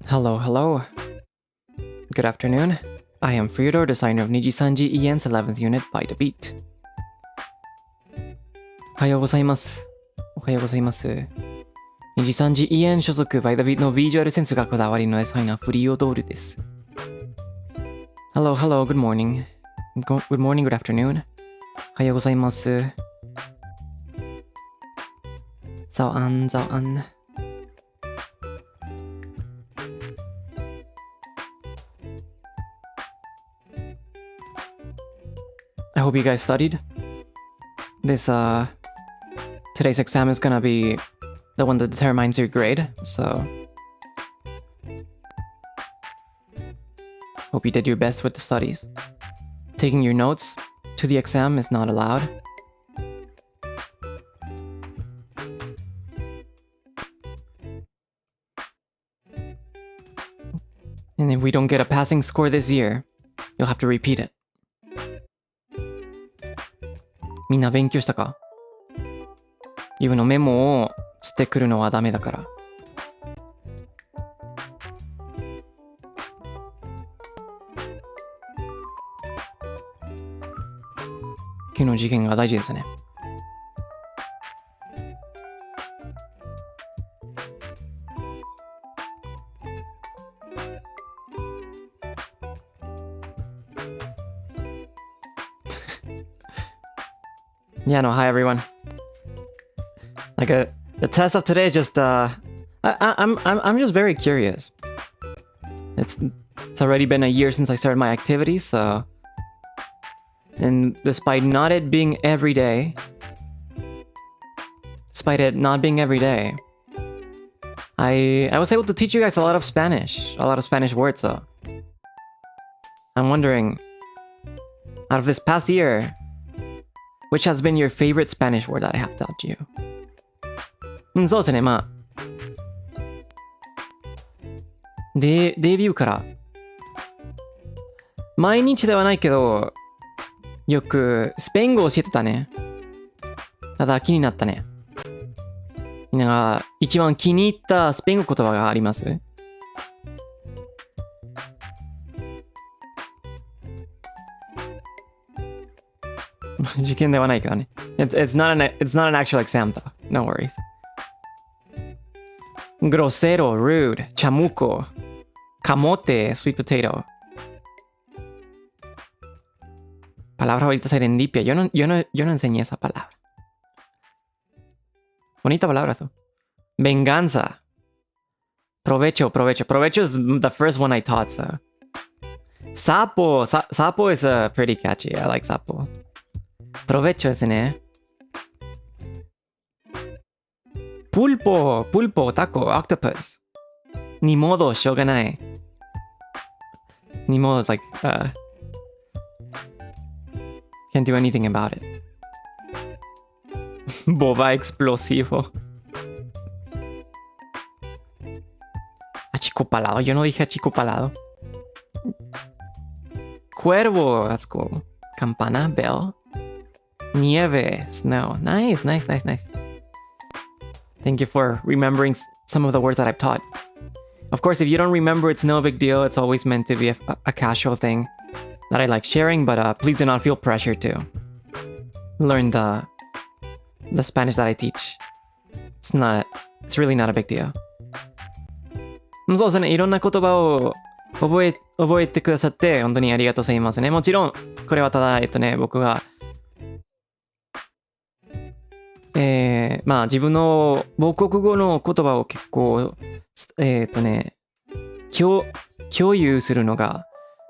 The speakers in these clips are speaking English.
Hello, hello. Good afternoon. I am Freodore, designer of NIJISANJI EN's 11th unit by the beat. おはようございます。おはようございます。NIJISANJI EN 所属 by the beat のビジュアルセンスがこだわりのデザイナーフリオドールです。Hello, hello, good morning. Good morning, good afternoon. おはようございます。早安、早安。I hope you guys studied. Today's exam is gonna be the one that determines your grade, so hope you did your best with the studies. Taking your notes to the exam is not allowed. And if we don't get a passing score this year, you'll have to repeat it. みんな勉強したか？自分のメモをしてくるのはダメだから。今日の授業が大事ですね。Yeah, no, hi everyone. The test of today is just I'm just very curious. It's already been a year since I started my activities, so, and despite it not being every day, I was able to teach you guys a lot of Spanish words, so I'm wondering, out of this past year, which has been your favorite Spanish word that I have taught you? そうですね、まあ。デビューから。毎日ではないけど、よくスペイン語を教えてたね。ただ気になったね。みんなが一番気に入ったスペイン語言葉があります？受験ではないけどね。It's not an actual exam though. No worries. Grosero, rude, chamuco, camote, sweet potato. Palabra ahorita serendipia. Yo no enseñé esa palabra. Bonita palabra tú. Venganza. Provecho. Provecho is the first one I taught, so. Sapo. Sapo is pretty catchy. I like sapo. Provecho ですね。Pulpo, taco, octopus. にもど、しょうがない。にもど is like, can't do anything about it. Boba explosivo. Achicopalado, yo no dije achicopalado. Cuervo, that's cool. Campana, bell. Nieve, snow. Nice. Thank you for remembering some of the words that I've taught. Of course, if you don't remember, it's no big deal. It's always meant to be a casual thing that I like sharing, but please do not feel pressure to learn the Spanish that I teach. It's really not a big deal. そうですね、いろんな言葉を覚えてくださって本当にありがとうございますね。もちろん、これはただ、僕がまあ自分の母国語の言葉を結構共有するのが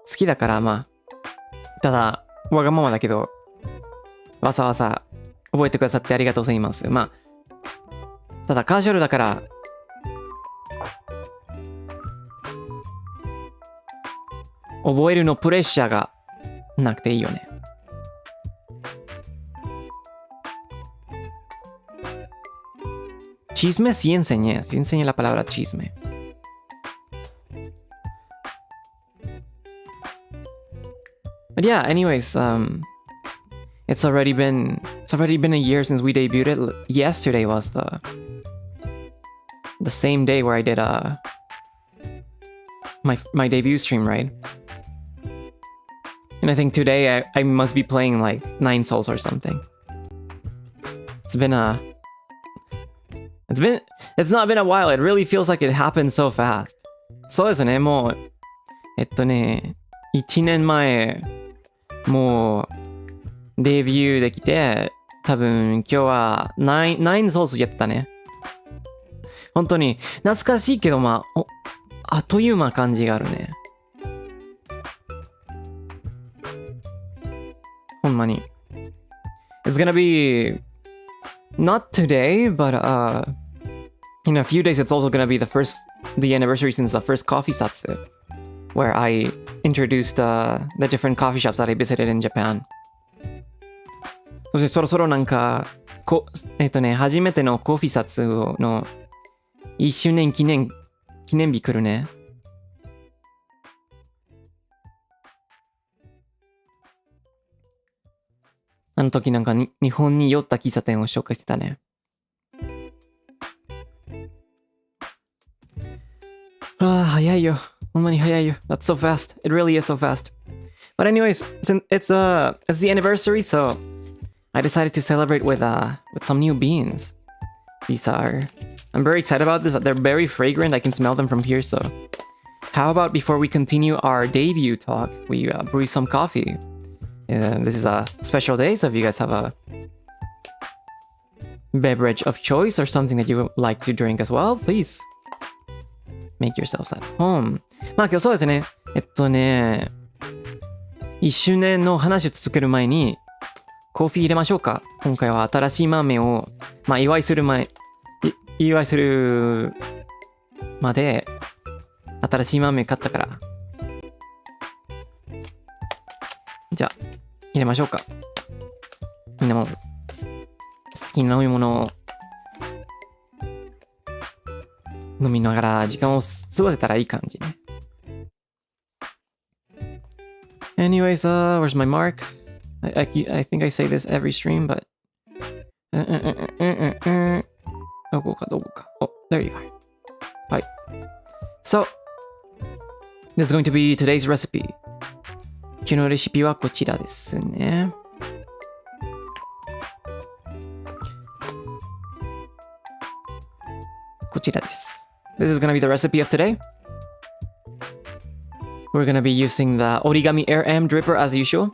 好きだから、まあただわがままだけどわざわざ覚えてくださってありがとうございます。まあただカジュアルだから覚えるのプレッシャーがなくていいよね。Chisme sí enseñé la palabra chisme. But yeah, anyways, it's already been a year since we debuted. Yesterday was the same day where I did my debut stream, right? And I think today I must be playing like 9 souls or something. It's not been a while. It really feels like it happened so fast. そうですね、もう1年前もうデビューできて、多分今日は9ソースやったね。本当に懐かしいけど、まああっという間感じがあるね。ほんまに。It's gonna be not today, but in a few days it's also gonna be the anniversary since the first coffee Zatsu, where I introduced the different coffee shops that I visited in Japan. そしてそろそろなんか初めてのコーヒーZatsuの1周年記念日来るね。あの時なんか日本に寄った喫茶店を紹介してたね。早いよ。ほんまに早いよ。That's so fast. It really is so fast. But anyways, since it's the anniversary, so I decided to celebrate with some new beans. I'm very excited about this. They're very fragrant. I can smell them from here, so how about before we continue our debut talk, we brew some coffee. This is a special day, so if you guys have a beverage of choice or something that you would like to drink as well, please make yourselves at home. まあ今日そうですね。1周年の話を続ける前にコーヒー入れましょうか。今回は新しい豆を、まあ、祝いするまで新しい豆買ったから。じゃあ入れましょうか。みんなも好きな飲み物を飲みながら時間を過ごせたらいい感じね。Anyways, where's my mark? I think I say this every stream, but どこか。Oh, there you are. はい。So, this is going to be today's recipe. 今日のレシピはこちらですね。こちらです。This is gonna be the recipe of today. We're gonna be using the origami air am dripper as usual.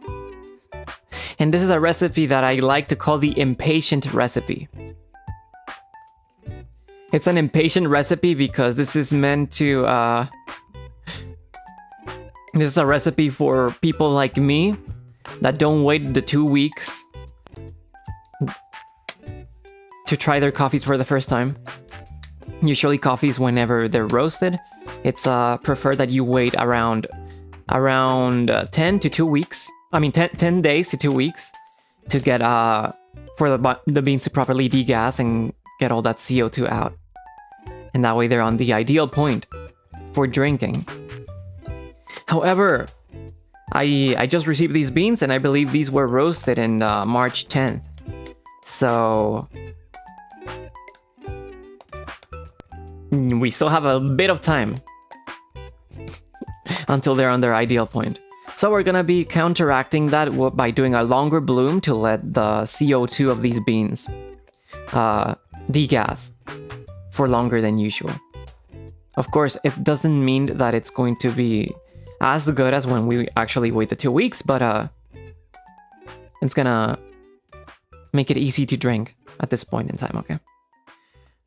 And this is a recipe that I like to call the impatient recipe. It's an impatient recipe because this is meant to this is a recipe for people like me that don't wait the 2 weeks to try their coffees for the first time. Usually coffees, whenever they're roasted, it's preferred that you wait around 10 to 2 weeks. I mean 10 days to 2 weeks to get for the beans to properly degas and get all that CO2 out. And that way they're on the ideal point for drinking. However, I just received these beans and I believe these were roasted in March 10th. So we still have a bit of time until they're on their ideal point. So we're gonna be counteracting that by doing a longer bloom to let the CO2 of these beans degas for longer than usual. Of course, it doesn't mean that it's going to be as good as when we actually wait the 2 weeks, but it's gonna make it easy to drink at this point in time, okay?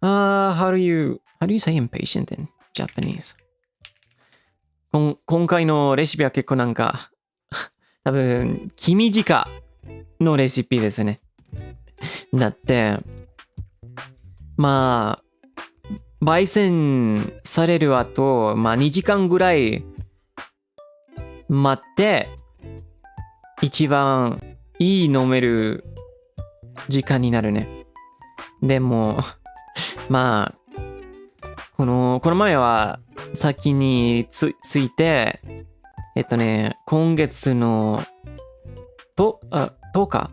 How do you say impatient in Japanese? 今回のレシピは結構なんか多分黄身直のレシピですね。だってまあ焙煎される後、まあ2時間ぐらい待って一番いい飲める時間になるね。でもまあこの前は先について今月の10日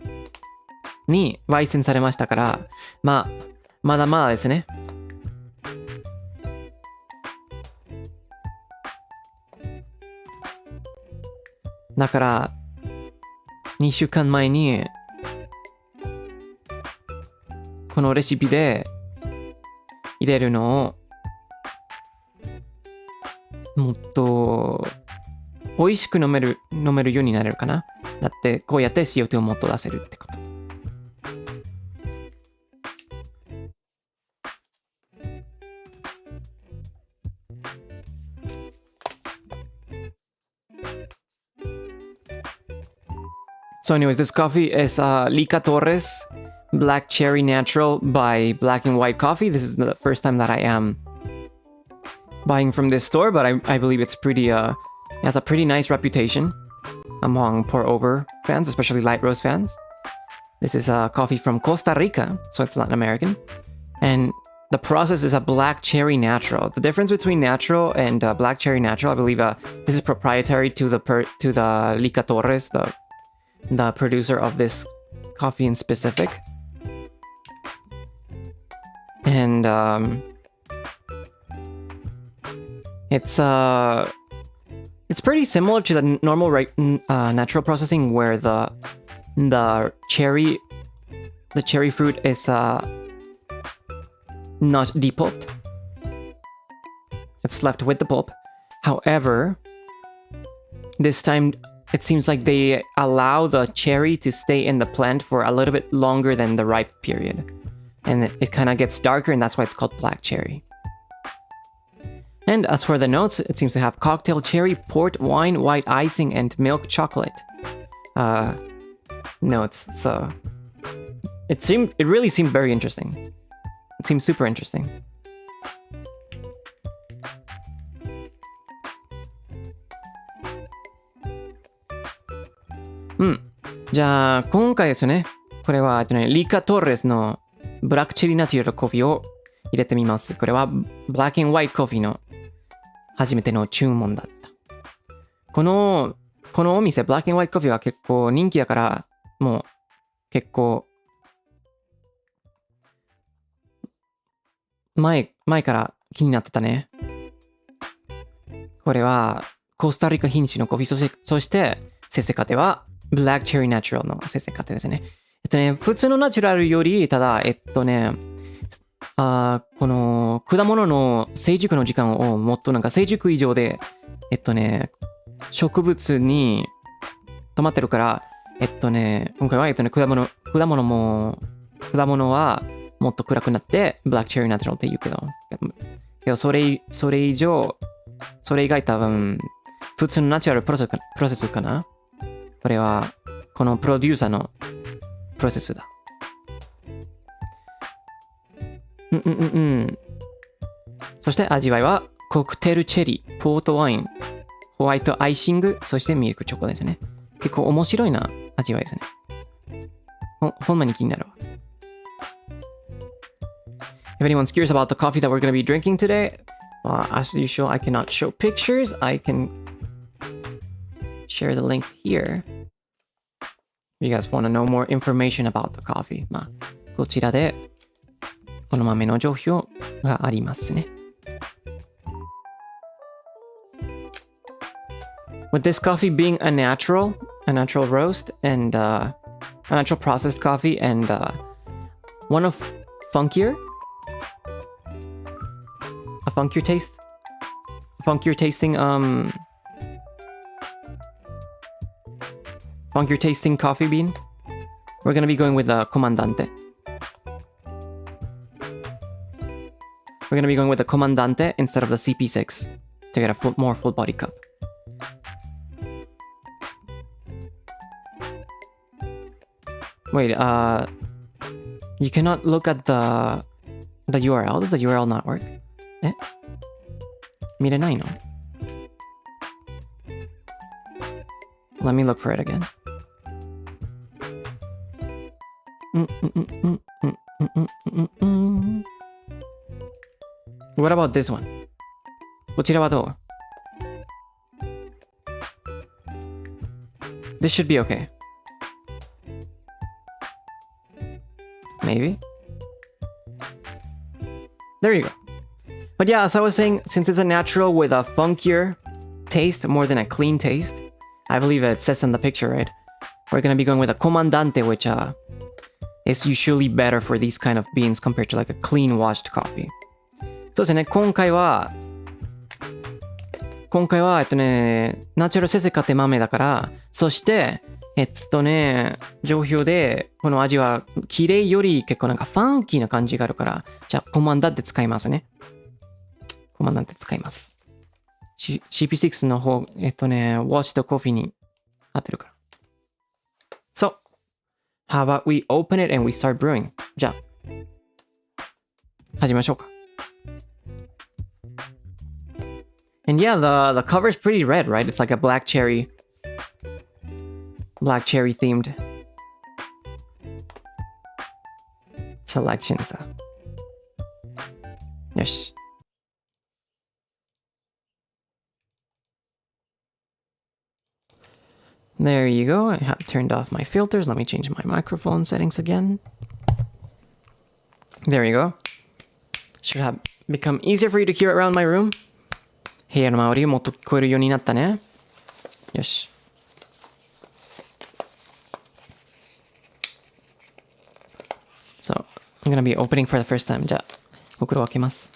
に焙煎されましたから、まだまだですね。だから、2週間前に、このレシピで入れるのを、もっと、美味しく飲めるようになれるかな。だって、こうやって CO2 をもっと出せるってこと。So anyways, this coffee is Lica Torres Black Cherry Natural by Black and White Coffee. This is the first time that I am buying from this store, but I believe it's pretty, it has a pretty nice reputation among pour-over fans, especially light roast fans. This is a coffee from Costa Rica, so it's Latin American. And the process is a black cherry natural. The difference between natural and black cherry natural, I believe this is proprietary to the Lica Torres, the producer of this coffee in specific. And it's pretty similar to the normal natural processing where the cherry fruit is not depulped. It's left with the pulp. However, this time it seems like they allow the cherry to stay in the plant for a little bit longer than the ripe period. And it kind of gets darker, and that's why it's called black cherry. And as for the notes, it seems to have cocktail cherry, port wine, white icing, and milk chocolate notes. So it really seemed very interesting. It seems super interesting. Hmm. じゃあ今回ですよね。これはリカ・トーレスのブラックチェリーナチュラルコーヒーを入れてみます。これはブラック&ホワイトコーヒーの初めての注文だった。このお店、ブラック&ホワイトコーヒーは結構人気だから、もう結構前から気になってたね。これはコスタリカ品種のコーヒー、そして生成過程はブラックチェリーナチュラルの生成過程ですね。普通のナチュラルより、ただ、この果物の成熟の時間をもっと成熟以上で、植物に止まってるから、今回は、果物はもっと暗くなって、ブラックチェリーナチュラルって言うけど、それ以外多分、普通のナチュラルプロセスかな。これは、このプロデューサーのプロセスだ。そして味わいはコクテルチェリー、ポートワイン、ホワイトアイシング、そしてミルクチョコですね。結構面白いな味わいですね。ほんまに気になるわ。If anyone's curious about the coffee that we're going to be drinking today, as usual, I cannot show pictures. I can share the link here. If you guys want to know more information about the coffee, こちらでこの豆の情報がありますね。With this coffee being a natural roast and a natural processed coffee and one of funkier tasting coffee bean, we're gonna be going with the Comandante. We're gonna be going with the Comandante instead of the CP6 to get a more full body cup. Wait, you cannot look at the URL. Does the URL not work? 見れないの? Let me look for it again. What about this one? こちらはどう? This should be okay. Maybe. There you go. But yeah, as I was saying, since it's a natural with a funkier taste more than a clean taste, I believe it says in the picture, right? We're gonna be going with a comandante, which is usually better for these kind of beans compared to like a clean washed coffee. そうですね、今回はナチュラルセセカテ豆だから、そして、上表で、この味は、綺麗より結構なんかファンキーな感じがあるから、じゃあ、コマンダンテ使いますね。コマンダンテ使います。CP6 の方、Watch the Coffee に合ってるから。So, how about we open it and we start brewing? じゃあ、始めましょうか。And yeah, the cover is pretty red, right? It's like a black cherry themed selection. So, yes. There you go. I have turned off my filters. Let me change my microphone settings again. There you go. Should have become easier for you to hear around my room. 部屋の周りをもっと聞こえるようになったね。よし。So, I'm gonna be opening for the first time. じゃあ、ほくろを開けます。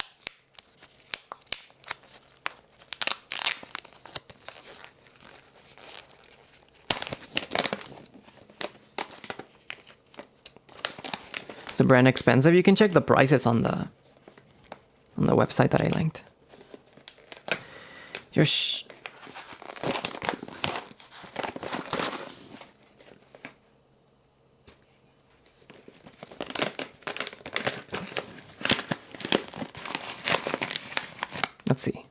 Is the brand expensive? You can check the prices on the website that I linked. よし。Let's see.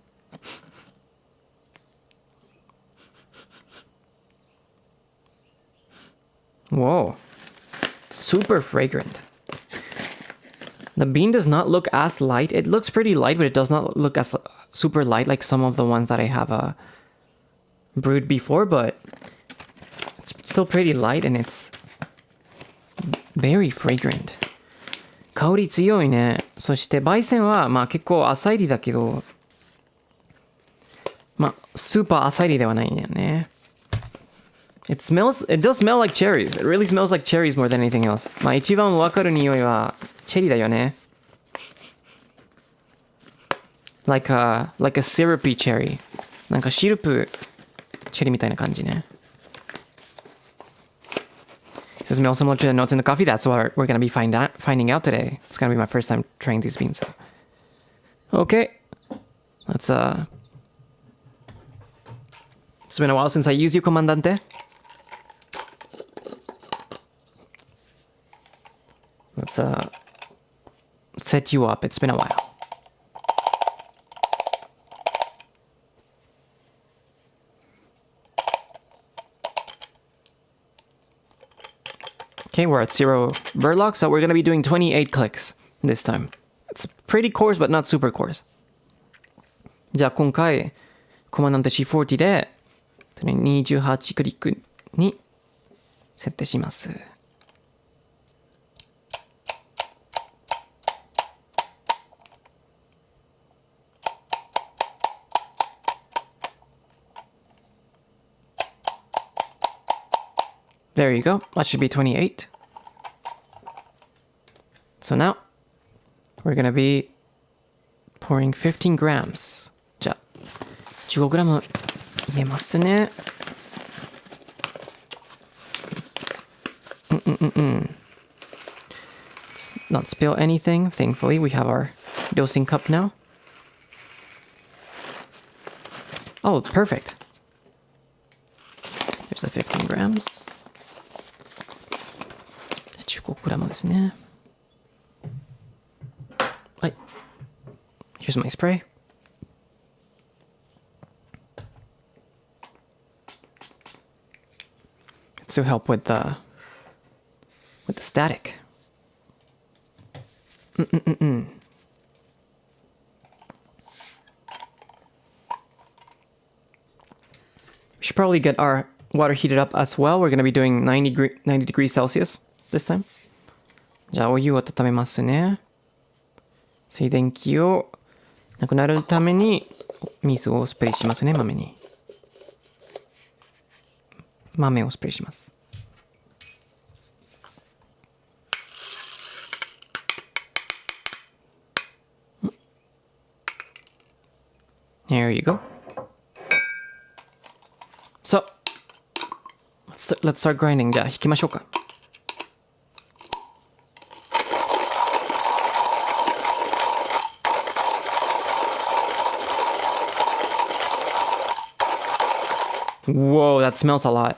Whoa. Super fragrant. The bean does not look as light. It looks pretty light, but it does not look as super light like some of the ones that I have brewed before, but it's still pretty light and it's very fragrant. 香り強いね。そして焙煎はまあ結構浅入りだけど、まあスーパー浅入りではないんだよね。It does smell like cherries. It really smells like cherries more than anything else. まあ一番わかる匂いはチェリーだよね。Like a syrupy cherry. なんかシルプチェリーみたいな感じね。Does it smell similar to the notes in the coffee? That's what we're gonna be finding out today. It's gonna be my first time trying these beans. Okay. Let's It's been a while since I used you, Comandante. Let's set you up. It's been a while. Okay, we're at 0 burlock, so we're going to be doing 28 clicks this time. It's pretty coarse, but not super coarse. じゃあ今回、コマンダンテ C40 で28クリックに設定します。There you go. That should be 28. So now, we're gonna be pouring 15 grams. じゃあ、15グラム入れますね。Let's not spill anything. Thankfully, we have our dosing cup now. Oh, perfect. There's the 15 grams. 15グラムですね。はい。Here's my spray. It's to help with the static. We should probably get our water heated up as well. We're going to be doing 90 degrees Celsius this time. じゃあお湯を温めますね。水電気をなくなるために水をスプレーしますね、豆に。豆をスプレーします。There you go. So, let's start grinding. じゃあ、引きましょうか。Whoa, that smells a lot.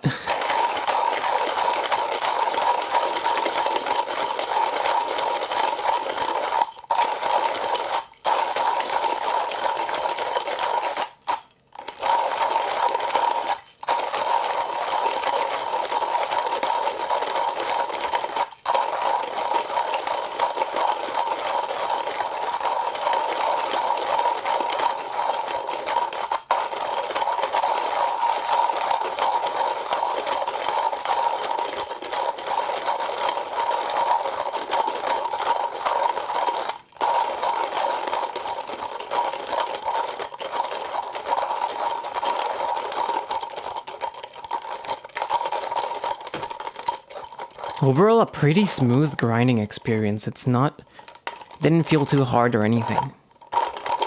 Overall, a pretty smooth grinding experience. Didn't feel too hard or anything.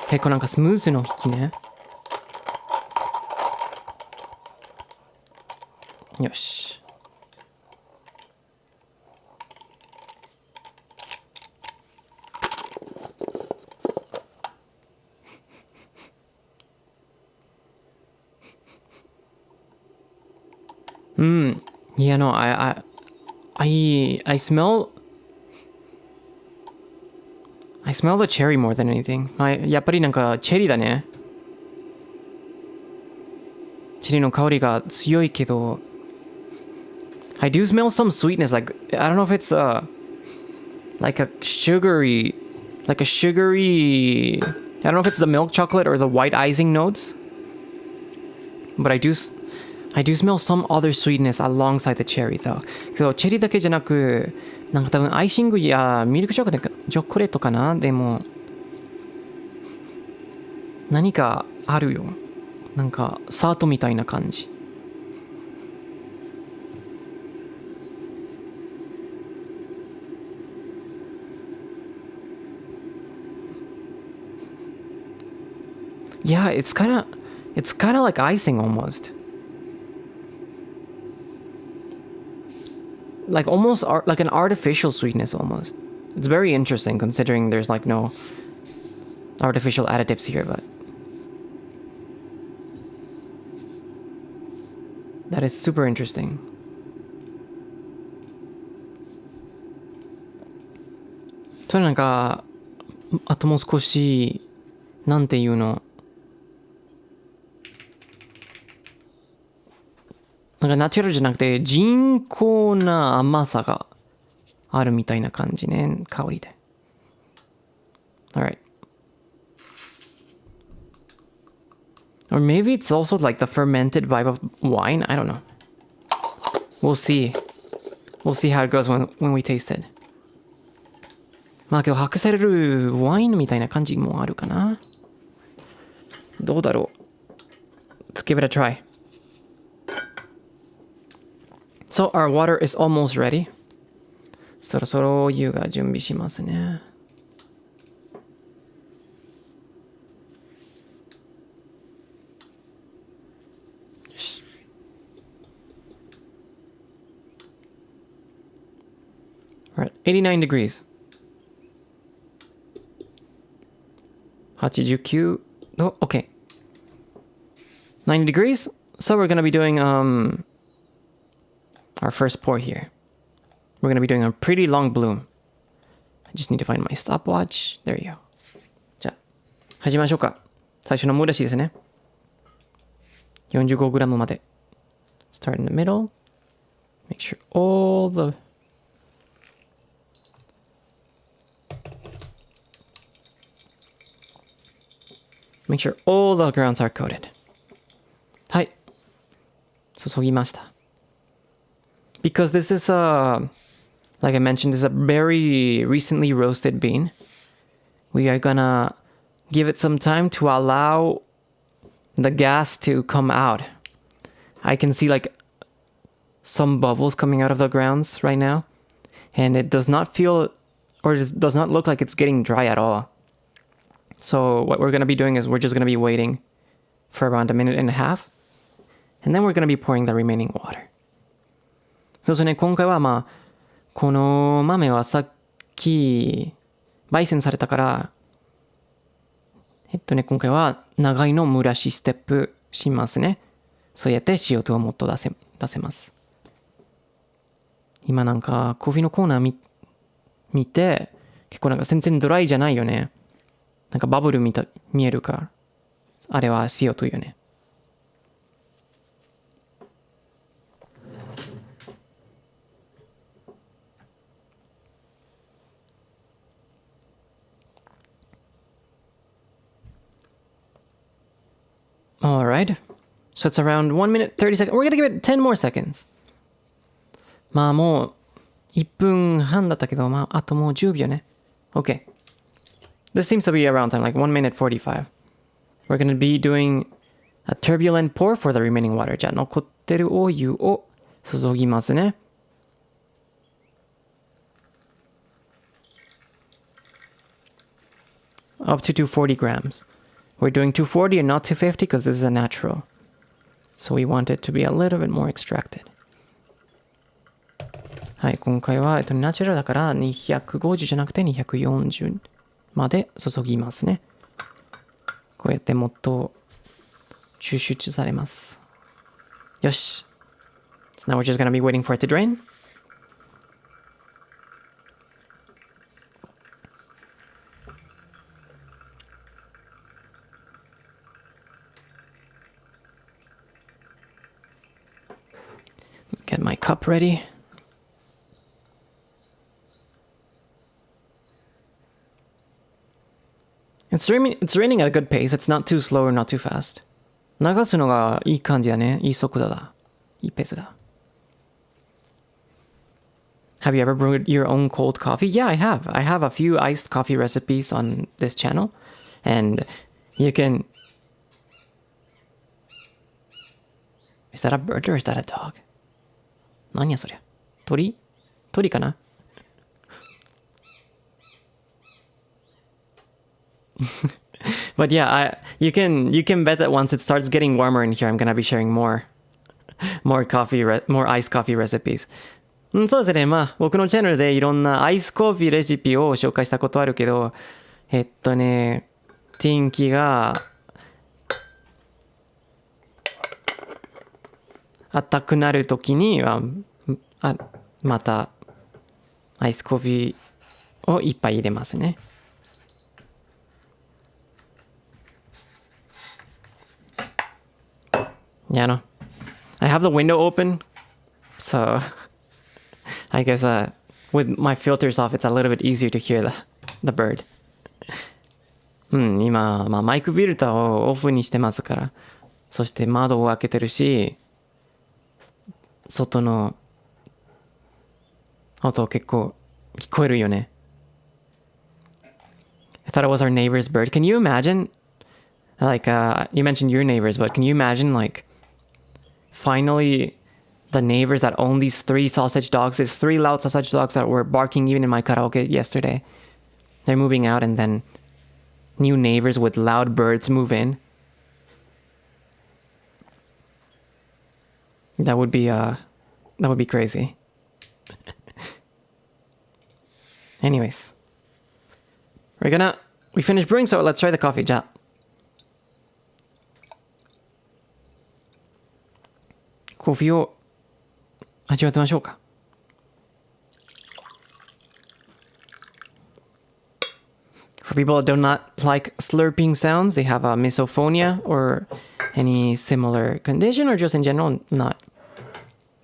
結構なんかスムーズの引きね。よし。Yeah, no, I smell the cherry more than anything. やっぱりなんかチェリーだね。チェリーの香りが強いけど I do smell some sweetness. Like, I don't know if it's like a sugary I don't know if it's the milk chocolate or the white icing notes. But I do smell some other sweetness alongside the cherry though. けどチェリーだけじゃなく、なんか多分アイシングやミルクチョコレートかな。でも何かあるよ。なんかサートみたいな感じ。Yeah, it's kind of like icing almost. Like almost like an artificial sweetness almost. It's very interesting considering there's like no artificial additives here, but that is super interesting. So なんかあともう少しなんていうのなんかナチュラルじゃなくて人工な甘さがあるみたいな感じね、香りで。Alright. Or maybe it's also like the fermented vibe of wine. I don't know. We'll see. We'll see how it goes when we taste it. まあけど発酵されるワインみたいな感じもあるかな。どうだろう。Let's give it a try. So our water is almost ready. そろそろお湯が準備しますね。よし。Alright, 89 degrees. 89. Oh, okay. 90 degrees. So we're gonna be doing our first pour here. We're gonna be doing a pretty long bloom. I just need to find my stopwatch. There you go. じゃあ始めましょうか。最初の蒸らしですね。45g まで。Start in the middle. Make sure all the grounds are coated. はい。注ぎました。Because this is like I mentioned, this is a very recently roasted bean. We are gonna give it some time to allow the gas to come out. I can see like some bubbles coming out of the grounds right now. And it does not feel, or it does not look like it's getting dry at all. So what we're going to be doing is we're just going to be waiting for around a minute and a half. And then we're going to be pouring the remaining water. そうですね、今回はこの豆はさっき焙煎されたから、今回は長いの蒸らしステップしますね。そうやって CO2 をもっと出せます。今なんかコーヒーのコーナー見て、結構なんか全然ドライじゃないよね。なんかバブル見えるから。あれは CO2 よね。Alright. So it's around 1 minute 30 seconds. We're gonna give it 10 more seconds. もう1分半だったけど、あともう10秒ね。Okay. This seems to be around time, like 1 minute 45. We're gonna be doing a turbulent pour for the remaining water. じゃあ残ってるお湯を注ぎますね。Up to 240 grams. We're doing 240 and not 250 because this is a natural. So we want it to be a little bit more extracted. はい、今回はナチュラルだから250じゃなくて240まで注ぎますね。こうやってもっと抽出されます。よし。So now we're just gonna be waiting for it to drain. Get my cup ready. It's raining at a good pace. It's not too slow or not too fast. 流すのがいい感じだね。いい速度だ。いいペースだ。Have you ever brewed your own cold coffee? Yeah, I have. I have a few iced coffee recipes on this channel. And you can... Is that a bird or is that a dog? 何やそりゃ。鳥かなBut yeah, you can bet that once it starts getting warmer in here, I'm gonna be sharing more iced coffee recipes. そうですね。僕のチャンネルでいろんなアイスコーヒーレシピを紹介したことあるけど、天気が暖くなるときにはまたアイスコーヒーをいっぱい入れますね。Yeah, no. I have the window open, so I guess with my filters off, it's a little bit easier to hear the bird. 今、マイクフィルターをオフにしてますから。そして窓を開けてるし、外の音結構聞こえるよね。I thought it was our neighbor's bird. Can you imagine, like, you mentioned your neighbors, but can you imagine, like, finally the neighbors that own these 3 sausage dogs, these 3 loud sausage dogs that were barking even in my karaoke yesterday, they're moving out and then new neighbors with loud birds move in. That would be crazy. Anyways, we finished brewing, so let's try the coffee. じゃあコーヒーを味わってみましょうか。For people that do not like slurping sounds, they have a misophonia or any similar condition, or just in general not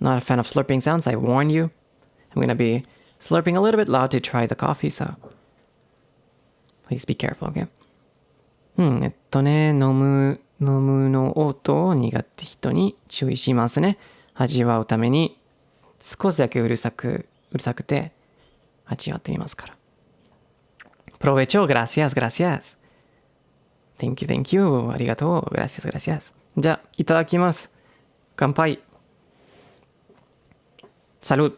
a fan of slurping sounds, I warn you. I'm going to be slurping a little bit loud to try the coffee, so please be careful, okay? 飲むの音を苦手人に注意しますね。味わうために少しだけうるさくて味わってみますから。Provecho, gracias. Thank you. ありがとう。Gracias. じゃあ、いただきます。乾杯。Salud.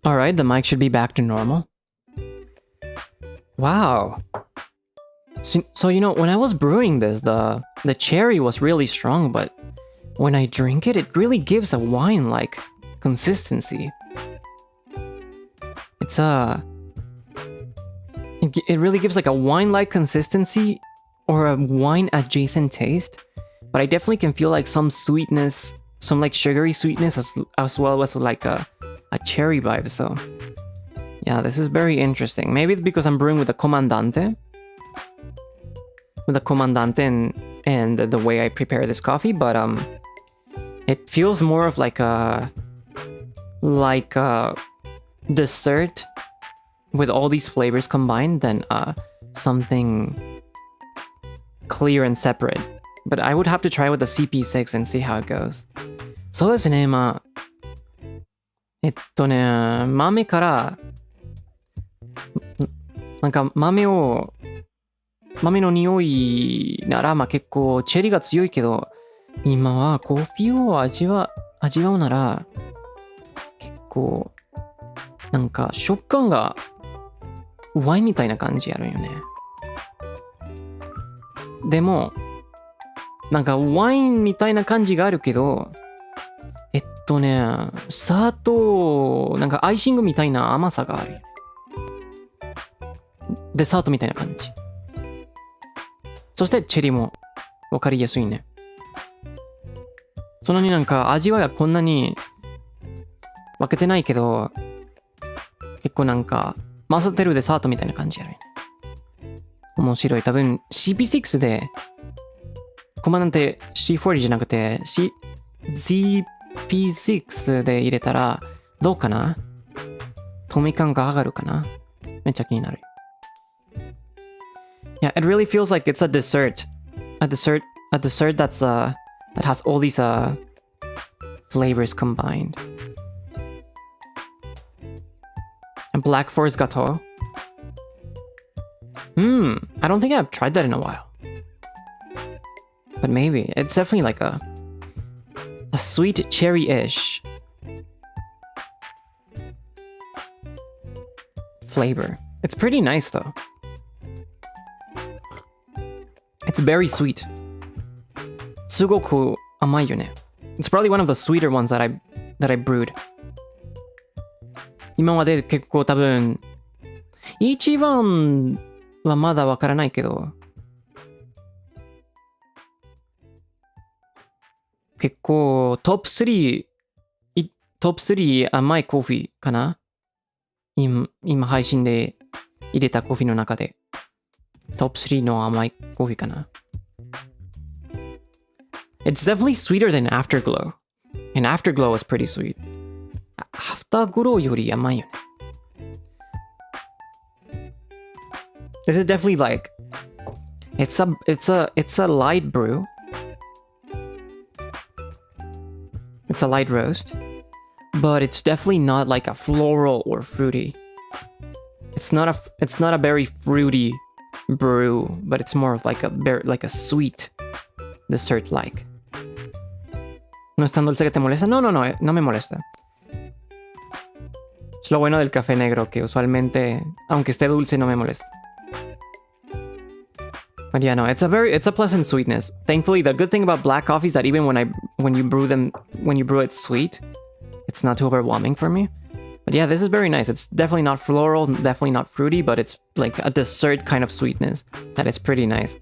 Alright, the mic should be back to normal. Wow. So you know, when I was brewing this, the cherry was really strong, but when I drink it, it really gives a wine-like consistency. It's it really gives like a wine-like consistency or a wine-adjacent taste, but I definitely can feel like some sweetness, some like sugary sweetness as well as like a cherry vibe. So yeah, this is very interesting. Maybe it's because I'm brewing with the comandante, and the way I prepare this coffee, but it feels more of like a dessert with all these flavors combined than something clear and separate. But I would have to try with the CP6 and see how it goes. そうですね、まあ豆からなんか豆の匂いならまあ結構チェリーが強いけど、今はコーヒーを味わうなら結構なんか食感がワインみたいな感じやるんよね。でもなんかワインみたいな感じがあるけど、砂糖なんかアイシングみたいな甘さがあるよね。デザートみたいな感じ。そしてチェリーもわかりやすいね。そんなになんか味はこんなに分けてないけど、結構なんか混ぜてるデザートみたいな感じやるよね。面白い。多分 CP6 でコマなんて C40 じゃなくて ZP6 で入れたらどうかな？透明感が上がるかな？めっちゃ気になる。Yeah, it really feels like it's a dessert. A dessert that has all these flavors combined. And Black Forest Gâteau. I don't think I've tried that in a while. But maybe. It's definitely like a sweet cherry-ish flavor. It's pretty nice though. It's very sweet. すごく甘いよね。It's probably one of the sweeter ones that I brewed. 今まで結構多分一番はまだわからないけど、結構トップ3甘いコーヒーかな？今配信で入れたコーヒーの中でトップ3の甘いコーヒーかな。It's definitely sweeter than Afterglow. And Afterglow is pretty sweet. Afterglow より甘いよね。This is definitely like it's a light brew. It's a light roast, but it's definitely not like a floral or fruity. It's not a very fruity brew, but it's more of like a sweet dessert like. ¿No es tan dulce que te molesta? No me molesta. Es lo bueno del café negro, que usualmente, aunque esté dulce, no me molesta. But yeah, no, it's a pleasant sweetness. Thankfully, the good thing about black coffee is that even when you brew it sweet, it's not too overwhelming for me. But yeah, this is very nice. It's definitely not floral, definitely not fruity, but it's like a dessert kind of sweetness that is pretty nice.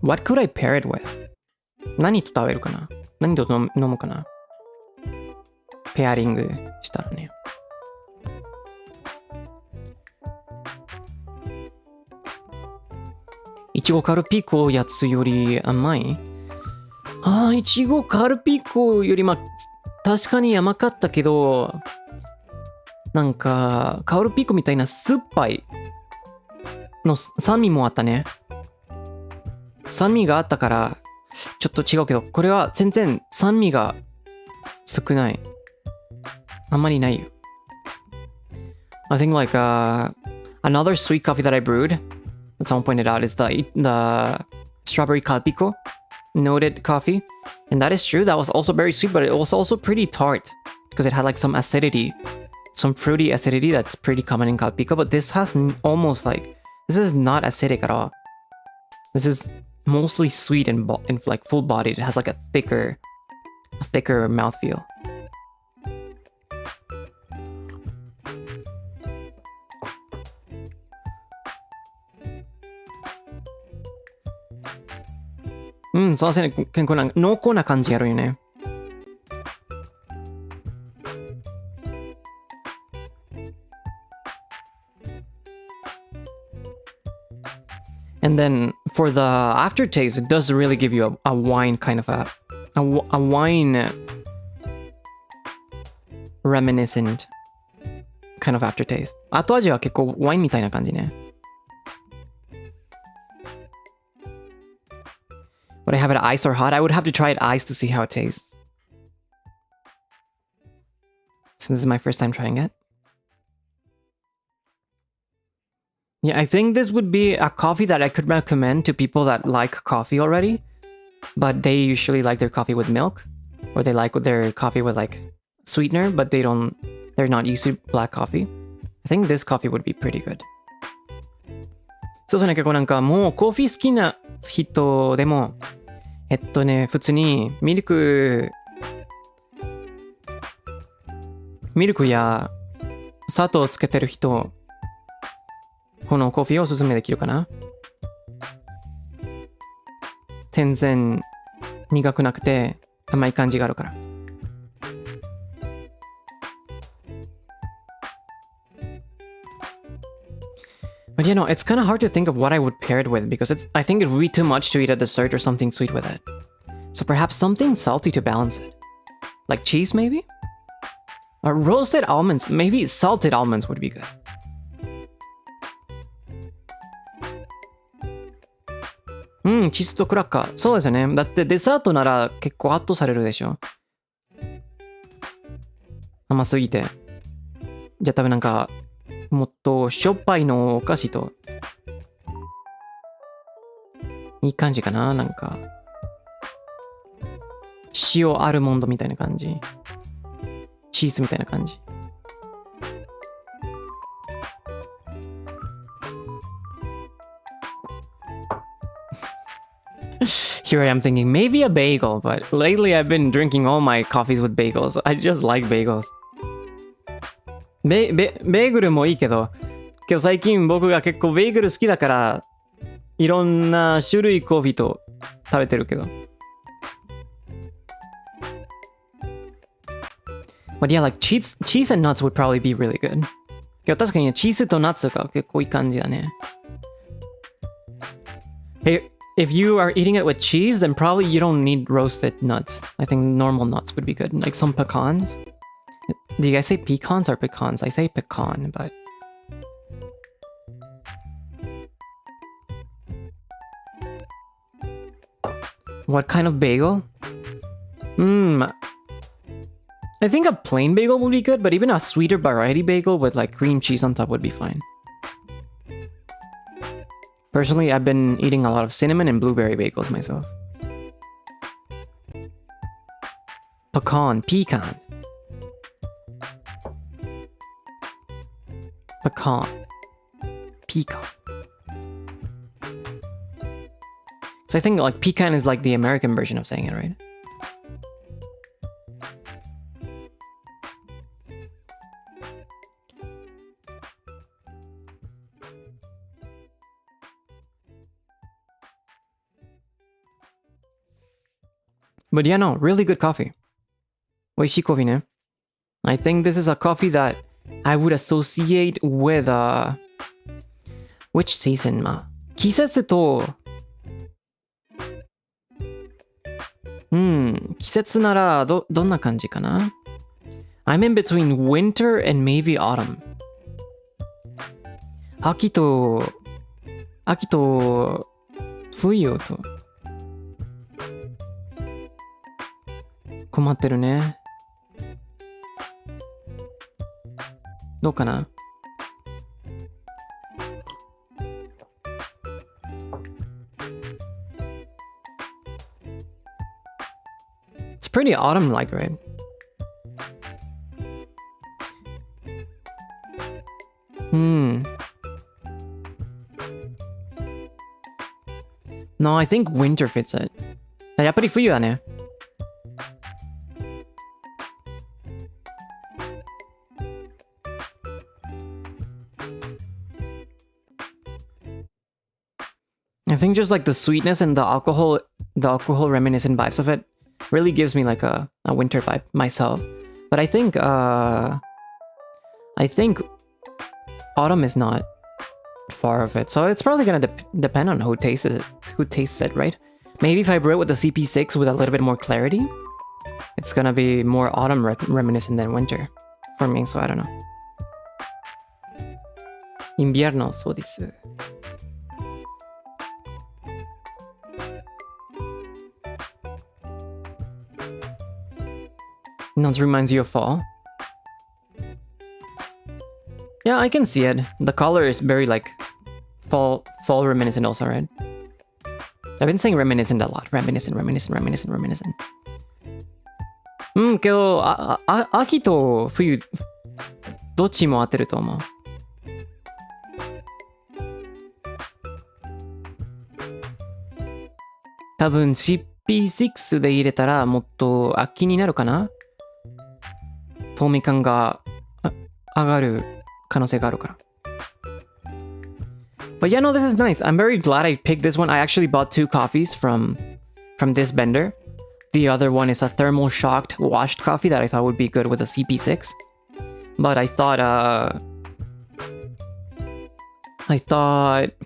What could I pair it with? 何と食べるかな？何と飲むかな？ペアリングしたらね。ちごカルピコやつより甘い？いちごカルピコより確かに甘かったけど、なんか、カルピコみたいな酸っぱいの酸味もあったね。酸味があったから、ちょっと違うけど、これは全然酸味が少ない。あんまりないよ。I think like another sweet coffee that I brewed, that someone pointed out, is the strawberry calpico noted coffee. And that is true, that was also very sweet, but it was also pretty tart because it had like some acidity, some fruity acidity that's pretty common in calpico, but this has almost like, this is not acidic at all. This is mostly sweet and like full bodied. It has like a thicker mouthfeel. Mm, そうですね。結構濃厚な感じやるよね。And then for the aftertaste, it does really give you a wine kind of a wine reminiscent kind of aftertaste. 後味は結構ワインみたいな感じね。Would I have it iced or hot? I would have to try it iced to see how it tastes. Since this is my first time trying it. Yeah, I think this would be a coffee that I could recommend to people that like coffee already, but they usually like their coffee with milk, or they like their coffee with like sweetener, but they're not used to black coffee. I think this coffee would be pretty good. そうですね、結構なんかもうコーヒー好きな人でも、普通にミルクや砂糖をつけてる人、このコーヒーをおすすめできるかな。全然苦くなくて甘い感じがあるから。But you know, it's kind of hard to think of what I would pair it with because I think it would be too much to eat a dessert or something sweet with it. So perhaps something salty to balance it. Like cheese maybe? Or roasted almonds. Maybe salted almonds would be good. Mm, チーズとクラッカー。そうですよね。だってデザートなら結構圧倒されるでしょ。甘すぎて。じゃあ多分なんかもっとしょっぱいのお菓子といい感じかな。なんか塩アルモンドみたいな感じ、チーズみたいな感じ。Here I am thinking maybe a bagel, but lately I've been drinking all my coffees with bagels. I just like bagels. ベーグルもいいけど最近僕が結構ベーグル好きだからいろんな種類コーヒーと食べてるけど。But yeah, like cheese and nuts would probably be really good. 確かにチーズとナッツが結構いい感じだね。Hey, if you are eating it with cheese, then probably you don't need roasted nuts. I think normal nuts would be good. Like some pecans. Do you guys say pecans or pecans? I say pecan, but... What kind of bagel? I think a plain bagel would be good, but even a sweeter variety bagel with like cream cheese on top would be fine. Personally, I've been eating a lot of cinnamon and blueberry bagels myself. Pecan. Pecan. So I think like pecan is like the American version of saying it, right? But yeah, no, really good coffee. 美味しいコーヒーね。I think this is a coffee that I would associate with which season? 季節と季節ならどんな感じかな？ I'm in between winter and maybe autumn. 秋と冬と困ってるね。どうかな？It's pretty autumn-like, right? No, I think winter fits it. やっぱり冬だね。I think just like the sweetness and the alcohol reminiscent vibes of it really gives me like a winter vibe myself. But I think autumn is not far of it, so it's probably gonna depend on who tastes it, right? Maybe if I brew it with the CP6 with a little bit more clarity, it's gonna be more autumn reminiscent than winter for me, so I don't know. Invierno, そうです。That reminds you of fall? Yeah, I can see it. The color is very like fall reminiscent also, right? I've been saying reminiscent a lot. Reminiscent. けど、秋と冬、どっちも合ってると思う。多分 CP6 で入れたらもっと秋になるかな？透明感が上がる可能性があるから。But yeah, no, this is nice. I'm very glad I picked this one. I actually bought 2 coffees from this vendor. The other one is a thermal shocked washed coffee that I thought would be good with a CP6. But I thought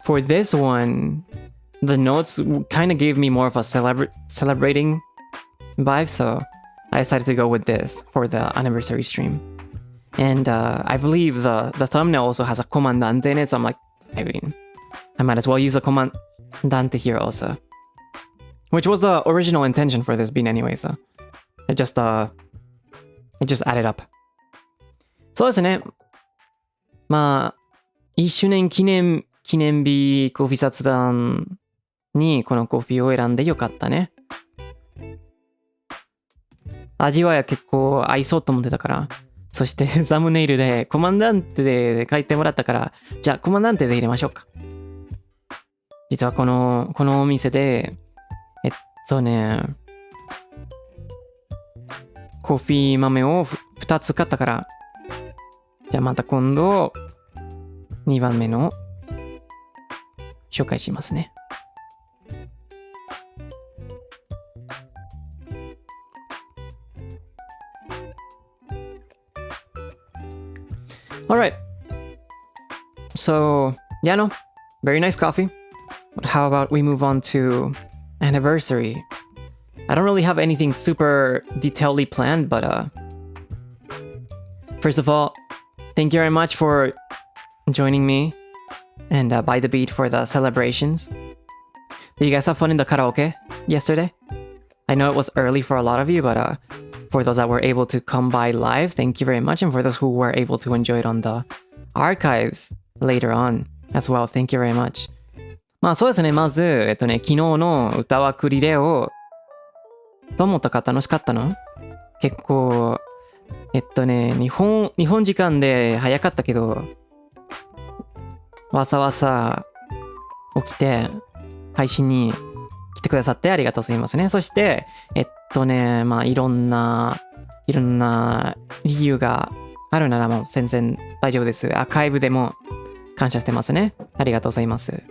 for this one, the notes kind of gave me more of a celebrating vibe, so I decided to go with this for the anniversary stream. And I believe the thumbnail also has a comandante in it, so I'm like, I mean, I might as well use a comandante here also. Which was the original intention for this bean anyway, so it just added up. そうですね。まあ、1周年記念日コーヒー雑談にこのコーヒーを選んでよかったね。味は結構合いそうと思ってたから。そしてサムネイルでコマンダンテで書いてもらったから、じゃあコマンダンテで入れましょうか。実はこのお店で、コーヒー豆を2つ買ったから、じゃあまた今度2番目の紹介しますね。Alright. So, yeah, no. Very nice coffee. But how about we move on to anniversary? I don't really have anything super detailedly planned, but first of all, thank you very much for joining me and By the Beat for the celebrations. Did you guys have fun in the karaoke yesterday? I know it was early for a lot of you, but for those that were able to come by live, thank you very much. And for those who were able to enjoy it on the archives later on as well, thank you very much. まあそうですね、まず、昨日の歌わくリレをどう思ったか？楽しかったの？結構、日本時間で早かったけど、わざわざ起きて配信に来てくださってありがとうございますね。そして、まあいろんな理由があるならもう全然大丈夫です。アーカイブでも感謝してますね。ありがとうございます。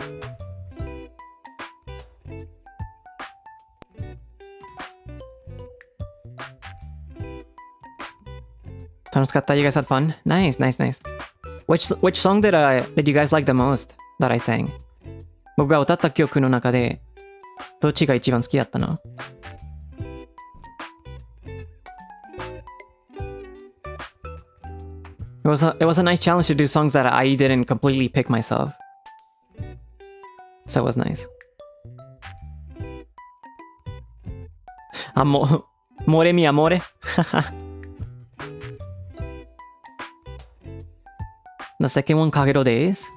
楽しかった。You guys had fun? Nice. Which song did you guys like the most that I sang? 僕が歌った曲の中でどっちが一番好きだったの？ It was a nice challenge to do songs that I didn't completely pick myself. So it was nice. More mi amore. The second one, Kagero Days.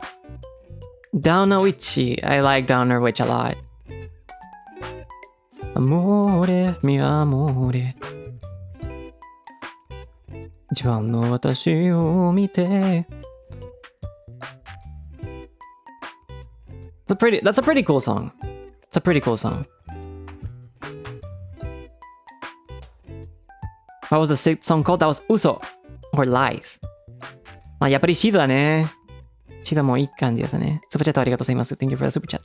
Downer Witchy. I like Downer Witch a lot. Amore mi amore. 一番の私を見て. That's a pretty cool song. It's a pretty cool song. What was the song called? That was Uso or Lies. まあやっぱりシードだね。シードもいい感じですね。スーパーチャットありがとうございます。Thank you for the super chat.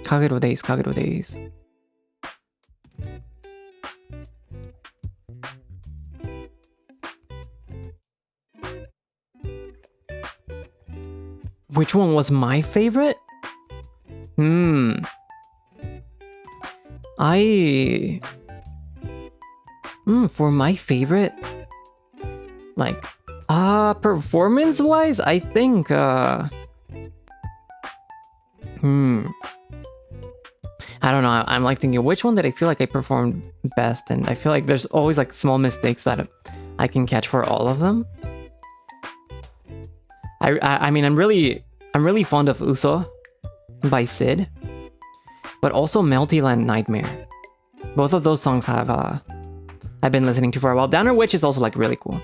Kagero Days, Kagero Days. Which one was my favorite? For my favorite, like, performance-wise, I think, I don't know. I'm like thinking, which one did I feel like I performed best? And I feel like there's always like small mistakes that I can catch for all of them. I mean, I'm really fond of Uso by Sid, but also Meltyland Nightmare. Both of those songs have I've been listening to for a while. Downer Witch is also like really cool.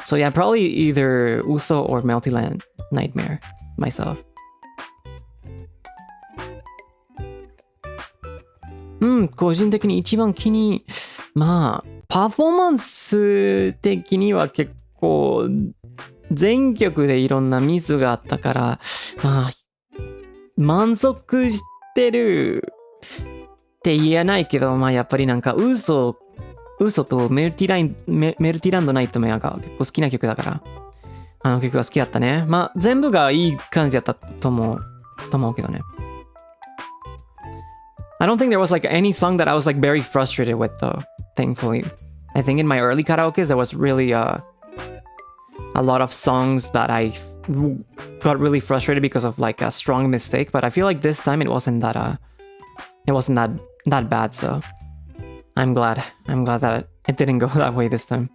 So yeah, probably either Uso or Meltyland Nightmare myself. 個人的に一番まあパフォーマンス的には結構全曲でいろんなミスがあったから、まあ満足してるって言えないけど、まあやっぱりなんか嘘とメルティランドナイトメアが結構好きな曲だから、あの曲が好きだったね。まあ全部がいい感じだったと思うけどね。I don't think there was like any song that I was like very frustrated with though, thankfully. I think in my early karaokes there was really a lot of songs that I got really frustrated because of like a strong mistake, but I feel like this time it wasn't that bad, so I'm glad that it didn't go that way this time.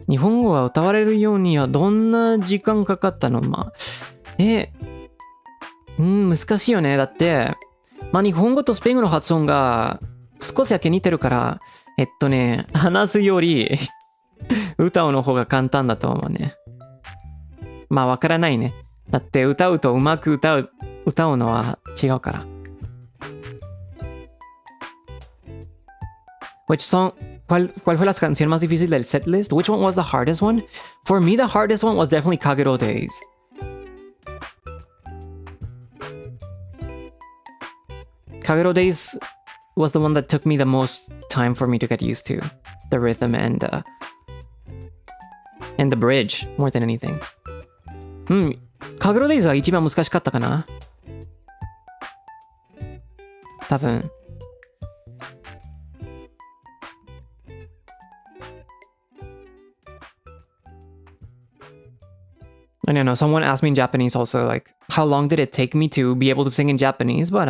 日本語が歌われるようにはどんな時間かかったの？まあ難しいよね。だって、まあ日本語とスペイン語の発音が少しだけ似てるから、話すより歌うの方が簡単だと思うね。まあわからないね。だって歌うとうまく歌うのは違うから。Which song? ¿Cuál fue la canción más difícil del setlist? Which one was the hardest one? For me, the hardest one was definitely Kagero Days. Kagero Days was the one that took me the most time for me to get used to. The rhythm and the bridge, more than anything. Kagero Days が一番難しかったかな？多分。I don't know, someone asked me in Japanese also, like, how long did it take me to be able to sing in Japanese? But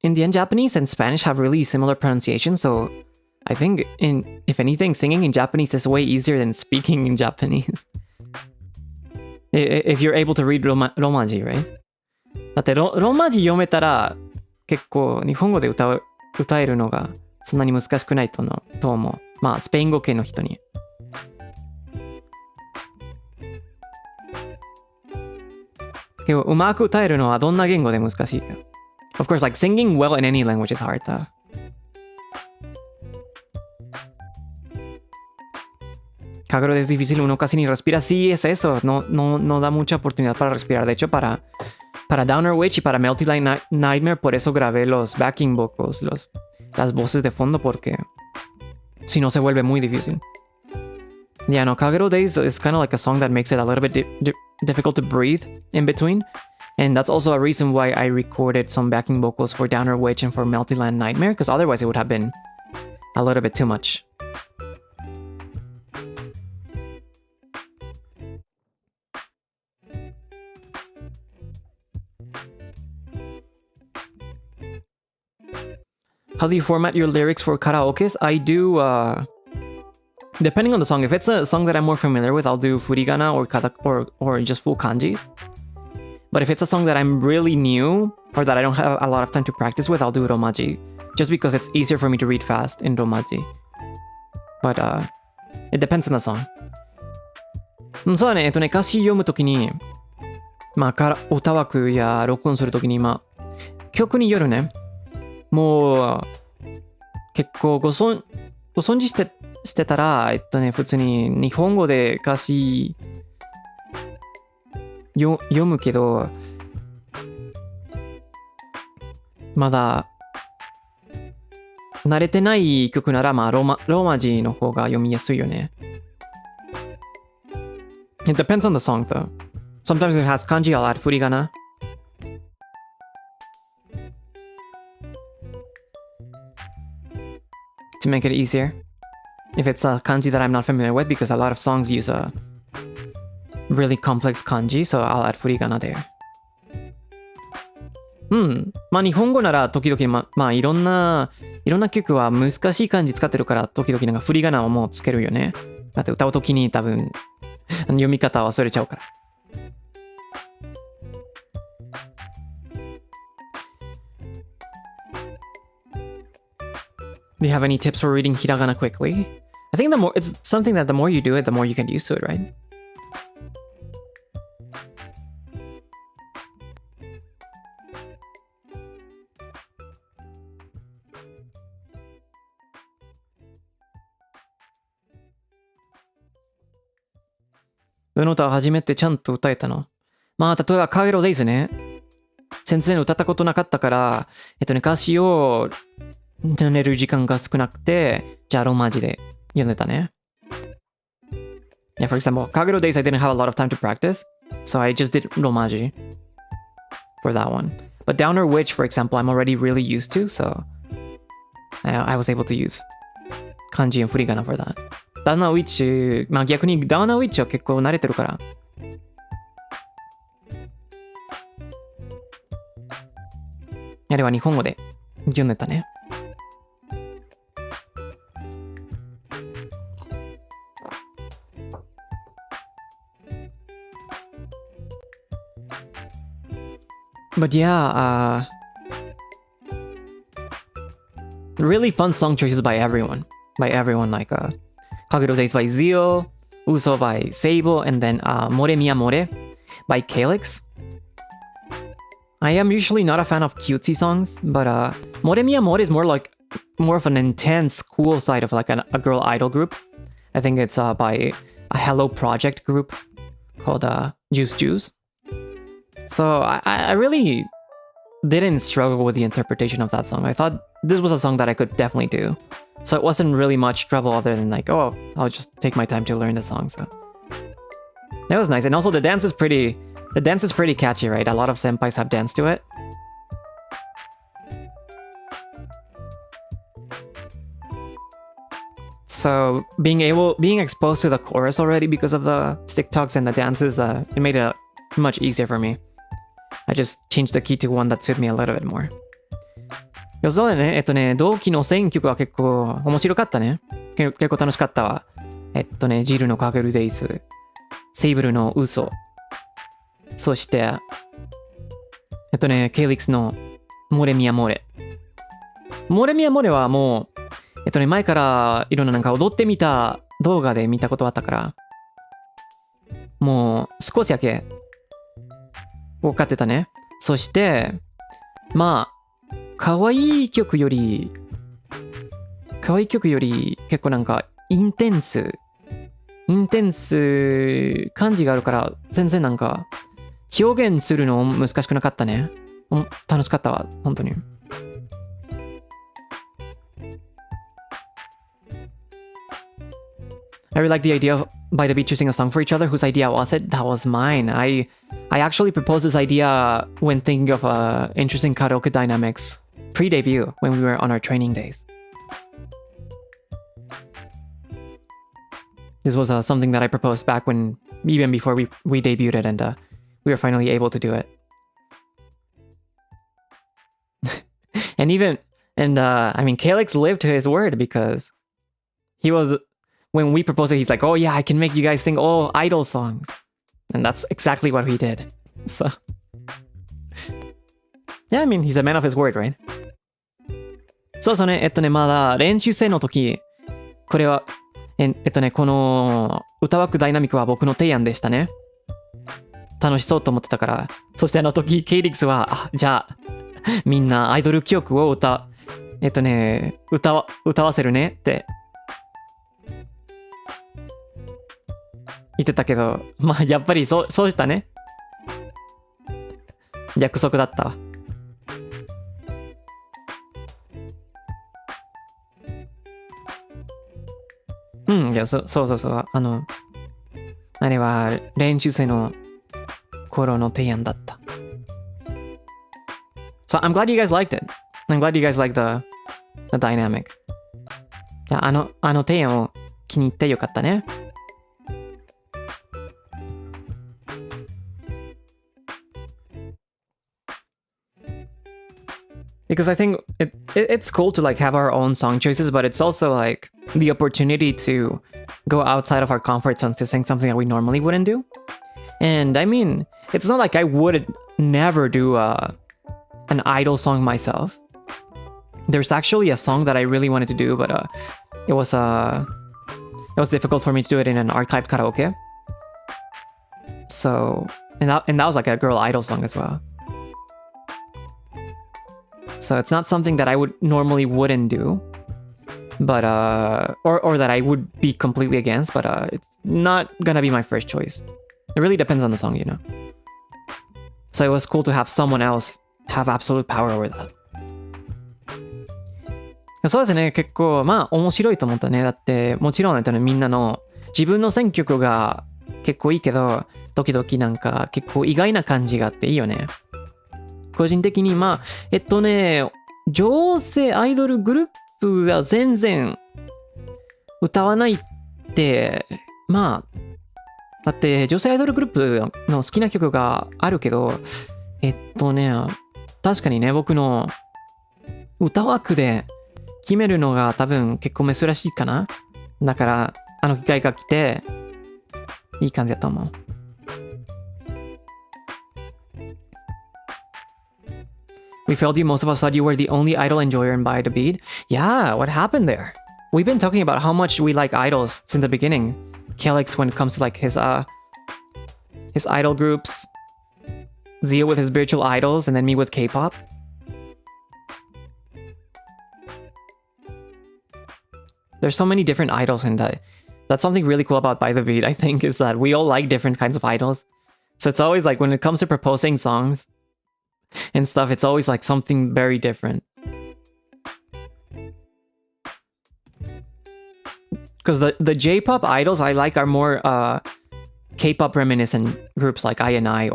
in the end, Japanese and Spanish have really similar pronunciation, so I think, if anything, singing in Japanese is way easier than speaking in Japanese. If you're able to read Romaji, right? だってローマ字読めたら結構日本語で歌えるのがそんなに難しくないと思う。まあスペイン語系の人に。けどうまく歌えるのはどんな言語で難しいか。Of course, like singing well in any language is hard, though. Kagero es difícil, uno casi ni respira. Sí, es eso. No da mucha oportunidad para respirar. De hecho, para Downer Witch y para Meltyland Nightmare, por eso grabé los backing vocals, las voces de fondo, porque si no se vuelve muy difícil. Yeah, no, Kagero Days is kind of like a song that makes it a little bit difficult to breathe in between. And that's also a reason why I recorded some backing vocals for Downer Witch and for Melty Land Nightmare, because otherwise it would have been a little bit too much. How do you format your lyrics for karaokes? I do, depending on the song. If it's a song that I'm more familiar with, I'll do furigana or just full kanji. But if it's a song that I'm really new or that I don't have a lot of time to practice with, I'll do romaji. Just because it's easier for me to read fast in romaji. But it depends on the song. そうだね、歌詞読むときに、歌枠や録音するときに、曲によるね。もう、結構ご存知してたら、普通に日本語で歌詞読むけど、まだ慣れてない曲なら、ローマ字の方が読みやすいよね。It depends on the song though. Sometimes it has kanji, I'll add furigana. To make it easier. If it's a kanji that I'm not familiar with, because a lot of songs use a really complex kanji, so I'll add furigana there. 日本語なら時々いろんな曲は難しい漢字使ってるから時々なんかフリガナをもうつけるよね。だって歌う時に多分読み方忘れちゃうから。Do you have any tips for reading hiragana quickly? I think it's something that the more you do it, the more you get used to it, right? Do どの歌を初めてちゃんと歌えたの？例えば、カゲロデイズね。全然歌ったことなかったから、歌詞を寝る時間が少なくて、じゃあローマ字で読んでたね。Yeah, for example, Kagero Days I didn't have a lot of time to practice, so I just did Romaji for that one. But Downer Witch, for example, I'm already really used to, so I was able to use kanji and furigana for that. Downer Witch, 逆に Downer Witch は結構慣れてるから。あれは日本語で読んでたね。But yeah, really fun song choices by everyone. Like Kagero Days by Zio, Uso by Sable, and then More Mia More by Calyx. I am usually not a fan of cutesy songs, but More Mia More is more of an intense, cool side of like a girl idol group. I think it's by a Hello Project group called Juice Juice. So I really didn't struggle with the interpretation of that song. I thought this was a song that I could definitely do. So it wasn't really much trouble other than like, oh, I'll just take my time to learn the song. So that was nice. And also the dance is pretty catchy, right? A lot of senpais have danced to it. So being exposed to the chorus already because of the TikToks and the dances, it made it much easier for me. I just changed the key to one that suited me a little bit more. そうだね。同期の選曲は結構面白かったね。結構楽しかったわ。ジルのカゲルデイズ、セイブルのウソ、そして、ケイリックスのモレミアモレ。モレミアモレはもう、前からいろんななんか踊ってみた動画で見たことあったから、もう少しだけ分かってたね。そして、可愛い曲より結構なんかインテンス感じがあるから全然なんか表現するの難しくなかったね。楽しかったわ、本当に。I really like the idea of By the Beat choosing a song for each other. Whose idea was it? That was mine. I actually proposed this idea when thinking of interesting karaoke dynamics pre-debut when we were on our training days. This was something that I proposed back when, even before we debuted, and we were finally able to do it. I mean, Calix lived to his word, because he was, when we proposed it, he's like, oh yeah, I can make you guys sing all idol songs. And that's exactly what he did. So, yeah, I mean, he's a man of his word, right? そうそうね、まだ練習生の時、これは、この歌枠ダイナミックは僕の提案でしたね。楽しそうと思ってたから。そして時、ケイリックスは、じゃあ、みんなアイドル曲を歌わせるねって言ってたけど、まあやっぱりそうしたね。約束だったわ。うん、いや、そう。あれは練習生の頃の提案だった。So I'm glad you guys liked it. I'm glad you guys liked the dynamic. いや、あの提案を気に入ってよかったね。Because I think it's cool to like have our own song choices, but it's also like the opportunity to go outside of our comfort zone to sing something that we normally wouldn't do. And I mean, it's not like I would never do an idol song myself. There's actually a song that I really wanted to do, but it was difficult for me to do it in an archived karaoke. So, and that was like a girl idol song as well. So it's not something that I normally wouldn't do, but or that I would be completely against, but it's not gonna be my first choice. It really depends on the song, you know. So it was cool to have someone else have absolute power over that. そうですね、結構まあ面白いと思ったね。だってもちろんみんなの自分の選曲が結構いいけど、時々なんか結構意外な感じがあっていいよね。個人的にまあ女性アイドルグループは全然歌わないってまあだって女性アイドルグループの好きな曲があるけど確かにね僕の歌枠で決めるのが多分結構珍しいかな。だから機会が来ていい感じだと思う。We failed you. Most of us thought you were the only idol enjoyer in By the Beat. Yeah, what happened there? We've been talking about how much we like idols since the beginning. Calix when it comes to like his idol groups, Zio with his spiritual idols, and then me with K-pop. There's so many different idols, and that's something really cool about By the Beat, I think, is that we all like different kinds of idols. So it's always like when it comes to proposing songs and stuff, it's always like something very different. Because the J-pop idols I like are more K-pop reminiscent groups like INI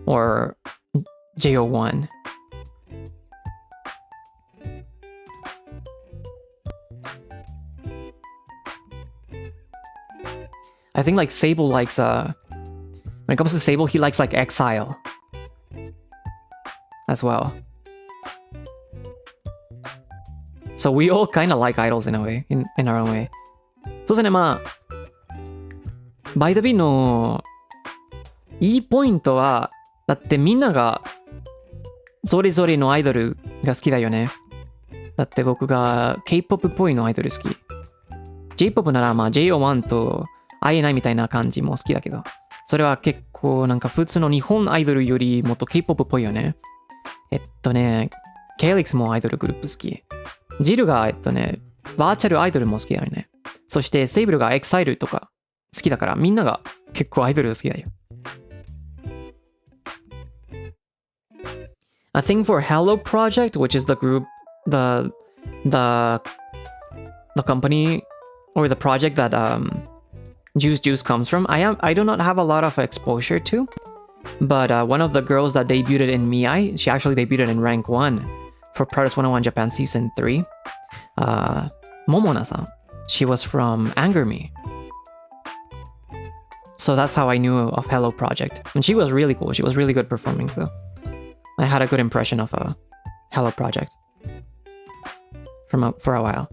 or JO1. I think like Sable likes when it comes to Sable, he likes like Exile as well. So we all kind of like idols in a way, in our own way. そうですね、まあBy the Beatのいいポイントはだってみんながそれぞれのアイドルが好きだよね。だって僕が K-POP っぽいのアイドル好き。J-POP ならまあ JO1 とINI みたいな感じも好きだけど、それは結構なんか普通の日本アイドルよりもっと K-POP っぽいよね。Calix もアイドルグループ好き。ジルがバーチャルアイドルも好きだよね。そしてセイブルが EXILE とか好きだからみんなが結構アイドル好きだよ。I think for Hello Project, which is the group, the company or the project that Juice comes from, I do not have a lot of exposure to, but one of the girls that debuted in Mii, she actually debuted in rank 1 for Protest 101 Japan Season 3. Momona-san. She was from Anger Me. So that's how I knew of Hello Project. And she was really cool. She was really good performing, so I had a good impression of Hello Project for a while.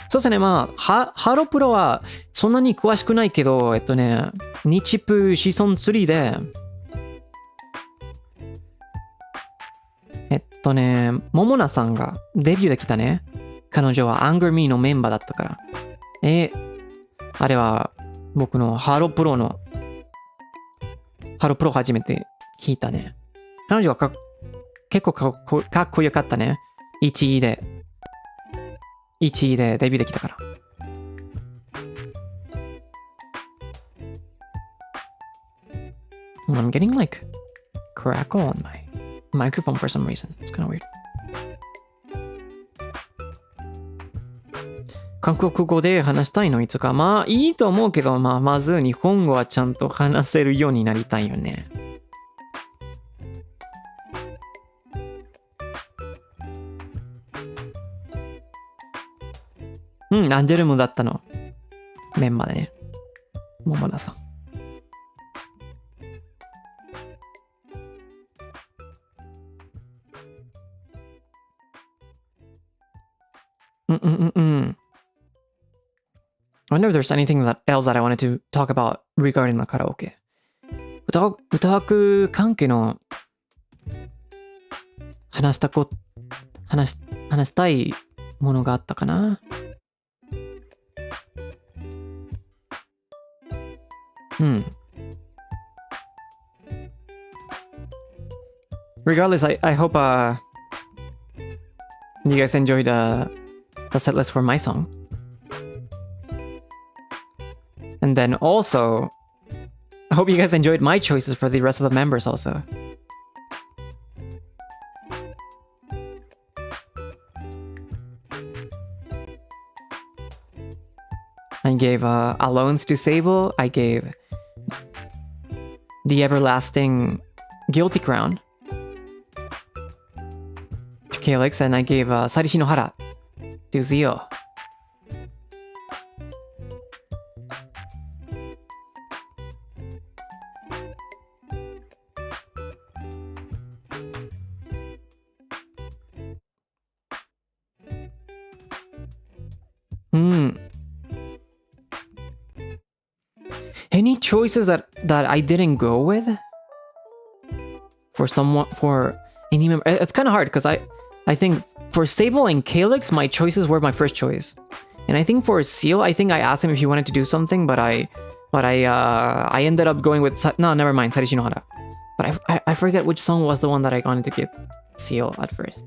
そうですね、まあ、ハロプロはそんなに詳しくないけど、日プシーズン3で、モモナさんがデビューできたね。彼女は Anger Me のメンバーだったから。あれは僕のハロプロ初めて聞いたね。彼女は結構かっこよかったね。1位でデビューできたから。I'm getting like crackle on my microphone for some reason. It's kind of weird. 韓国語で話したいのいつか。まあいいと思うけど、まず日本語はちゃんと話せるようになりたいよね。アンジェルムだったの。メンバーでね。桃田さん。I wonder if there's anything else that I wanted to talk about regarding the karaoke. 歌枠関係の話したいものがあったかな。Regardless, I hope you guys enjoyed the set list for my song. And then also, I hope you guys enjoyed my choices for the rest of the members also. I gave Alones to Sable. I gave the everlasting Guilty Crown to Calyx, and I gave Sarishi no Hara to Zio. Any choices that I didn't go with for any member? It's kind of hard because I think for Sable and Calyx, my choices were my first choice, and I think for Seal, I think I asked him if he wanted to do something, but I ended up going with never mind, Sarishi no Hara. But I forget which song was the one that I wanted to give Seal at first.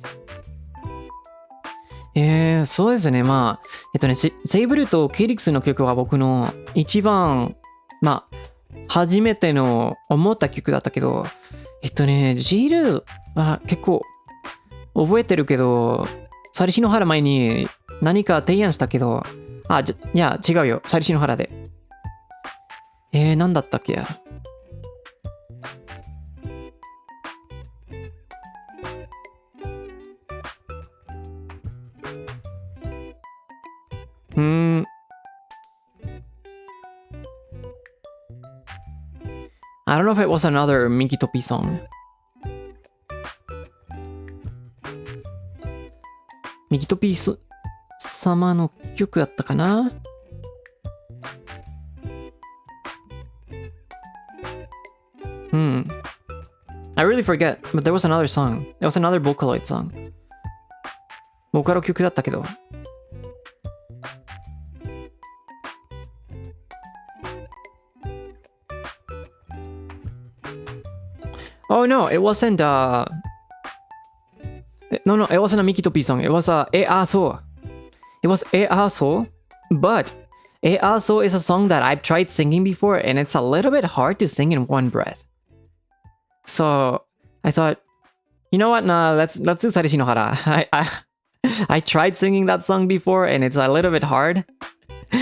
そうですね。まあセイブルとケイリックスの曲は僕の一番初めての思った曲だったけど、ジールは結構覚えてるけど、サリシノハラ前に何か提案したけど、いや違うよ、サリシノハラで。何だったっけ。I don't know if it was another Mikitopi song. Mikitopi 様の曲だったかな。I really forget, but there was another song. There was another Vocaloid song. ボカロ曲だったけど。Oh no, it wasn't no, it wasn't a Mikitopi song. It was Aso. It was Aso, but Aso is a song that I've tried singing before, and it's a little bit hard to sing in one breath. So I thought, you know what? Nah, let's do Sarishi no Hara. I tried singing that song before, and it's a little bit hard.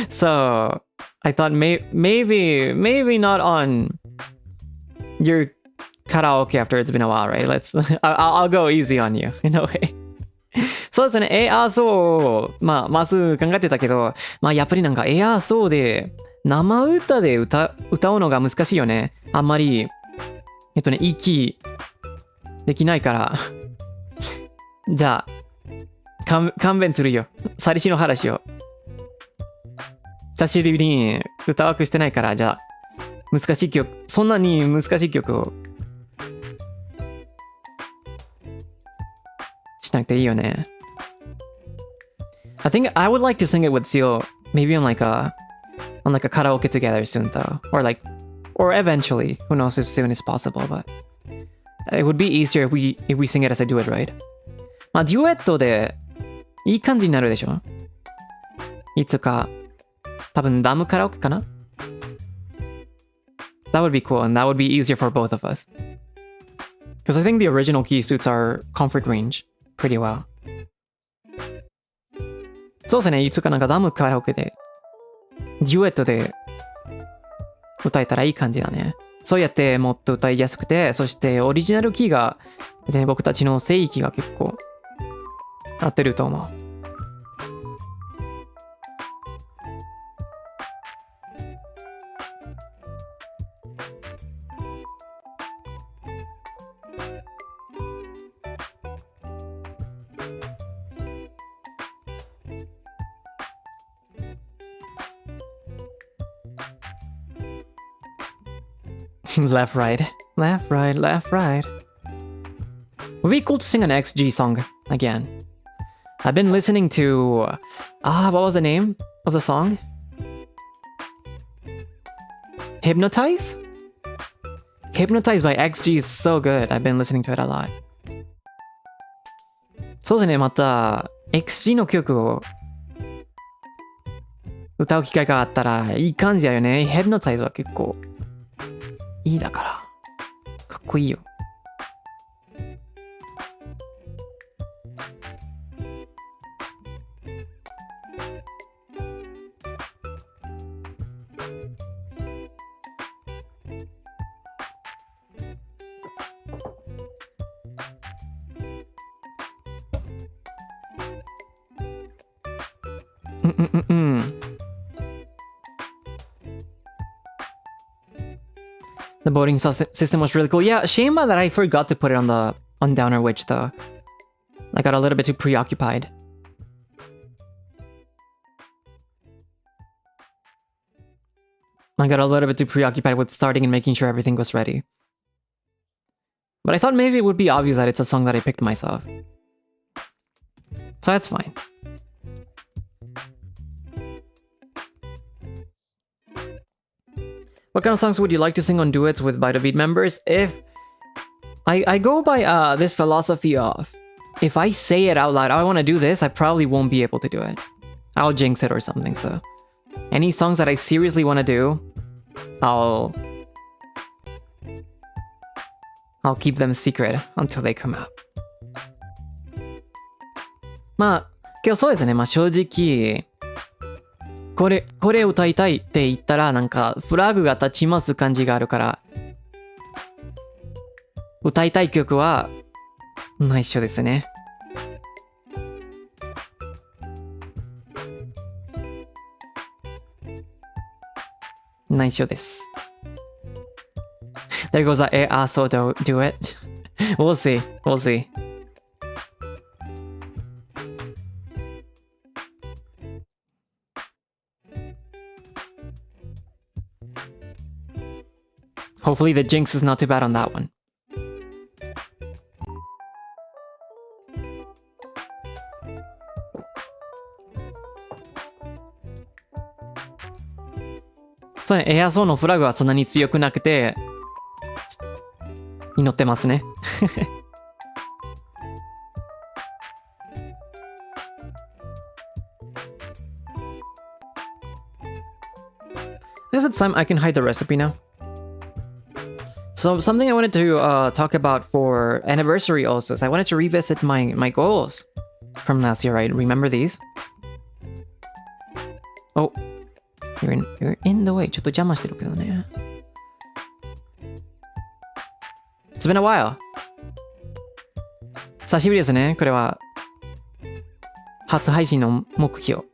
So I thought maybe not on your karaoke after it's been a while, right? I'll go easy on you in a way. そうですね。そう。まず考えてたけど、やっぱりなんか、そうで、生歌で歌うのが難しいよね。あんまり、息できないから。じゃあ、勘弁するよ。最初の話を。久しぶりに歌わくしてないから、じゃあ、難しい曲、そんなに難しい曲をしなくていいよね。I think I would like to sing it with Seal, maybe on like a karaoke together soon though. Or eventually. Who knows if soon is possible, but it would be easier if we sing it as I do it, right? デュエットでいい感じになるでしょ？いつか多分ダムカラオケかな？ That would be cool, and that would be easier for both of us. Because I think the original key suits our comfort range pretty well. そうですね、いつかなんかダムカラオケでデュエットで歌えたらいい感じだね。そうやってもっと歌いやすくて、そしてオリジナルキーが、僕たちの声域が結構合ってると思う。Left, right. Left, right, left, right. Would be cool to sing an XG song again. I've been listening to... what was the name of the song? Hypnotize? Hypnotize by XG is so good. I've been listening to it a lot. そうですね、また XG の曲を歌う機会があったらいい感じだよね。Hypnotize は結構いいだからかっこいいよ。The voting system was really cool. Yeah, shame that I forgot to put it on Downer Witch though. I got a little bit too preoccupied. With starting and making sure everything was ready. But I thought maybe it would be obvious that it's a song that I picked myself. So that's fine. What kind of songs would you like to sing on duets with By the Beat members? If I go by this philosophy of, if I say it out loud, I want to do this, I probably won't be able to do it. I'll jinx it or something, so. Any songs that I seriously want to do, I'll keep them secret until they come out. けどそうですね。正直、これ歌いたいって言ったらなんかフラグが立ちます感じがあるから、歌いたい曲は一緒ですね。内緒です。There goes the so do it. We'll see. Hopefully the jinx is not too bad on that one.そうね、エアソーのフラグはそんなに強くなくて祈ってますね。I guess it's time I can hide the recipe now. So something I wanted to talk about for anniversary also is I wanted to revisit my goals from last year, right? Remember these? Oh, You're in the way. ちょっと邪魔してるけどね。It's been a while. 久しぶりですね。これは初配信の目標。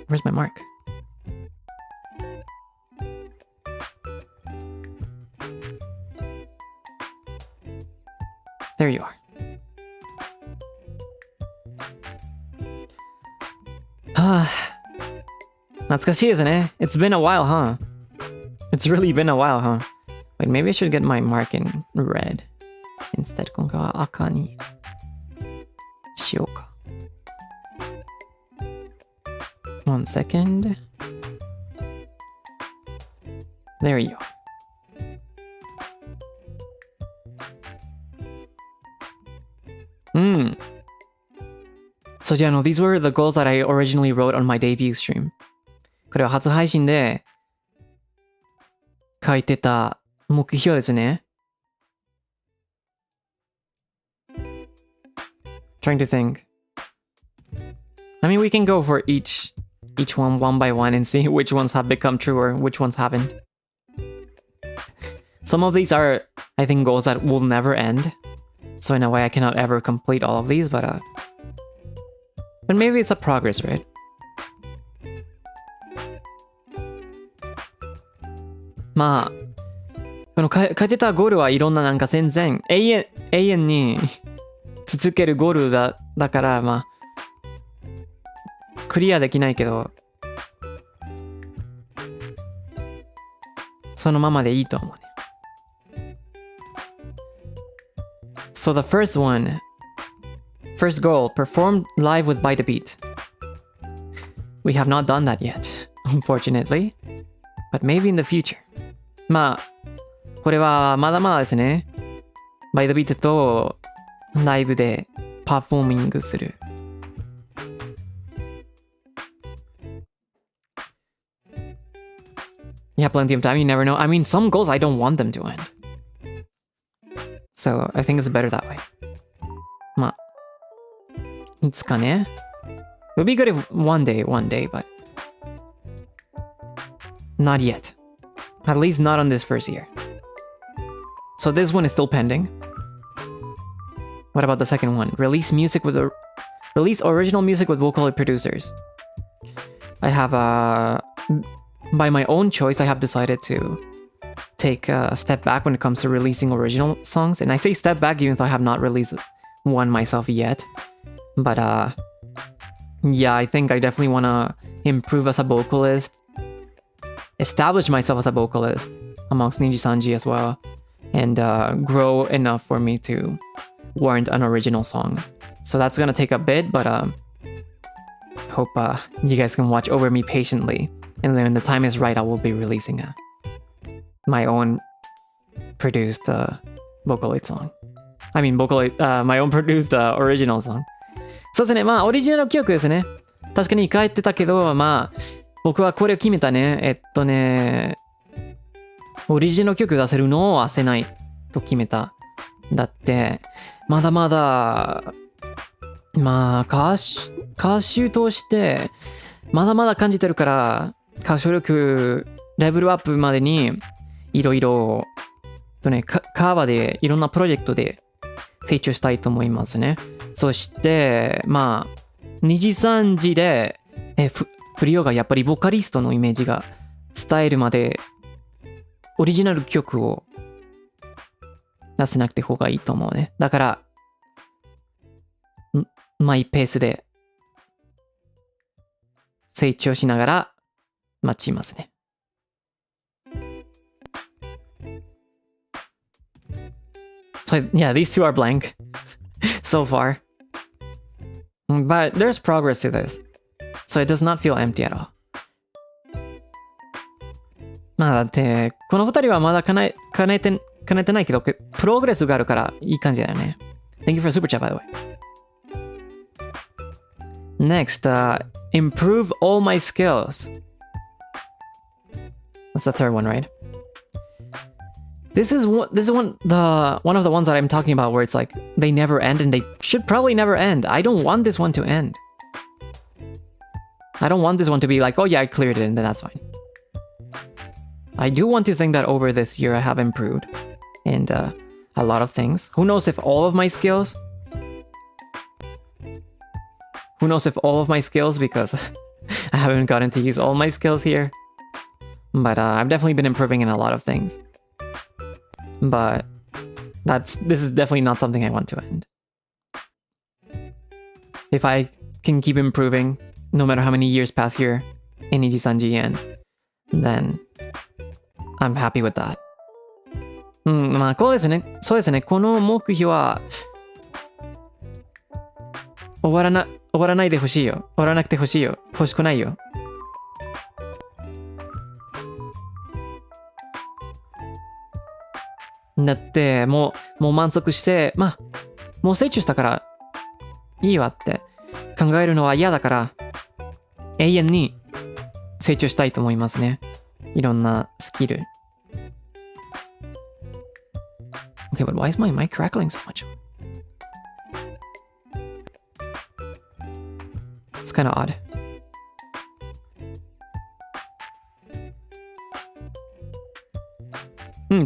Where's my mark? There you are. It's been a while, huh? It's really been a while, huh? Wait, maybe I should get my mark in red. Instead, 今回は赤にしようか。One second. There you are. So yeah, no, these were the goals that I originally wrote on my debut stream. これは初配信で書いてた目標ですね。Trying to think. I mean, we can go for each one by one and see which ones have become true or which ones haven't. Some of these are, I think, goals that will never end. So in a way, I cannot ever complete all of these, but maybe it's a progress, right? Ma, この書いてたゴールはいろんななんか全然永遠に続けるゴールだからまあクリアできないけどそのままでいいと思うね。So the first goal, perform live with By the Beat. We have not done that yet, unfortunately, but maybe in the future. まあこれはまだまだですね。By the Beat とライブでパフォーミングする。Yeah, plenty of time, you never know. I mean, some goals I don't want them to end. So, I think it's better that way. まあ、いつかね。It would be good if one day, but not yet. At least not on this first year. So this one is still pending. What about the second one? Release original music with Vocaloid producers. I have by my own choice, I have decided to take a step back when it comes to releasing original songs. And I say step back even though I have not released one myself yet. But yeah, I think I definitely want to improve as a vocalist, establish myself as a vocalist amongst NIJISANJI as well, and grow enough for me to warrant an original song. So that's gonna take a bit, but hope you guys can watch over me patiently. And then when the time is right, I will be releasing my own produced Vocaloid song. I mean, my own produced original song. そうですね。まあ、オリジナル曲ですね。確かに書いてたけど、まあ、僕はこれを決めたね。オリジナル曲出せるのを焦せないと決めた。だって、まだまだ、まあ、歌手として、まだまだ感じてるから、歌唱力レベルアップまでにいろいろカバーでいろんなプロジェクトで成長したいと思いますね。そしてまあ二次三次でフリオがやっぱりボーカリストのイメージが伝えるまでオリジナル曲を出せなくて方がいいと思うね。だからマイペースで成長しながら待ちますね。So yeah, these two are blank so far. But there's progress to this. So it does not feel empty at all. まあだって、この二人はまだ叶えてないけど、プログレスがあるからいい感じだよね。Thank you for super chat, by the way. Next, improve all my skills. That's the third one, right? This is one of the ones that I'm talking about where it's like they never end and they should probably never end. I don't want this one to end. I don't want this one to be like, oh yeah, I cleared it and then that's fine. I do want to think that over this year I have improved in a lot of things. Who knows if all of my skills? Who knows if all of my skills, because I haven't gotten to use all my skills here. But I've definitely been improving in a lot of things. But this is definitely not something I want to end. If I can keep improving, no matter how many years pass here in NIJISANJI end, then I'm happy with that. まあこうですね。そうですね。この目標は終わらないでほしいよ。終わらなくてほしいよ。欲しくないよ。だってもう満足して、まあもう成長したからいいわって考えるのは嫌だから永遠に成長したいと思いますね。いろんなスキル。Okay, but why is my mic crackling so much? It's kind of odd.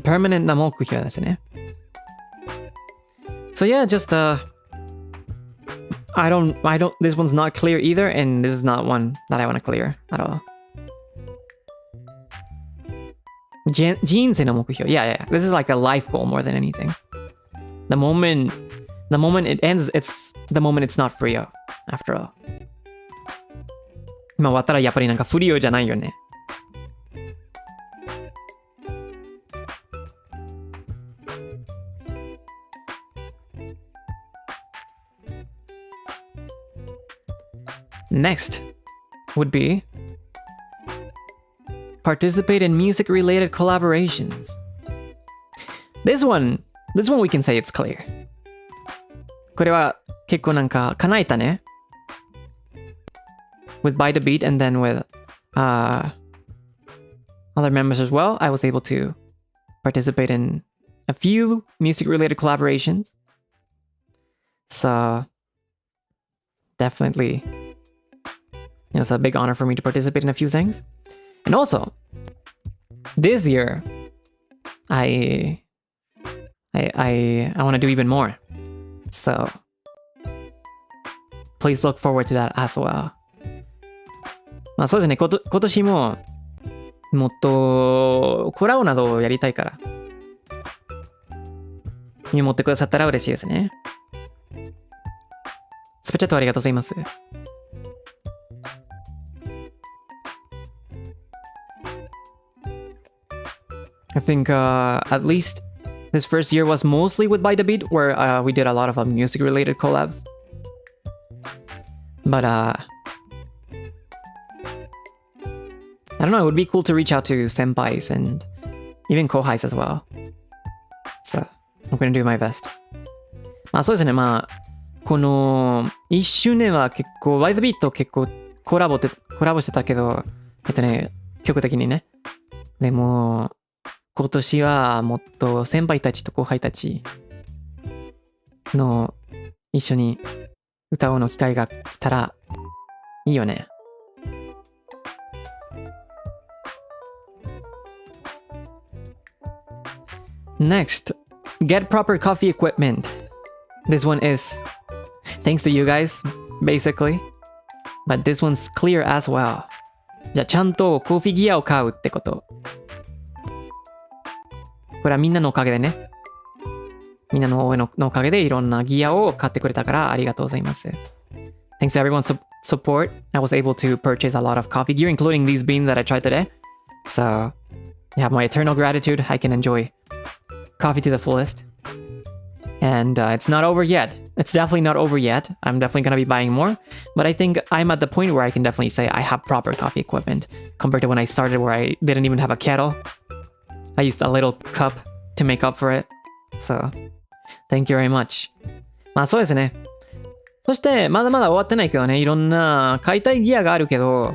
Permanent な目標ですね。So yeah, just I don't, this one's not clear either, and this is not one that I want to clear at all. 人生の目標. Yeah. This is like a life goal more than anything. The moment it ends, it's the moment it's not free after all. 今終わったらやっぱりなんかフリオじゃないよね。Next would be participate in music-related collaborations. This one we can say it's clear. これは結構なんか叶えたね。With By the Beat and then with other members as well, I was able to participate in a few music-related collaborations. So definitely, it's a big honor for me to participate in a few things. And also, this year, I want to do even more. So please look forward to that as well. まあそうですね、今年ももっとコラボなどをやりたいから見守ってくださったら嬉しいですね。スペチャットありがとうございます。I think at least this first year was mostly with By the Beat, where we did a lot of music-related collabs. But I don't know, it would be cool to reach out to senpais and even kohais as well. So I'm going to do my best. まあそうですね、まあこの1周年は結構 By the Beat と結構コラボしてたけど、曲的にね。でも今年はもっと先輩たちと後輩たちの一緒に歌うの機会が来たらいいよね。Next, get proper coffee equipment. This one is thanks to you guys, basically. But this one's clear as well. じゃあちゃんとコーヒーギアを買うってこと。これはみんなのおかげでね。みんなの応援のおかげでいろんなギアを買ってくれたからありがとうございます。Thanks to everyone's support, I was able to purchase a lot of coffee gear, including these beans that I tried today. So, you have my eternal gratitude. I can enjoy coffee to the fullest. And it's not over yet. It's definitely not over yet. I'm definitely going to be buying more. But I think I'm at the point where I can definitely say I have proper coffee equipment compared to when I started where I didn't even have a kettle. I used a little cup to make up for it. So, thank you very much. まあそうですね。そしてまだまだ終わってないけどね、いろんな買いたいギアがあるけど、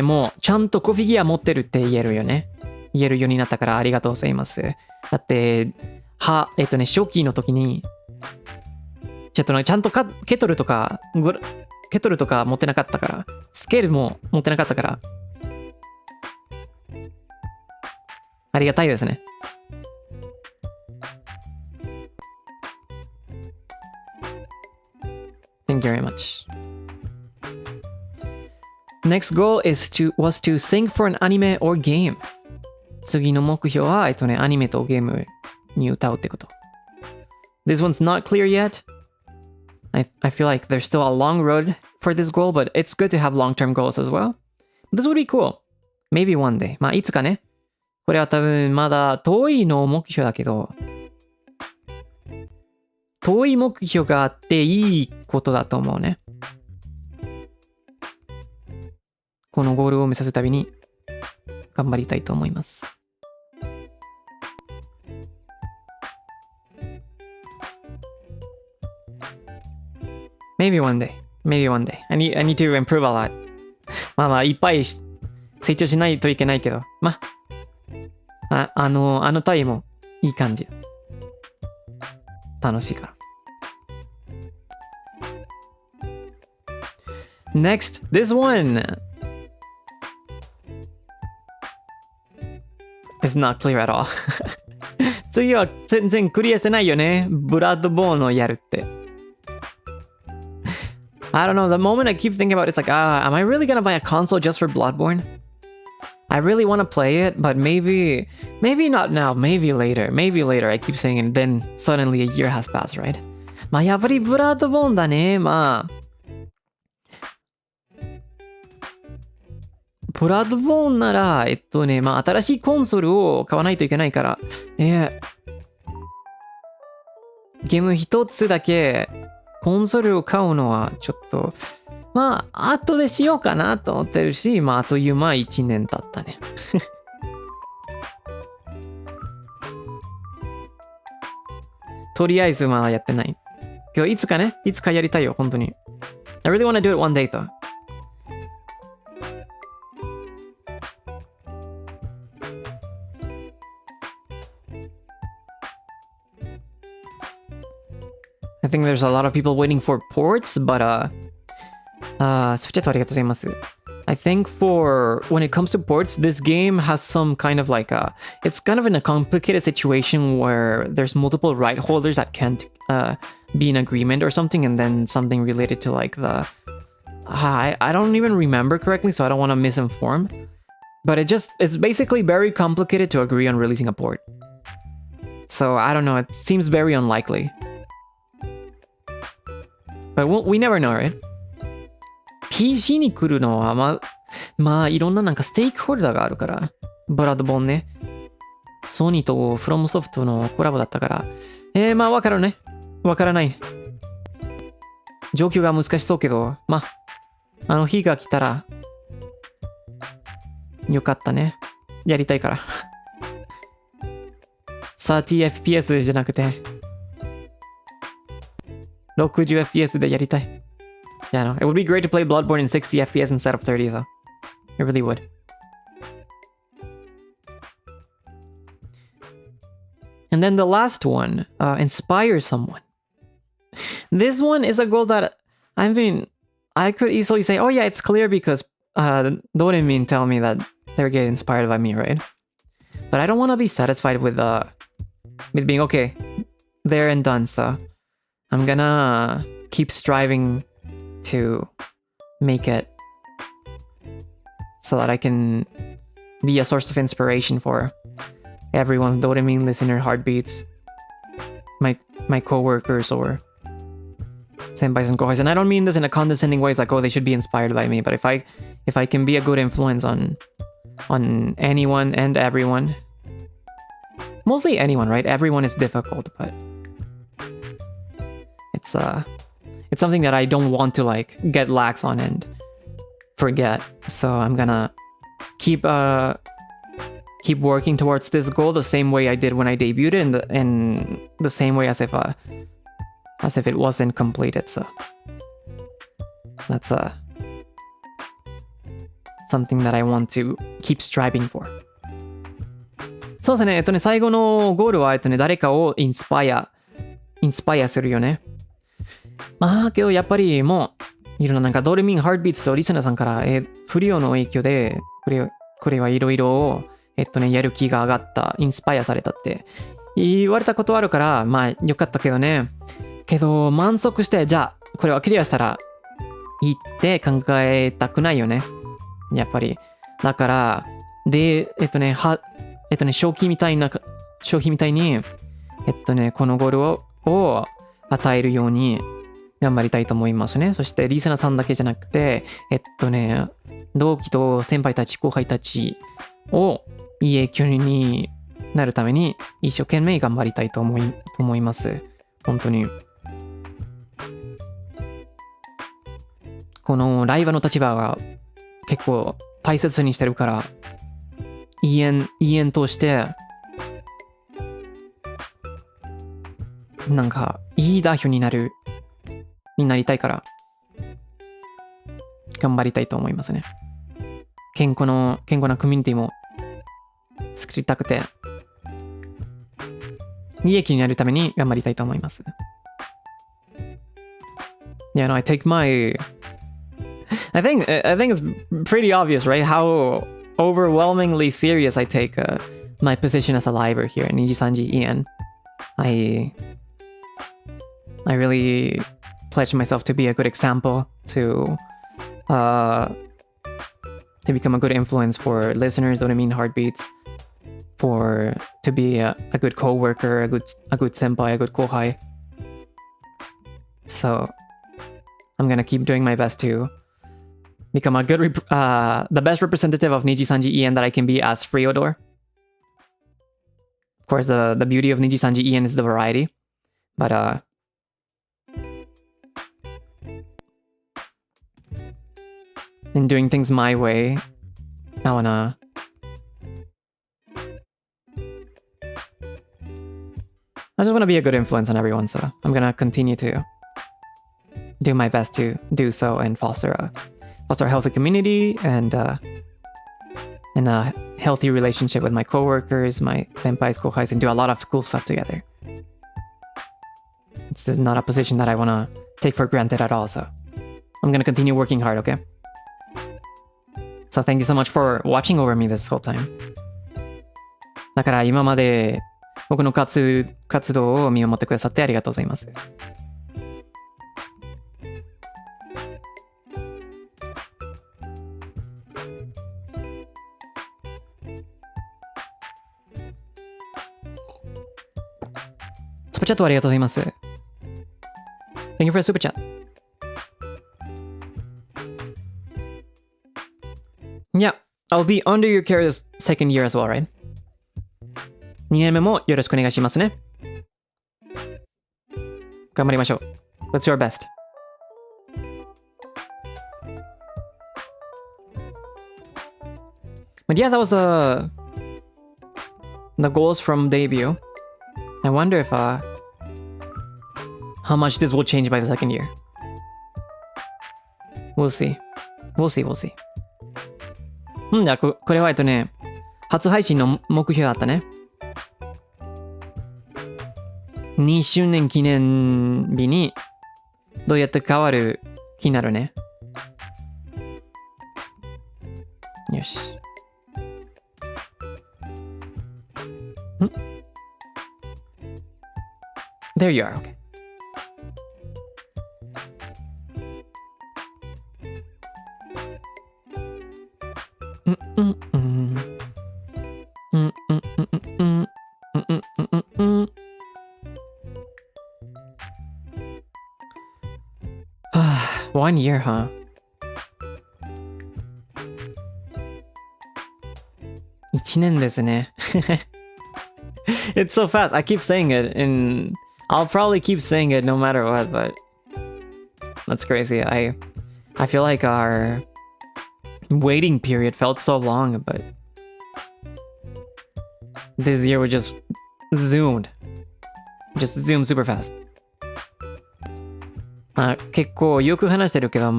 もうちゃんとコーヒーギア持ってるって言えるよね。言えるようになったからありがとうございます。だって、初期の時に、ちょっとちゃんとケトルとか持ってなかったから、スケールも持ってなかったから、ありがたいですね。Thank you very much. Next goal was to sing for an anime or game. 次の目標は、アニメとゲームに歌うってこと。This one's not clear yet. I feel like there's still a long road for this goal, but it's good to have long-term goals as well. This would be cool. Maybe one day. まあ、いつかね。これは多分まだ遠いの目標だけど、遠い目標があっていいことだと思うね。このゴールを目指すたびに頑張りたいと思います。Maybe one day. Maybe one day. I need to improve a lot. まあまあ、いっぱい成長しないといけないけど、まあ、あのタイもいい感じ。楽しいから。Next, this one is not clear at all. 次は全然クリアしてないよね。ブラッドボーンをやるって。I don't know, the moment I keep thinking about it, it's like, am I really gonna buy a console just for Bloodborne? I really want to play it, but maybe not now, maybe later, I keep saying it, and then suddenly a year has passed, right? まあやっぱりブラッドボーンだね、まあ。ブラッドボーンなら、まあ新しいコンソールを買わないといけないから、ゲーム一つだけ、コンソールを買うのはちょっと、まあ、後でしようかなと思ってるし、まあ、あという間1年経ったね。とりあえずまだやってない。けど、いつかやりたいよ、本当に。I really want to do it one day, though. I think there's a lot of people waiting for ports, but I think when it comes to ports, this game has some kind of like it's kind of in a complicated situation where there's multiple right holders that can't be in agreement or something, and then something related to like the I don't even remember correctly, so I don't want to misinform, but it's basically very complicated to agree on releasing a port. So I don't know, it seems very unlikely. But we never know, right? PC に来るのはまあいろんななんかステークホルダーがあるから、ブラッドボーンね。ソニーとフロムソフトのコラボだったから、まあわからない。状況が難しそうけど、まああの日が来たらよかったね。やりたいから。30fps じゃなくて60fps でやりたい。Yeah, no. It would be great to play Bloodborne in 60fps instead of 30, though. It really would. And then the last one, inspire someone. This one is a goal that, I mean, I could easily say, oh yeah, it's clear because Doremin tell me that they're getting inspired by me, right? But I don't want to be satisfied with being okay, there and done, so I'm gonna keep striving to make it so that I can be a source of inspiration for everyone, Doremin listener heartbeats, my coworkers or senpais and kohais. And I don't mean this in a condescending way, it's like, oh, they should be inspired by me, but if I can be a good influence on anyone and everyone, mostly anyone, right? Everyone is difficult, but it's something that I don't want to like get lax on and forget. So I'm gonna keep working towards this goal the same way I did when I debuted, in the same way as if it wasn't completed. So that's something that I want to keep striving for. そうですね。最後のゴールは、誰かをインスパイアするよね。まあ、けどやっぱりもう、いろんななんかドルミン、ハートビーツとリスナーさんから、フリオの影響で、これはいろいろ、やる気が上がった、インスパイアされたって言われたことあるから、まあ、よかったけどね。けど、満足して、じゃあ、これはクリアしたらいいって考えたくないよね。やっぱり。だから、で、正気みたいに、このゴールを与えるように頑張りたいと思いますね。そして、リーサナさんだけじゃなくて、同期と先輩たち、後輩たちをいい影響になるために、一生懸命頑張りたいと思います。本当に。このライバーの立場が結構大切にしてるから、いい縁として、なんか、いい代表になりたいから、頑張りたいと思いますね。健康なコミュニティも作りたくて、利益になるために頑張りたいと思います。Yeah, no, I think it's pretty obvious, right? How overwhelmingly serious I take my position as a liver here in NIJISANJI Ian. I really pledge myself to be a good example, to become a good influence for listeners, what I mean, heartbeats, to be a good coworker, a good senpai, a good kohai. So I'm gonna keep doing my best to become the best representative of NIJISANJI Ian that I can be as Freodore. Of course, the beauty of NIJISANJI Ian is the variety, but in doing things my way, I just wanna be a good influence on everyone, so I'm gonna continue to do my best to do so and foster a healthy community and a healthy relationship with my coworkers, my senpais, kohais, and do a lot of cool stuff together. It's just not a position that I want to take for granted at all, so I'm going to continue working hard, okay? So thank you so much for watching over me this whole time. だから今まで僕の活動を見守ってくださってありがとうございます。スーパーチャットありがとうございます。Thank you for the super chat. Yeah, I'll be under your care this second year as well, right? 2年目もよろしくお願いしますね。頑張りましょう。Let's do our best. But yeah, that was the goals from debut. I wonder if how much this will change by the second year. We'll see. We'll see. じゃあこれは初配信の目標だったね。2周年記念日にどうやって変わる気になるね。よし。There you are, okay. One year, huh? $1年ですね。It's so fast. I keep saying it and I'll probably keep saying it no matter what, but that's crazy. I feel like our waiting period felt so long, but this year we just zoomed super fast. 結構よく話してるけど、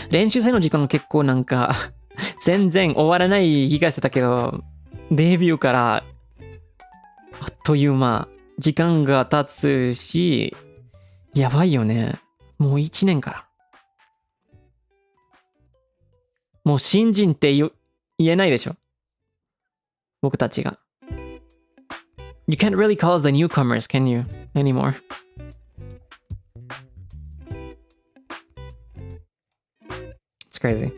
練習生の時間結構なんか全然終わらない気がしてたけど、デビューからという間。時間が経つし、やばいよね。もう1年から。もう新人って言えないでしょ。僕たちが。You can't really call us the newcomers, can you? Anymore. It's crazy.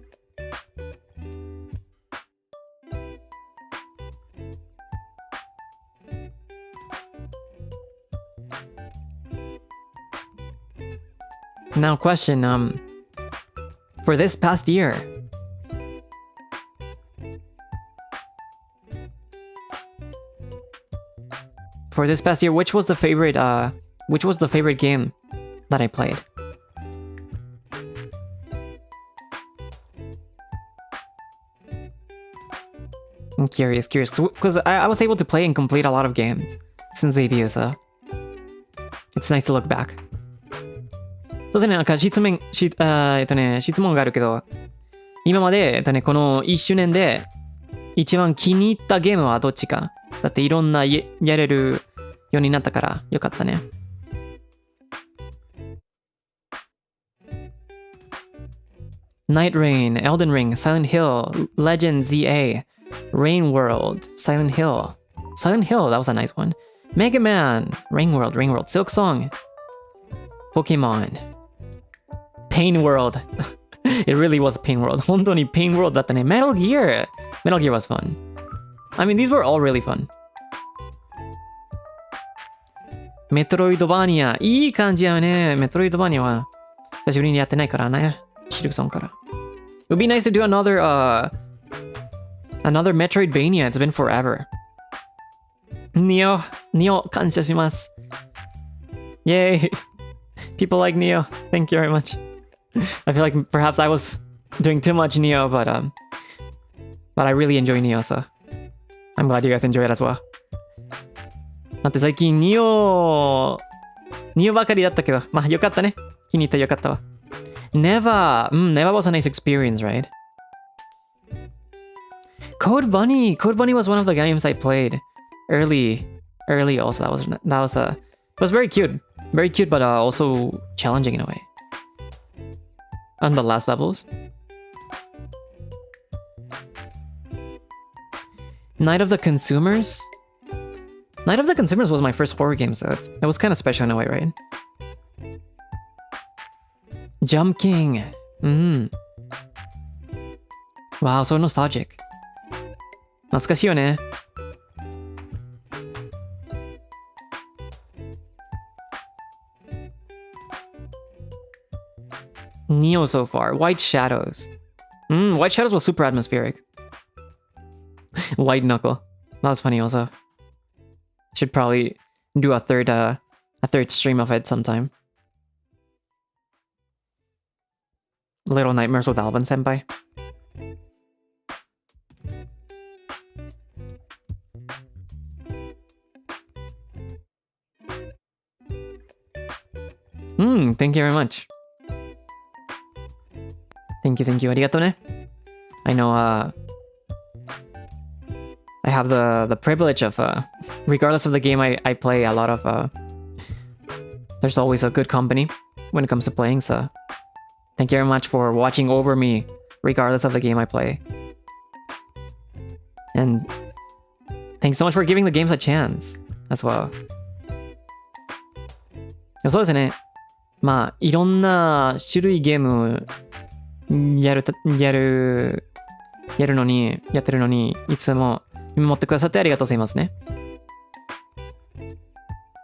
Now question, for this past year, which was the favorite game that I played? I'm curious, because I was able to play and complete a lot of games since debut, so it's nice to look back. そうですね、なんか質問があるけど、今まで、この1周年で一番気に入ったゲームはどっちか。だっていろんなやれるようになったからよかったね。Night Rain, Elden Ring, Silent Hill, Legend ZA, Rain World, Silent Hill. Silent Hill, that was a nice one. Mega Man, Rain World, Silk Song, Pokemon, Pain World. It really was Pain World. 本当に Pain World だったね。Metal Gear was fun. I mean, these were all really fun. メトロイドバーニア、いい感じやね。メトロイドバーニアは久しぶりにやってないからね。シルクソンから。It would be nice to do another Metroidvania. It's been forever. ニオ感謝します。Yay! People like Neo. Thank you very much. I feel like perhaps I was doing too much Neo, but I really enjoy Neo, so I'm glad you guys enjoy it as well. だって最近ニオばかりだったけど、まあよかったね。気に入ったよかったわ。Never was a nice experience, right? Code Bunny was one of the games I played early also. It was very cute, but also challenging in a way. On the last levels. Night of the Consumers was my first horror game, so it was kind of special in a way, right? Jump King. Wow, so nostalgic. 懐かしいよね。Neo so far. White Shadows. White Shadows was super atmospheric. White Knuckle. That was funny also. Should probably do a third stream of it sometime. Little Nightmares with Alvin Senpai. Thank you very much. Thank you. ありがとうね。I know, I have the privilege of, regardless of the game I play, a lot of, there's always a good company when it comes to playing, so thank you very much for watching over me, regardless of the game I play. And thanks so much for giving the games a chance as well. そうですね。まあ、いろんな種類ゲームやってるのに、いつも見守ってくださってありがとうございますね。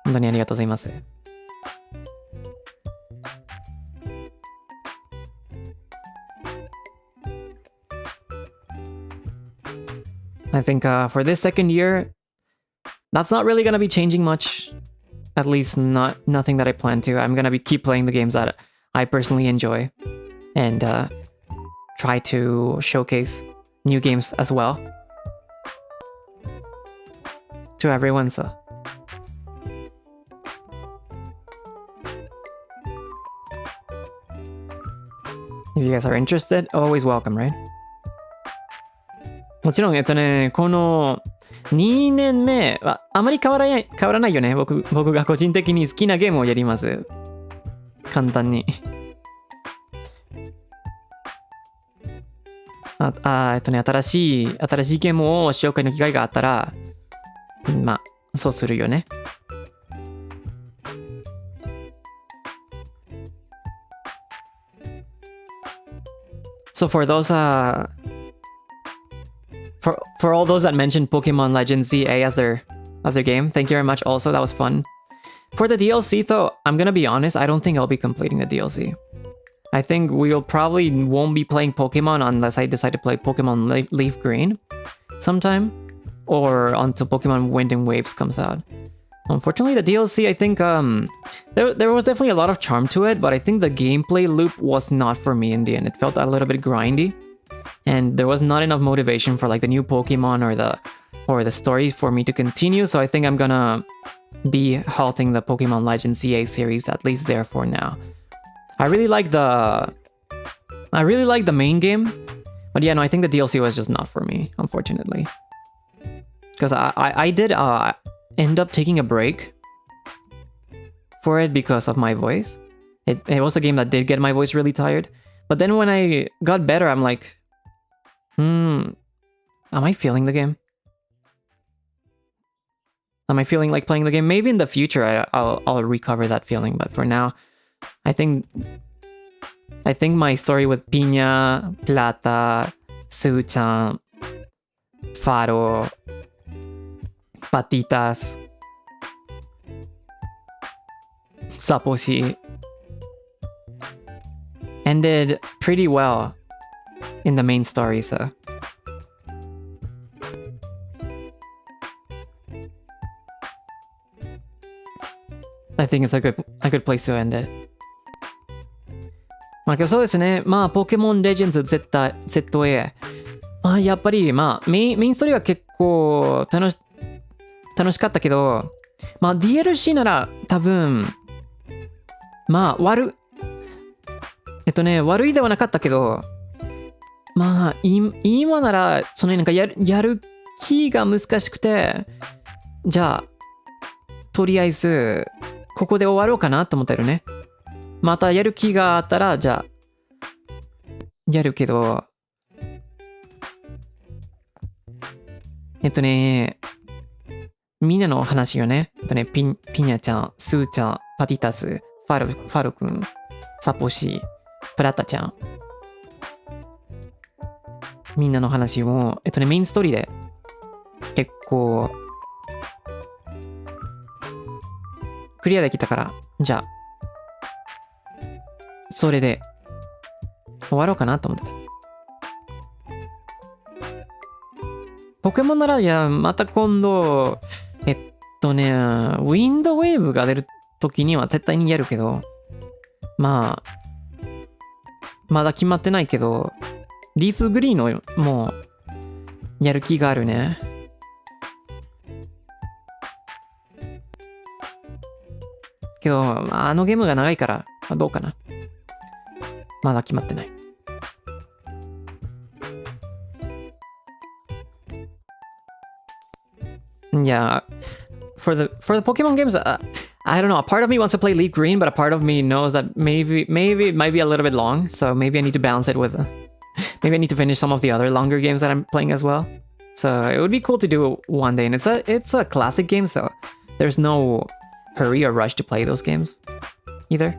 本当にありがとうございます。I think for this second year, that's not really gonna be changing much. At least nothing that I plan to. I'm gonna keep playing the games that I personally enjoy. And try to showcase new games as well to everyone, so if you guys are interested, always welcome, right? もちろんこの2年目はあまり変わらないよね。僕が個人的に好きなゲームをやります。簡単に。新しいゲームを紹介の機会があったら、まあ、そうするよね。So for those for all those that mentioned Pokemon Legends ZA as their game, thank you very much also, that was fun. For the DLC though, I'm gonna be honest, I don't think I'll be completing the DLC. I think we'll probably won't be playing Pokemon unless I decide to play Pokemon Leaf Green sometime, or until Pokemon Wind and Waves comes out. Unfortunately, the DLC, I think, there was definitely a lot of charm to it, but I think the gameplay loop was not for me in the end. It felt a little bit grindy, and there was not enough motivation for like the new Pokemon or the story for me to continue, so I think I'm gonna be halting the Pokemon Legends CA series, at least there for now. I really like the main game, but yeah, no, I think the DLC was just not for me, unfortunately. Because I did end up taking a break for it because of my voice. It was a game that did get my voice really tired. But then when I got better, I'm like, am I feeling the game? Am I feeling like playing the game? Maybe in the future I'll recover that feeling, but for now, I think my story with Piña, Plata, Su-chan, Faro, Patitas, Saposhi ended pretty well in the main story, so I think it's a good place to end it. まあそうですね。まあポケモンレジェンズ ZA。まあやっぱりまあメインストーリーは結構楽しかったけど、まあ DLC なら多分まあ悪いではなかったけど、まあ今ならそのなんかやる気が難しくて、じゃあとりあえずここで終わろうかなと思ったよね。またやる気があったらじゃあやるけど、みんなの話よね。ピニャちゃん、スーちゃん、パティタス、ファルくん、サポシ、プラタちゃん。みんなの話を、メインストーリーで結構クリアできたから、じゃあ、それで終わろうかなと思ってた。ポケモンなら、いや、また今度、ウィンドウェーブが出るときには絶対にやるけど、まあ、まだ決まってないけど、リーフグリーンのもう、やる気があるね。けど、あのゲームが長いから、どうかな。まだ決まってない。Yeah, for the Pokemon games, I don't know. A part of me wants to play Leaf Green, but a part of me knows that maybe it might be a little bit long. So maybe I need to balance it with. Maybe I need to finish some of the other longer games that I'm playing as well. So it would be cool to do one day, and it's a classic game, so there's no hurry or rush to play those games either.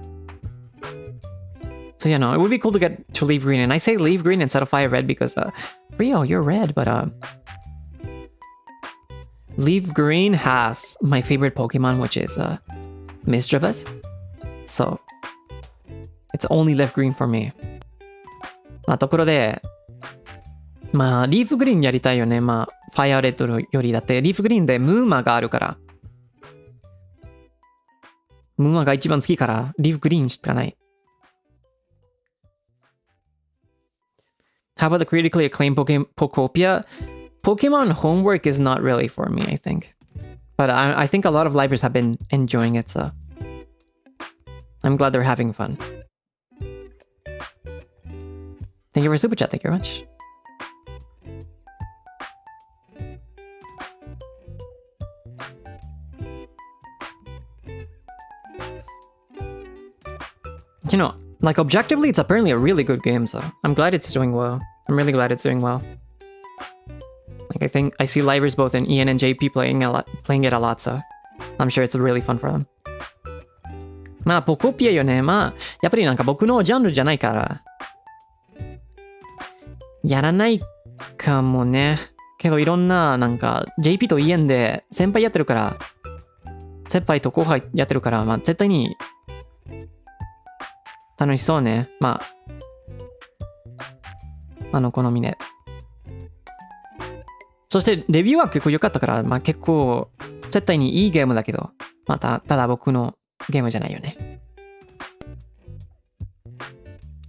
So yeah, no, it would be cool to get to Leaf Green, and I say Leaf Green instead of Fire Red because Rio, you're red, but Leaf Green has my favorite Pokemon, which is Misdreavus. So it's only Leaf Green for me. まあところで、まあリーフグリーンやりたいよね。まあファイアレッドよりだってリーフグリーンでムーマがあるから。ムーマが一番好きからリーフグリーンしかない。How about the critically acclaimed Pokopia? Pokemon Homework is not really for me, I think. But I think a lot of libraries have been enjoying it, so I'm glad they're having fun. Thank you for super chat, thank you very much. You know, like objectively, it's apparently a really good game, so I'm glad it's doing well. I'm really glad it's doing well. Like I think I see livers both in Ian and JP playing it a lot, so I'm sure it's really fun for them. まあポコピアよね。まあやっぱりなんか僕のジャンルじゃないからやらないかもね。けどいろんななんか JP とイエンで先輩やってるから先輩と後輩やってるからまあ絶対に楽しそうね。まあ好みね。そしてレビューは結構良かったからまあ結構絶対にいいゲームだけどまたただ僕のゲームじゃないよね。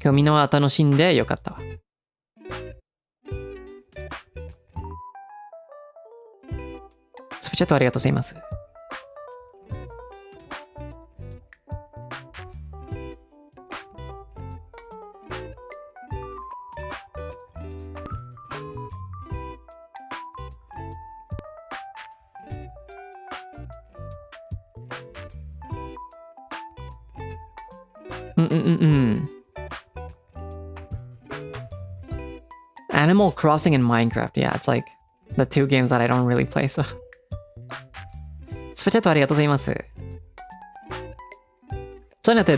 今日みんなは楽しんでよかったわ。スプチャットありがとうございます。Animal Crossing and Minecraft. Yeah, it's like the two games that I don't really play, so. スプチャットありがとうございます。そうやって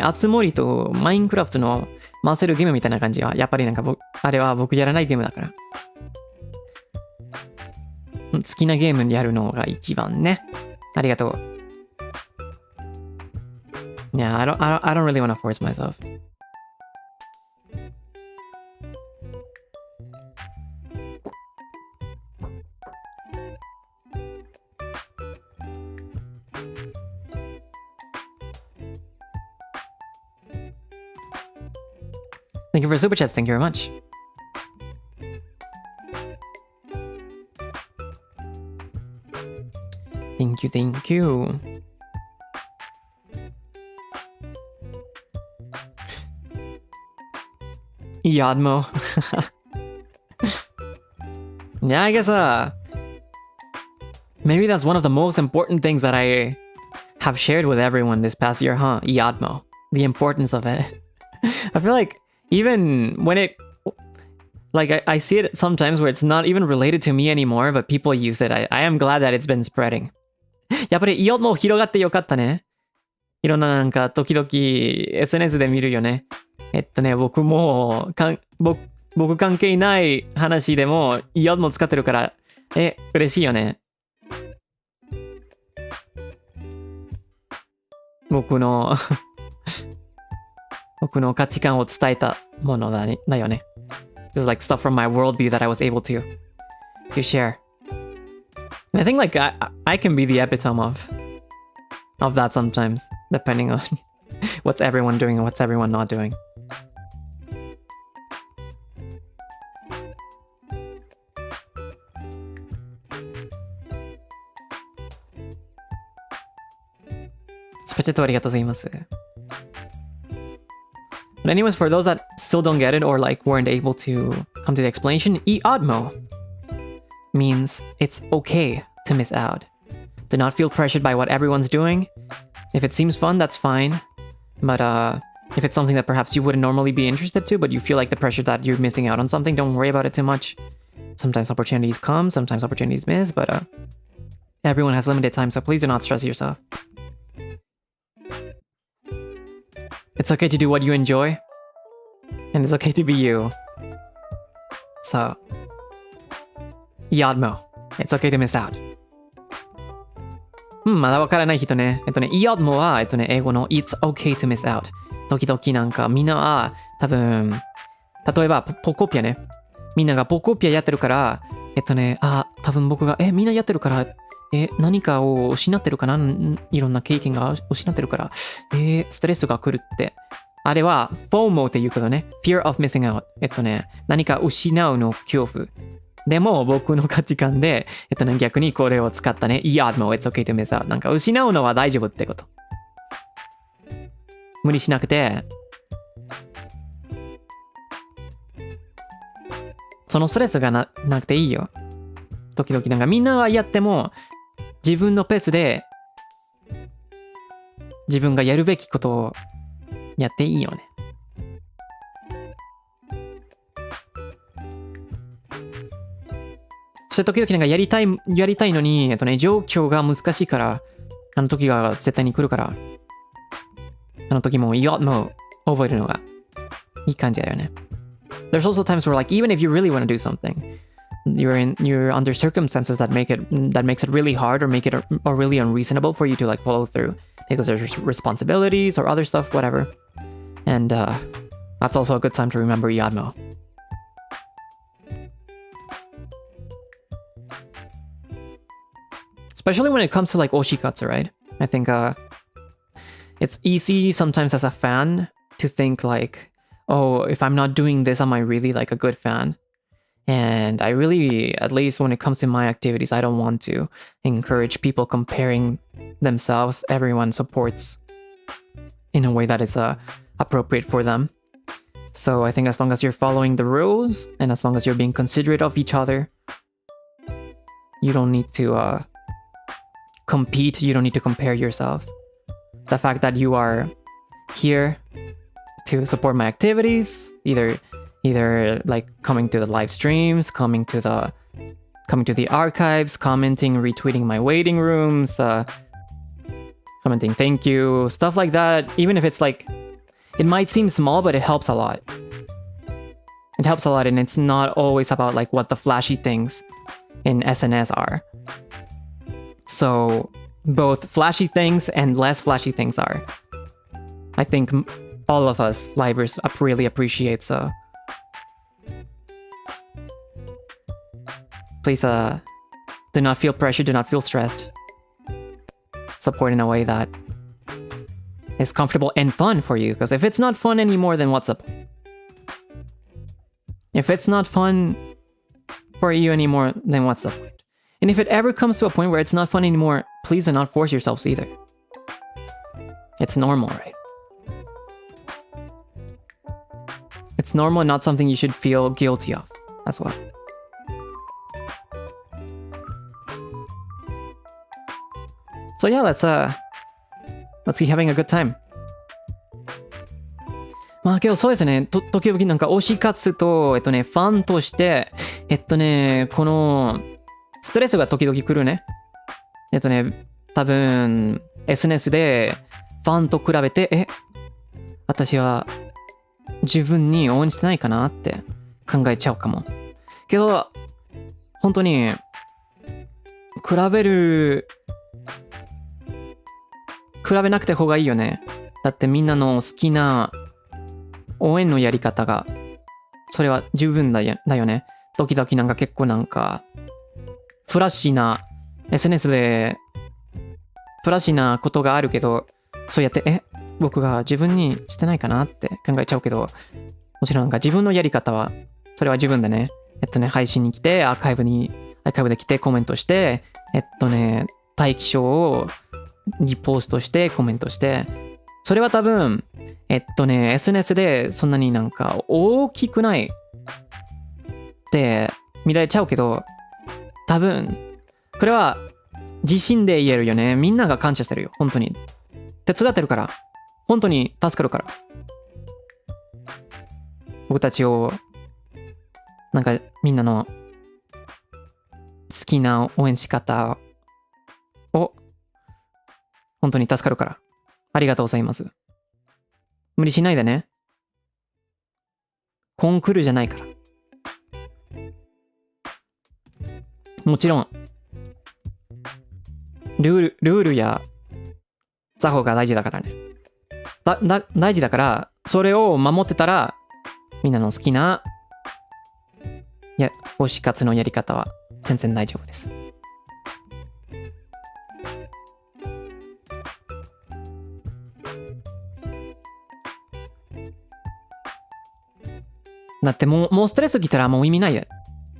あつ森とマインクラフトの回せるゲームみたいな感じは、やっぱりなんかあれは僕やらないゲームだから。好きなゲームやるのが一番ね。ありがとう。Yeah, I don't really want to force myself. Thank you for super chats. Thank you very much. Thank you. Yadmo. Yeah, I guess maybe that's one of the most important things that I have shared with everyone this past year, huh? Yadmo. The importance of it. I feel like even when it like I see it sometimes where it's not even related to me anymore, but people use it. I am glad that it's been spreading. やっぱりイオも広がってよかったね。いろんななんか時々 SNS で見るよね。僕も僕関係ない話でもイオも使ってるから嬉しいよね。僕の価値観を伝えたものだよね。There's like stuff from my worldview that I was able to share. And I think like I can be the epitome of that sometimes, depending on what's everyone doing and what's everyone not doing. Spacetto arigatou gozaimasu. But anyways, for those that still don't get it or like weren't able to come to the explanation, iadmo means it's okay to miss out. Do not feel pressured by what everyone's doing. If it seems fun, that's fine. But if it's something that perhaps you wouldn't normally be interested to, but you feel like the pressure that you're missing out on something, don't worry about it too much. Sometimes opportunities come, sometimes opportunities miss, but everyone has limited time, so please do not stress yourself. It's okay to do what you enjoy. And it's okay to be you. So, Yadmo. It's okay to miss out. まだわからない人ね。Yadmo は、英語の It's okay to miss out。時々なんかみんなは多分、例えばポコピアね。みんながポコピアやってるから、多分僕が、みんなやってるから、何かを失ってるかな、いろんな経験が失ってるから、ストレスが来るって。あれは FOMO っていうことね。Fear of missing out。何か失うの恐怖。でも僕の価値観で、逆にこれを使ったね。iadmo, it's okay to miss out。なんか失うのは大丈夫ってこと。無理しなくて、そのストレスが なくていいよ。時々なんかみんながやっても、自分のペースで自分がやるべきことをやっていいよね。そして時々なんかやりたいのに、状況が難しいから、あの時が絶対に来るから、あの時もいや、もう覚えるのがいい感じだよね。There's also times where like even if you really want to do something, you're under circumstances that makes it really hard or make it or really unreasonable for you to like follow through because there's responsibilities or other stuff, whatever. And that's also a good time to remember Yadmo. Especially when it comes to like oshikatsu, right? I think it's easy sometimes as a fan to think like, oh, if I'm not doing this, am I really like a good fan? And I really, at least when it comes to my activities, I don't want to encourage people comparing themselves. Everyone supports in a way that is appropriate for them. So I think as long as you're following the rules and as long as you're being considerate of each other, you don't need to compete. You don't need to compare yourselves. The fact that you are here to support my activities, either like coming to the live streams, coming to the archives, commenting, retweeting my waiting rooms, commenting thank you, stuff like that. Even if it's like, it might seem small, but it helps a lot. It helps a lot, and it's not always about like what the flashy things in SNS are. So both flashy things and less flashy things are. I think all of us livers really appreciate, so please do not feel pressure, do not feel stressed. Support in a way that is comfortable and fun for you, because if it's not fun anymore, then what's the point? If it's not fun for you anymore, then what's the point? And if it ever comes to a point where it's not fun anymore, please do not force yourselves either. It's normal, right? It's normal and not something you should feel guilty of as well. So yeah, let's keep having a good time. まあけどそうですね。時々なんか推し活と、ファンとして、この、ストレスが時々来るね。多分、SNS で、ファンと比べて、私は、自分に応援してないかなって考えちゃうかも。けど、本当に、比べなくて方がいいよね。だってみんなの好きな応援のやり方が、それは十分だよね。時々なんか結構なんか、フラッシーな、SNS で、フラッシーなことがあるけど、そうやって、僕が自分にしてないかなって考えちゃうけど、もちろんなんか自分のやり方は、それは自分でね、配信に来て、アーカイブで来てコメントして、待機書をリポストしてコメントして、それは多分、SNS でそんなになんか大きくないって見られちゃうけど、多分、これは自信で言えるよね。みんなが感謝してるよ。本当に。手伝ってるから。本当に助かるから。僕たちを、なんかみんなの好きな応援し方を、本当に助かるから。ありがとうございます。無理しないでね。コンクールじゃないから。もちろん、ルールや作法が大事だからね。大事だから、それを守ってたら、みんなの好きな、推し活のやり方は全然大丈夫です。だってもうストレス来たらもう意味ないやん。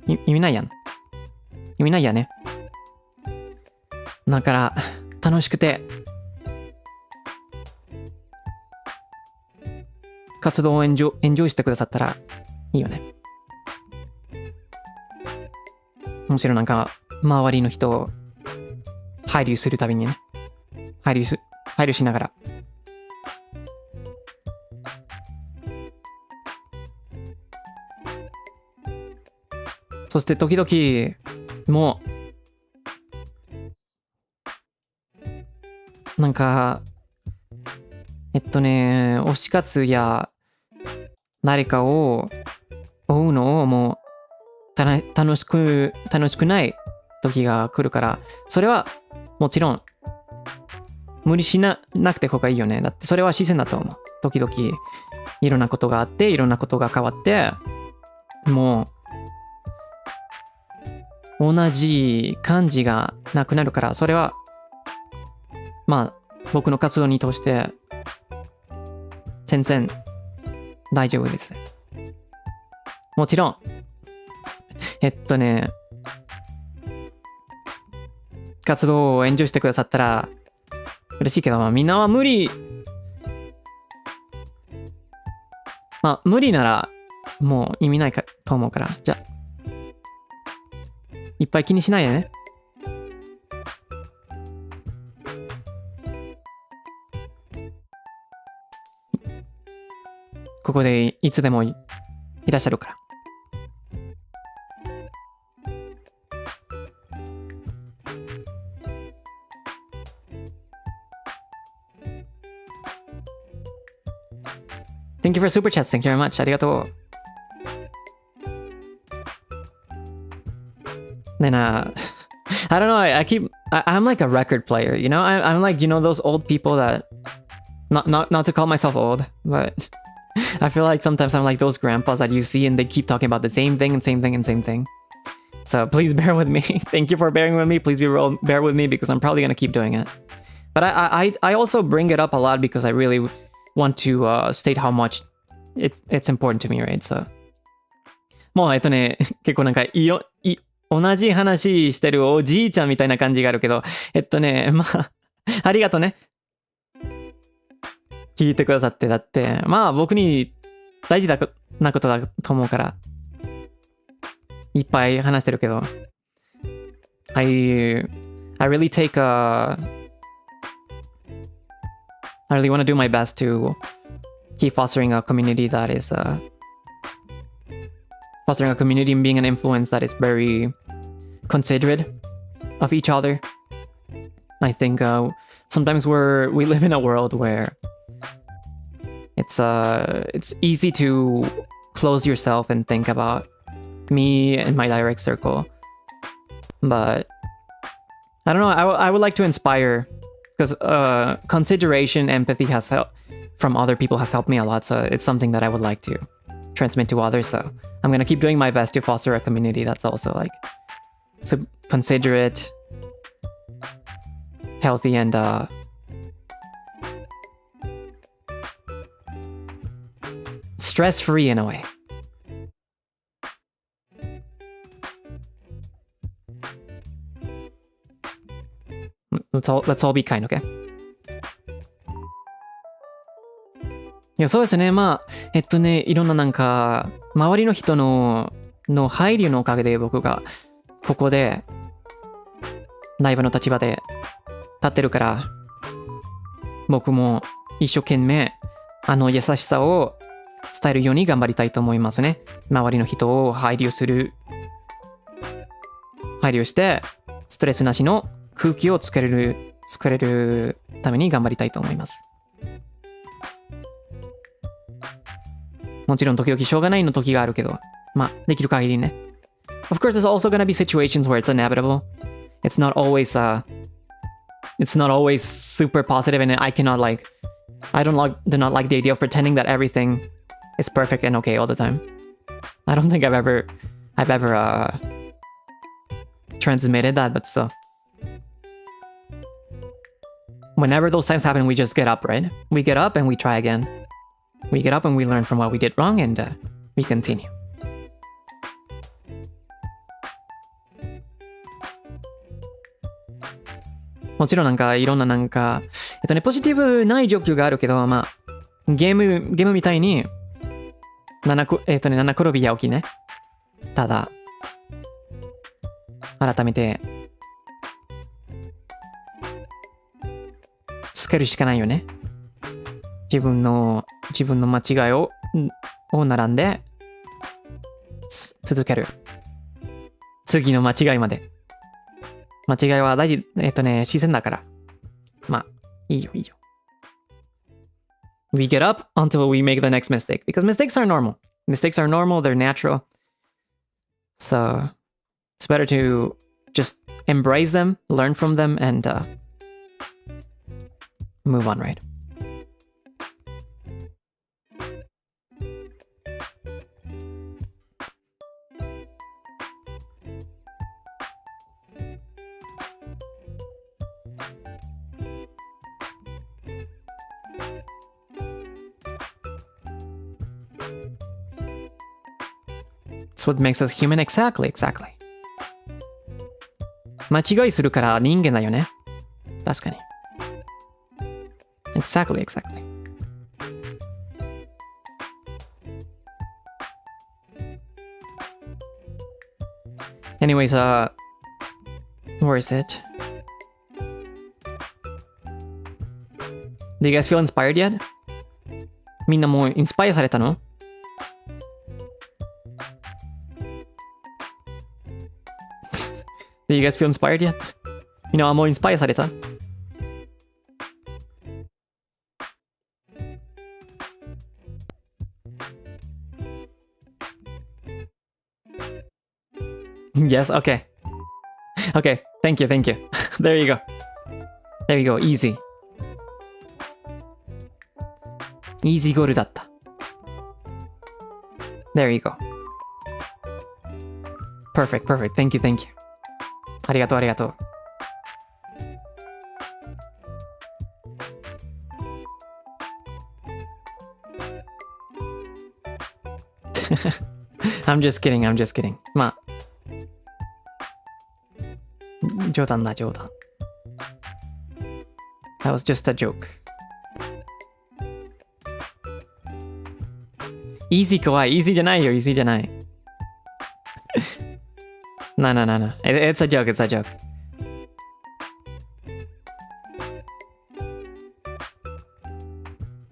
意味ないやね。だから楽しくて活動をエンジョイしてくださったらいいよね。もちろんなんか周りの人を配慮するたびにね、配慮しながらそして時々、もう、なんか、推し活や誰かを追うのをもう楽しくない時が来るから、それはもちろん無理しなくて方がいいよね。だってそれは自然だと思う。時々いろんなことがあって、いろんなことが変わって、もう同じ感じがなくなるから、それはまあ僕の活動に通して全然大丈夫です。もちろん活動をエンジョイしてくださったら嬉しいけど、みんなは無理ならもう意味ないかと思うから、じゃあいっぱい気にしないでね。ここでいつでもいらっしゃるから。Thank you for super chats. Thank you very much. ありがとう。Then I don't know. I'm like a record player. You know, I'm like those old people that not to call myself old, but I feel like sometimes I'm like those grandpas that you see and they keep talking about the same thing and same thing and same thing. So please bear with me. Thank you for bearing with me. Please bear with me because I'm probably gonna keep doing it. But I also bring it up a lot because I really want to state how much it's important to me, right? So もう結構なんか同じ話してるおじいちゃんみたいな感じがあるけど、まあありがとね。聞いてくださって、だってまあ僕に大事なことだと思うからいっぱい話してるけど、I really I really want to do my best to keep fostering a community that is fostering a community and being an influence that is very considerate of each other. I think sometimes we live in a world where it's easy to close yourself and think about me and my direct circle. But I don't know, I would like to inspire, because consideration, empathy has helped from other people has helped me a lot, so it's something that I would like to transmit to others. So I'm gonna keep doing my best to foster a community that's also like so considerate, healthy, and stress-free in a way. Let's all be kind, okay? いや、そうですね。まあ、いろんななんか、周りの人の配慮のおかげで僕がここでライブの立場で立ってるから、僕も一生懸命優しさを伝えるように頑張りたいと思いますね。周りの人を配慮してストレスなしの空気を作れるために頑張りたいと思います。もちろん時々しょうがないの時があるけど、まあできる限りね。Of course, there's also gonna be situations where it's inevitable. It's not always super positive, and I cannot do not like the idea of pretending that everything is perfect and okay all the time. I don't think I've ever transmitted that, but still. Whenever those times happen, we just get up, right? We get up and we try again. We get up and we learn from what we did wrong, and we continue. もちろんなんかいろんななんかポジティブない状況があるけど、まあゲームみたいに七転び八起きね。ただ改めてつけるしかないよね。自分の間違いを並んで続ける。次の間違いまで。間違いは大事、自然だから。まあ、いいよ、いいよ。We get up until we make the next mistake. Because mistakes are normal. Mistakes are normal, they're natural. So, it's better to just embrace them, learn from them, and move on, right? It's what makes us human. Exactly, exactly. 間違いするから人間だよね。確かに。Exactly, exactly. Anyways, where is it? Do you guys feel inspired yet? みんなもうインスパイアされたの？Do you guys feel inspired yet? みんなはもうインスパイアされた？Yes, okay. Okay, thank you, thank you. There you go. There you go, easy. Easy ゴールだった。There you go. Perfect, perfect. Thank you, thank you. ありがとう、ありがとう。I'm just kidding, I'm just kidding. まあ。冗談だ、冗談。That was just a joke. Easy 怖い。Easy じゃないよ、Easy じゃない。No, no, no, no. It's a joke, it's a joke.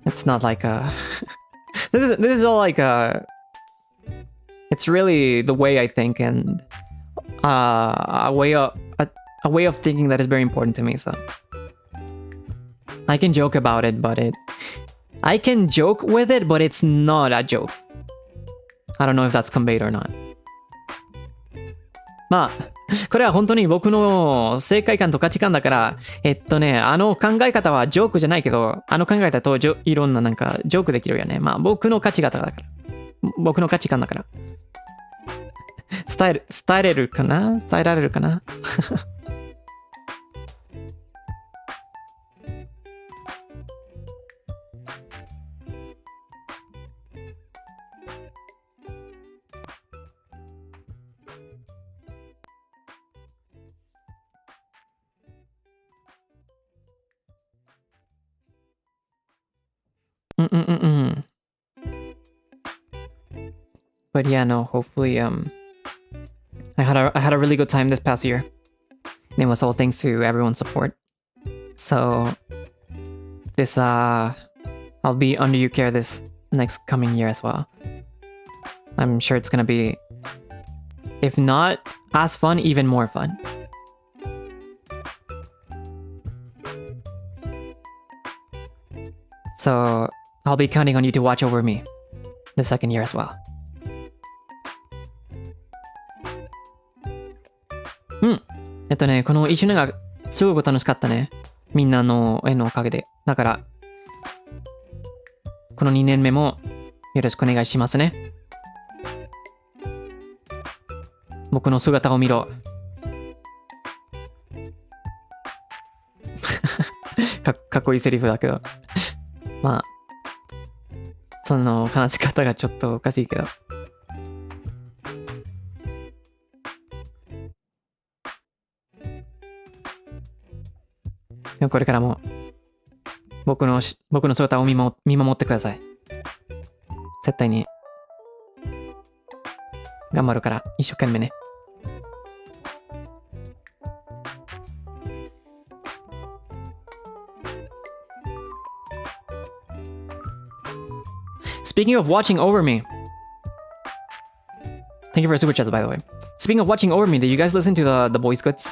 It's not like a... this is all like a... It's really the way I think and a way of thinking that is very important to me, so... I can joke about it, but I can joke with it, but it's not a joke. I don't know if that's conveyed or not. まあ、これは本当に僕の正解感と価値観だから、あの考え方はジョークじゃないけど、あの考え方といろんななんかジョークできるよね。まあ僕の価値観だから。僕の価値観だから。伝えれるかな？伝えられるかな？But yeah, no, hopefully, I had a really good time this past year. And it was all thanks to everyone's support. So, this, I'll be under your care this next coming year as well. I'm sure it's gonna be, if not as fun, even more fun. So, I'll be counting on you to watch over me the second year as well. この1年がすごく楽しかったね。みんなの絵のおかげで。だから、この2年目もよろしくお願いしますね。僕の姿を見ろ。かっこいいセリフだけど。まあ、その話し方がちょっとおかしいけど。でもこれからも僕の姿を見守ってください。絶対に頑張るから一生懸命ね。Speaking of watching over me, Thank you for super chats, by the way. Speaking of watching over me, did you guys listen to the Boys Goods?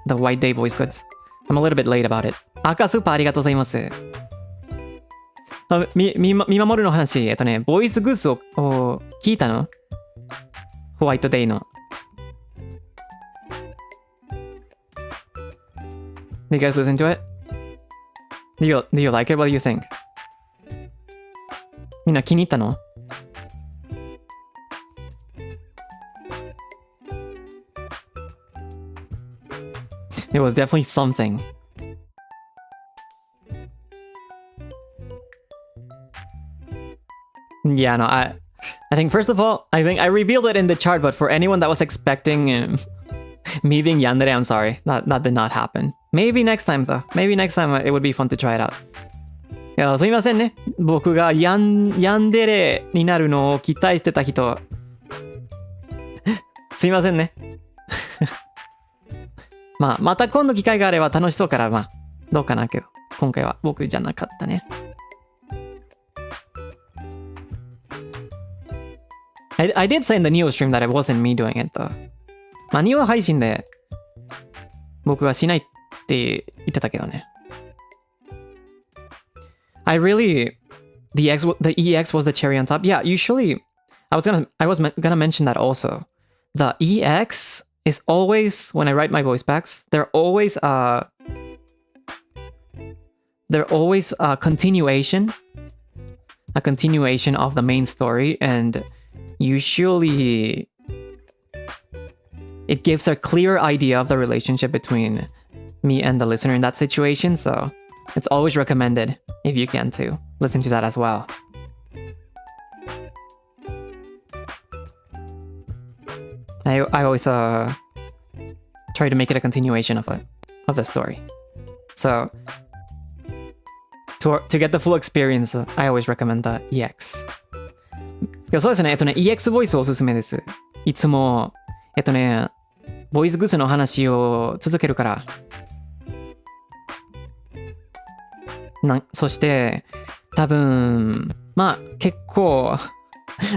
The White Day Boys Goods. I'm a little bit late about it. 赤スーパーありがとうございます。見守るの話、ボイスグッズを聞いたの？ホワイトデイの。Did you guys listen to it? Do you like it? What do you think? みんな気に入ったの？ It was definitely something. Yeah, no, I think first of all, I think I revealed it in the chart, but for anyone that was expecting me being yandere, I'm sorry. That did not happen. Maybe next time though. Maybe next time it would be fun to try it out. いや、すみませんね。僕がヤンデレになるのを期待してた人。すみませんね。まあ、また今度機会があれば楽しそうから、まあ、どうかなけど。今回は僕じゃなかったね。I did say in the Neo stream that it wasn't me doing it though. まあ、Neo 配信で僕はしないって言ってたけどね。I really... The EX was the cherry on top. Yeah, usually... I was gonna mention that also. The EX is always... When I write my voice packs, they're always a continuation. A continuation of the main story, and usually it gives a clear idea of the relationship between me and the listener in that situation, so it's always recommended, if you can, to listen to that as well. I always try to make it a continuation of the story. So to get the full experience, I always recommend the EX. そうですね、EX ボイスおすすめです。いつも、ボイスグッズの話を続けるから。そして、多分、まあ、結構、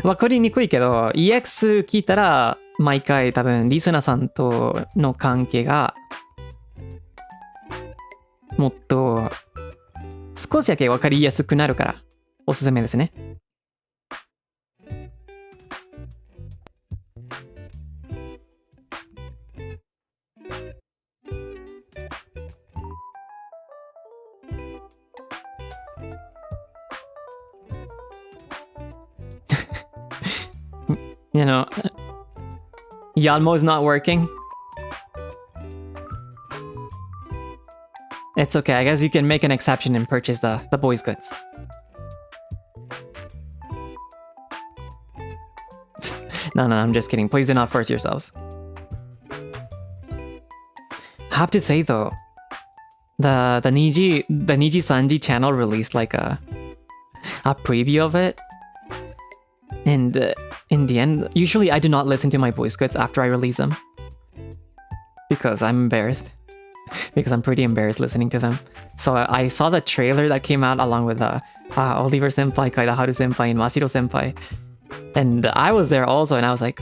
わかりにくいけど、EX 聞いたら、毎回多分、リスナーさんとの関係が、もっと、少しだけわかりやすくなるから、おすすめですね。You know, Yanmo is not working. It's okay, I guess you can make an exception and purchase the boys' goods. No, I'm just kidding. Please do not force yourselves. I have to say though, the NIJISANJI channel released like a preview of it. And in the end, usually I do not listen to my voice goods after I release them. Because I'm embarrassed. Because I'm pretty embarrassed listening to them. So I saw the trailer that came out along with Oliver Senpai, Kaidaharu Senpai, and Mashiro Senpai. And I was there also, and I was like,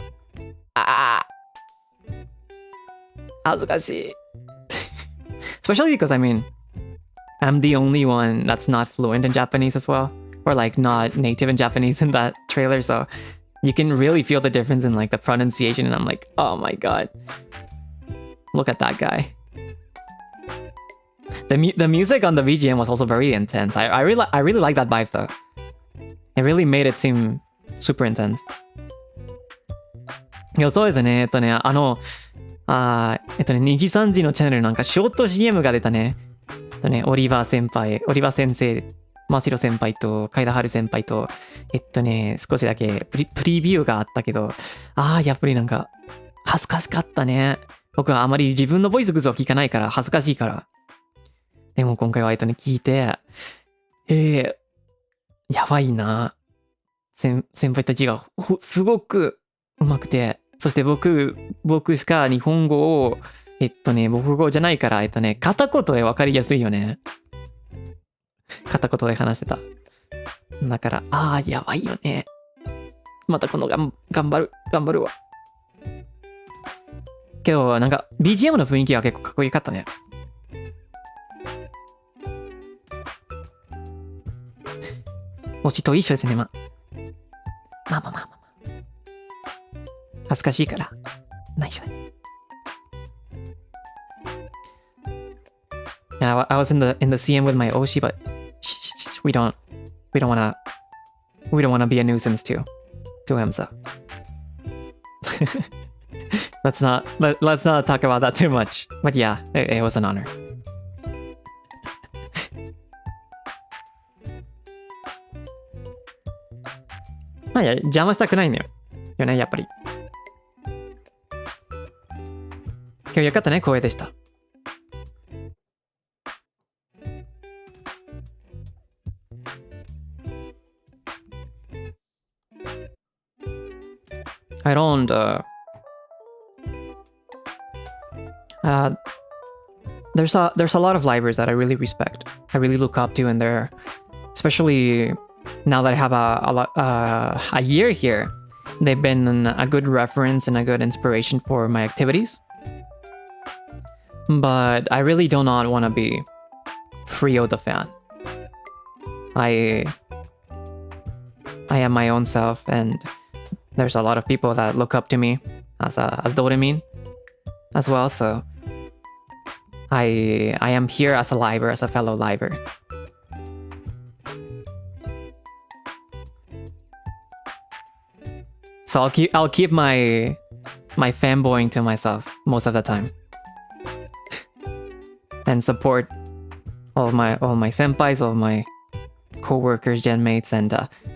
Azukashi. Especially because, I mean, I'm the only one that's not fluent in Japanese as well. Or like not native in Japanese in that trailer, so you can really feel the difference in like the pronunciation, and I'm like, oh my god, look at that guy. The music on the BGM was also very intense. I really like that vibe though. It really made it seem super intense. いや、そうですね。2時3時のチャンネルなんかショート CM が出たね。オリバー先生、マシロ先輩とカイダハル先輩と、少しだけプリビューがあったけど、やっぱりなんか、恥ずかしかったね。僕はあまり自分のボイスグズを聞かないから恥ずかしいから。でも今回は聞いて、やばいな。先輩たちがすごく上手くて、そして僕しか日本語を、母語じゃないから、片言で分かりやすいよね。片言で話してた。だから、やばいよね。またこの頑張るわ。けど、なんか BGM の雰囲気は結構かっこよかったね。推しと一緒ですね、まあ。恥ずかしいから、内緒で。Yeah, I was in the CM with my Oshi, but we don't wanna be a nuisance to him, so let's not talk about that too much. But yeah, it was an honor. まあ邪魔したくないんだよね、やっぱり。今日よかったね、光栄でした。I don't there's a lot of libraries that I really respect. I really look up to, and they're especially now that I have a year here, they've been a good reference and a good inspiration for my activities. But I really do not want to be Frio the fan. I am my own self, and there's a lot of people that look up to me as Doremin as well, so I am here as a liver, as a fellow liver. So I'll keep my fanboying to myself most of the time. And support all my senpais, all my co-workers, genmates, and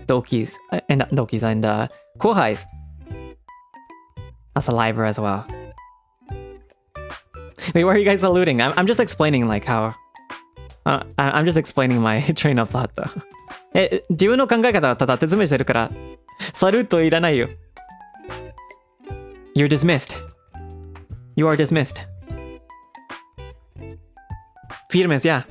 dokis and kohais as a liver as well. Wait, why are you guys saluting? I'm just explaining like how I'm just explaining my train of thought though. 自分の考え方はただ説明してるからサルートいらないよ。You're dismissed. You are dismissed. Firmes, yeah.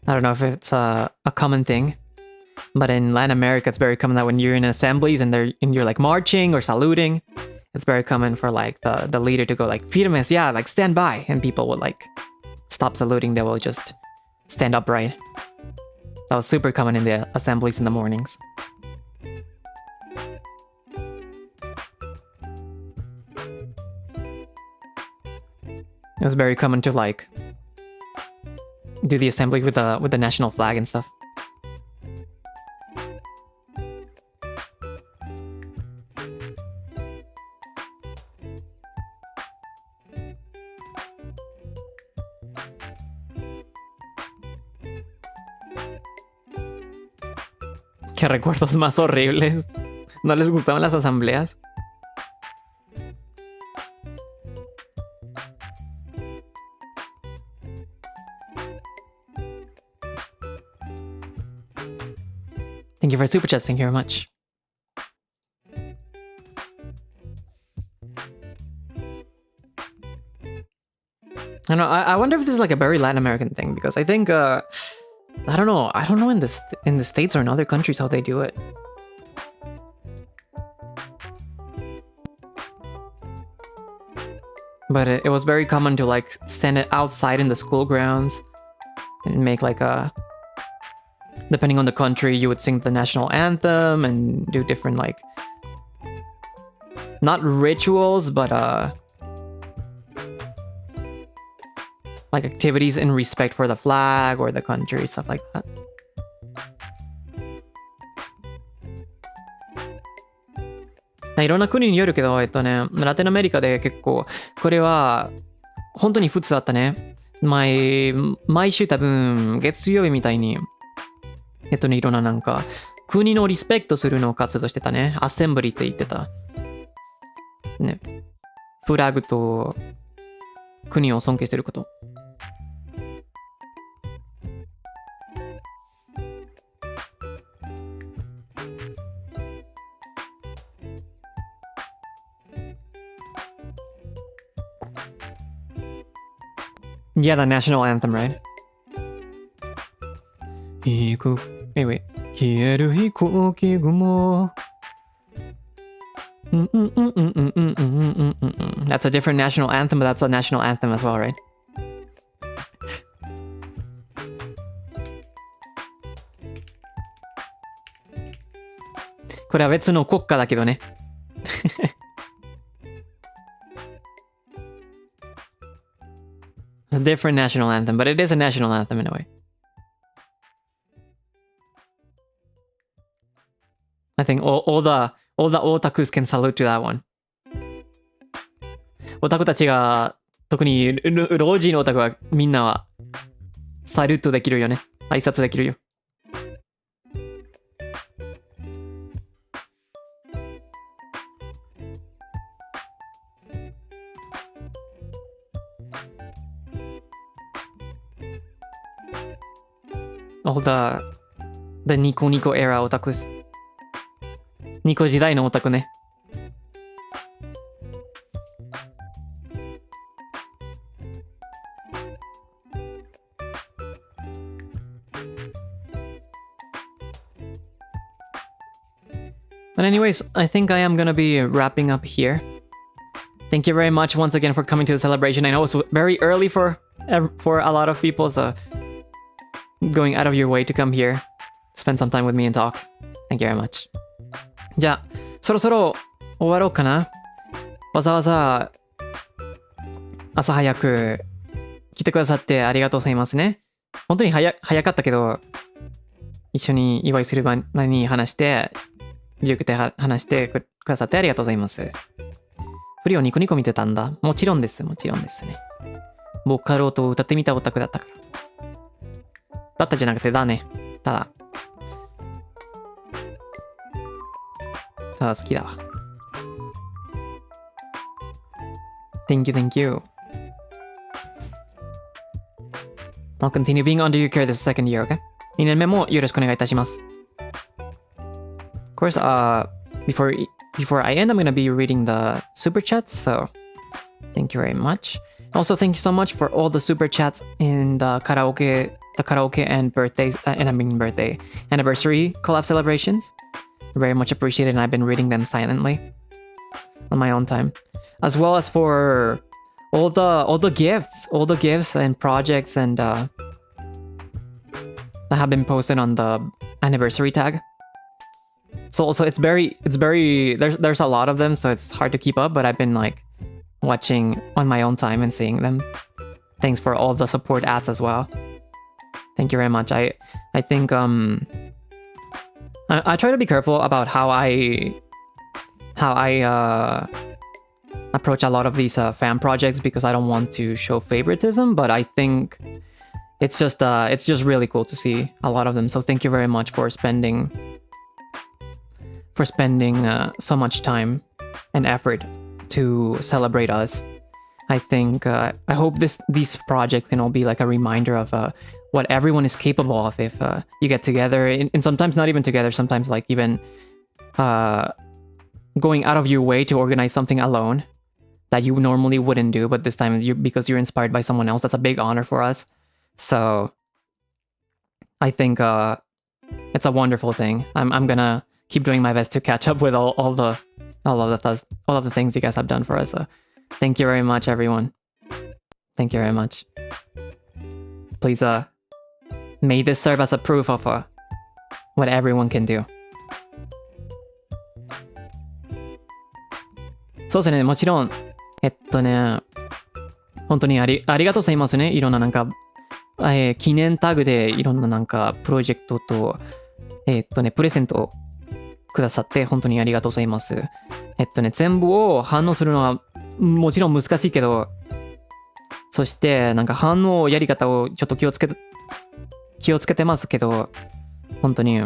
I don't know if it's a common thing, but in Latin America, it's very common that when you're in assemblies and you're like marching or saluting, it's very common for like the leader to go like firmes, yeah, like stand by, and people would like stop saluting. They will just stand upright. That was super common in the assemblies in the mornings. It was very common to like do the assembly with the national flag and stuff. Qué recuerdos más horribles. ¿No les gustaban las asambleas? Thank you for super chats. Thank you very much. I know. I wonder if this is like a very Latin American thing, because I think I don't know. I don't know in the States or in other countries how they do it. But it was very common to like stand it outside in the school grounds and make like a. Depending on the country, you would sing the national anthem and do different like not rituals, but like activities in respect for the flag or the country, stuff like that. Nah, いろんな国によるけど、ラテンアメリカで結構これは本当に普通だったね。毎週多分月曜日みたいにいろんななんか国のリスペクトするのを活動してたね。アセンブリって言ってた。ね。フラグと国を尊敬してること。Yeah, the national anthem, right? wait. 消える飛行機雲。That's a different national anthem, but that's a national anthem as well, right? これは別の国歌だけどね。A different national anthem, but it is a national anthem in a way. I think all the otakus can salute to that one. オタクたちが、特に老人のオタクはみんなはサルートできるよね。挨拶できるよ。All the ニコニコ era オタクス。ニコ時代のオタクね。But anyways, I think I am gonna be wrapping up here. Thank you very much once again for coming to the celebration. I know it's very early for a lot of people, so going out of your way to come here, spend some time with me and talk. Thank you very much. じゃあ、そろそろ終わろうかな。わざわざ朝早く来てくださってありがとうございますね。本当に早かったけど、一緒に祝いする場に話して、ゆるくて話してくださってありがとうございます。フリをニコニコ見てたんだ。もちろんです。もちろんですね。ボカロと歌ってみたオタクだったから。だったじゃなくてだね。ただ好きだわ。Thank you, thank you. I'll continue being under your care this second year, okay? 2年目もよろしくお願いいたします。Of course, before I end, I'm gonna be reading the super chats, so thank you very much. Also, thank you so much for all the super chats in the karaoke and birthdays, birthday anniversary collab celebrations. Very much appreciated, and I've been reading them silently on my own time, as well as for all the gifts and projects and that have been posted on the anniversary tag. So it's very there's a lot of them, so it's hard to keep up, but I've been like watching on my own time and seeing them. Thanks for all the support ads as well. Thank you very much. I think I try to be careful about how I approach a lot of these fan projects because I don't want to show favoritism, but I think it's just really cool to see a lot of them. So thank you very much for spending so much time and effort to celebrate us. I think I hope these projects can all be like a reminder of what everyone is capable of if you get together, and sometimes not even together, sometimes like even going out of your way to organize something alone that you normally wouldn't do, but this time because you're inspired by someone else. That's a big honor for us. So I think it's a wonderful thing. I'm gonna keep doing my best to catch up with all of the things you guys have done for us. So thank you very much, everyone. Thank you very much. Please, may this serve as a proof of what everyone can do. そうですね、もちろん、本当にありがとうございますね。いろんななんか、記念タグでいろんななんかプロジェクトと、プレゼントくださって本当にありがとうございます。全部を反応するのはもちろん難しいけど、そしてなんか反応やり方をちょっと気をつけてますけど、本当に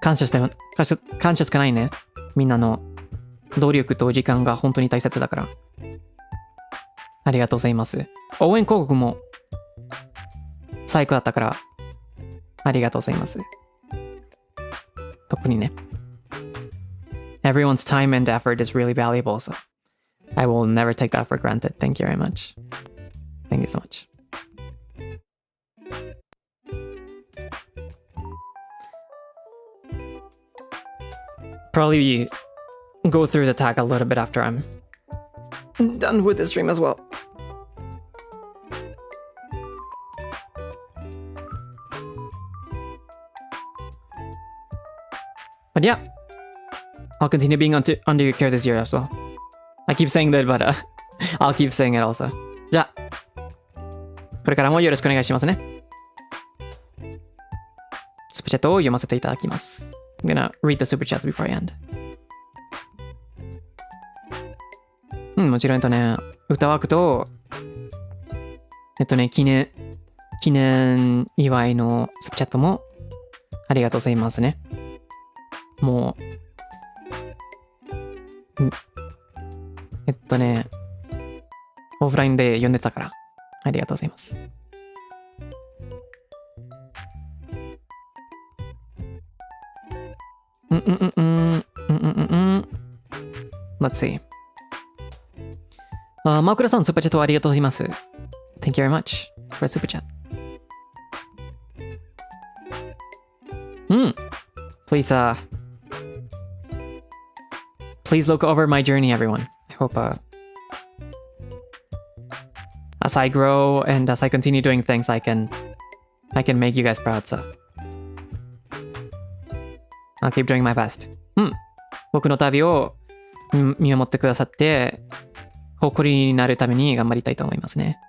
感謝しかないね。みんなの努力と時間が本当に大切だから。ありがとうございます。応援広告も最高だったから、ありがとうございます。特にね。Everyone's time and effort is really valuable, so I will never take that for granted. Thank you very much. Thank you so much. Probably go through the tag a little bit after I'm done with the stream as well. But yeah, I'll continue being under your care this year as well. I keep saying that, but I'll keep saying it also. じゃあ、これからもよろしくお願いしますね。スーパーチャットを読ませていただきます。I'm gonna read the super chat before I end. もちろん歌枠と、記念祝いのスーパーチャットもありがとうございますね。もう、オフラインで読んでたから、ありがとうございます。Let's see. マクラさん、スーパーチャットありがとうございます。Thank you very much for a super chat. Please look over my journey, everyone. I hope, as I grow and as I continue doing things, I can make you guys proud, so I'll keep doing my best. 僕の旅を見守ってくださって、誇りになるために頑張りたいと思いますね。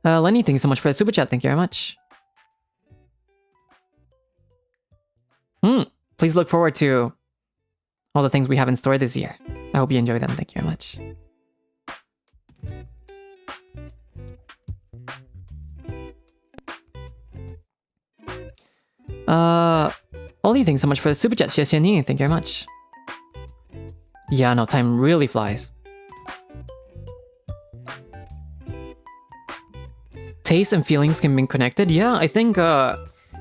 Lenny, thank you so much for the super chat. Thank you very much. Please look forward to all the things we have in store this year. I hope you enjoy them. Thank you very much. Ollie, thanks so much for the super chat. Thank you very much. Yeah, no, time really flies. Taste and feelings can be connected. Yeah, I think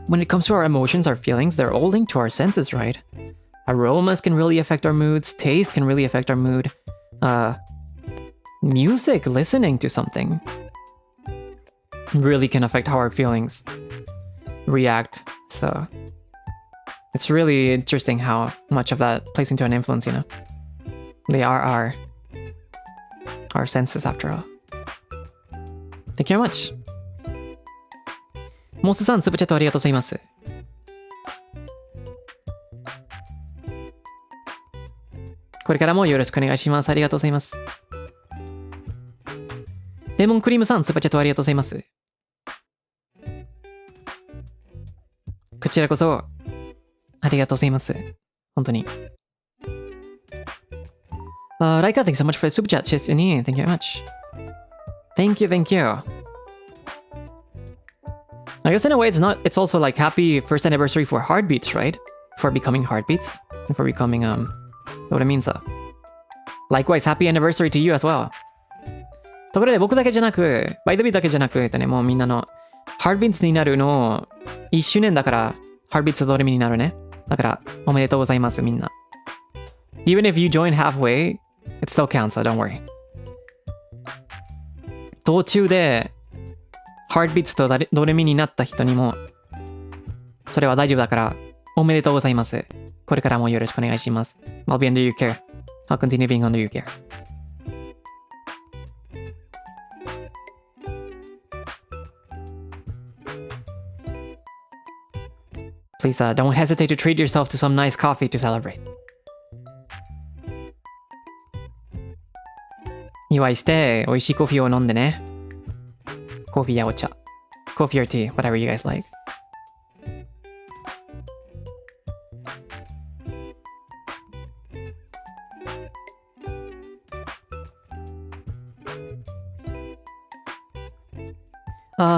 when it comes to our emotions, our feelings, they're all linked to our senses, right? Aromas can really affect our moods. Taste can really affect our mood. Music, listening to something, really can affect how our feelings react. So it's really interesting how much of that plays into an influence, you know? They are our senses after all. Thank you very much. モスさん、スーパーチャットありがとうございます。これからもよろしくお願いします。ありがとうございます。レモンクリームさん、スーパーチャットありがとうございます。こちらこそ、ありがとうございます。本当に。Raika, thank you so much for the super chat. Cheers, Thank you very much. Thank you. I guess in a way it's also like happy first anniversary for Heartbeats, right? For becoming Heartbeats. And for becoming, what it means, likewise, happy anniversary to you as well. ところで僕だけじゃなく、バイドビーだけじゃなく、もうみんなの Heartbeats になるの1周年だから、Heartbeats ドレミになるね。だから、おめでとうございます、みんな。Even if you join halfway, it still counts, so don't worry. 途中で、Heartbeats とドレミになった人にも、それは大丈夫だから、おめでとうございます。これからもよろしくお願いします。I'll be under your care. I'll continue being under your care. Please don't hesitate to treat yourself to some nice coffee to celebrate. 祝いして、美味しいコーヒーを飲んでね。コーヒーやお茶。Coffee or tea, whatever you guys like.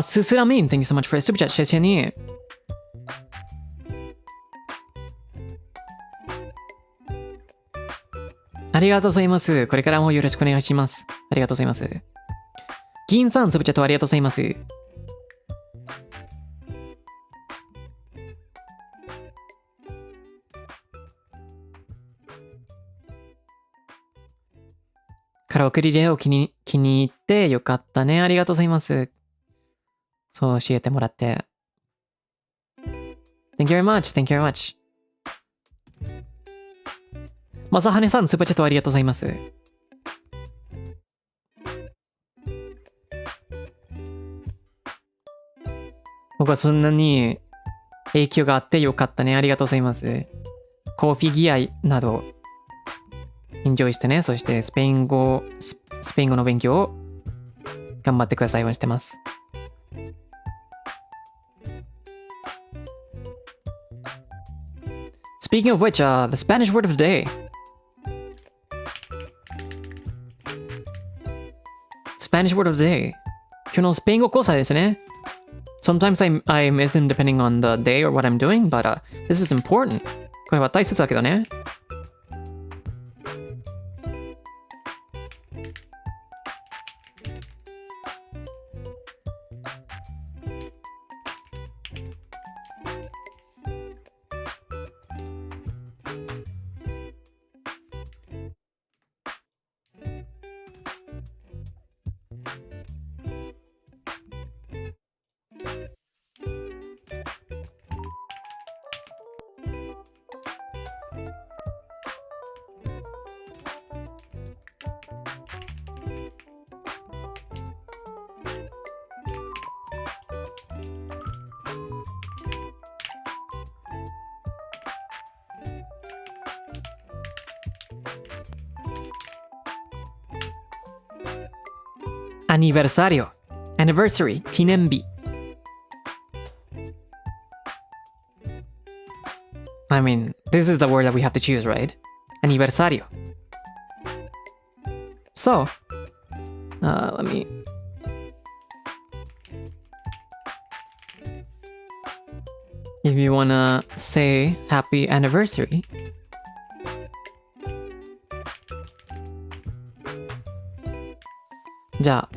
ススラミン thank you so much for the super chat 谢谢你。ありがとうございます。これからもよろしくお願いします。ありがとうございます。銀さん、スープチャットありがとうございます。カラオケリレーを気に入ってよかったね。ありがとうございます。そう教えてもらって。Thank you very much. Thank you very much. まさはねさん、スーパーチャットありがとうございます。僕はそんなに影響があってよかったね。ありがとうございます。コーヒー嫌いなど、エンジョイしてね。そしてスペイン語の勉強を頑張ってください。応援してます。Speaking of which, the Spanish word of the day. Spanish word of the day. 今日のスペイン語講座ですね。Sometimes I miss them depending on the day or what I'm doing, but this is important. これは大切だけどね。Aniversario. Anniversary. 記念日。I mean, this is the word that we have to choose, right? Aniversario. So, let me... If you wanna say happy anniversary,じゃあ、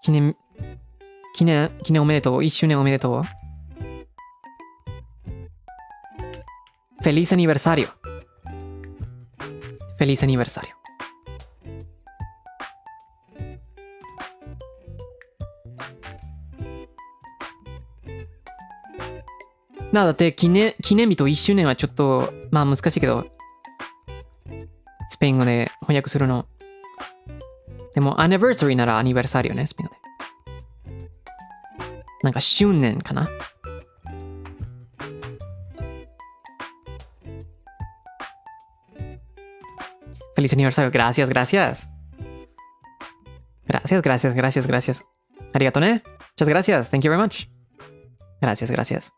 記念おめでとう。1周年おめでとう。Feliz aniversario. Feliz aniversario. だって記念日と1周年はちょっと、まあ難しいけど、スペイン語で翻訳するの。でも、anniversary ならアニバーサリオね、スペイン語で。なんか、周年かな。Feliz aniversario. Gracias, gracias. Gracias, gracias, gracias, gracias. ありがとうね。Muchas gracias. Thank you very much. Gracias, gracias.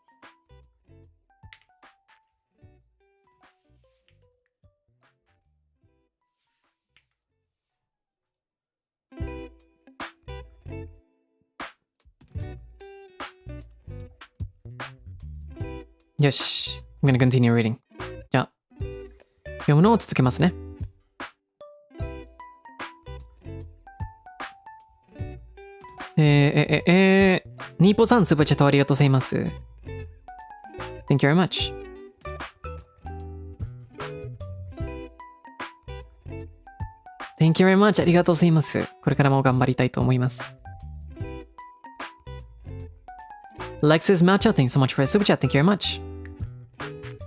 Yoし、I'm gonna continue reading. じゃあ、読むのを続けますね。ニーポさん、スーパーチャットありがとうございます。Thank you very much. Thank you very much. ありがとうございます。これからも頑張りたいと思います。Lexus Matcha, thanks so much for the super chat. Thank you very much.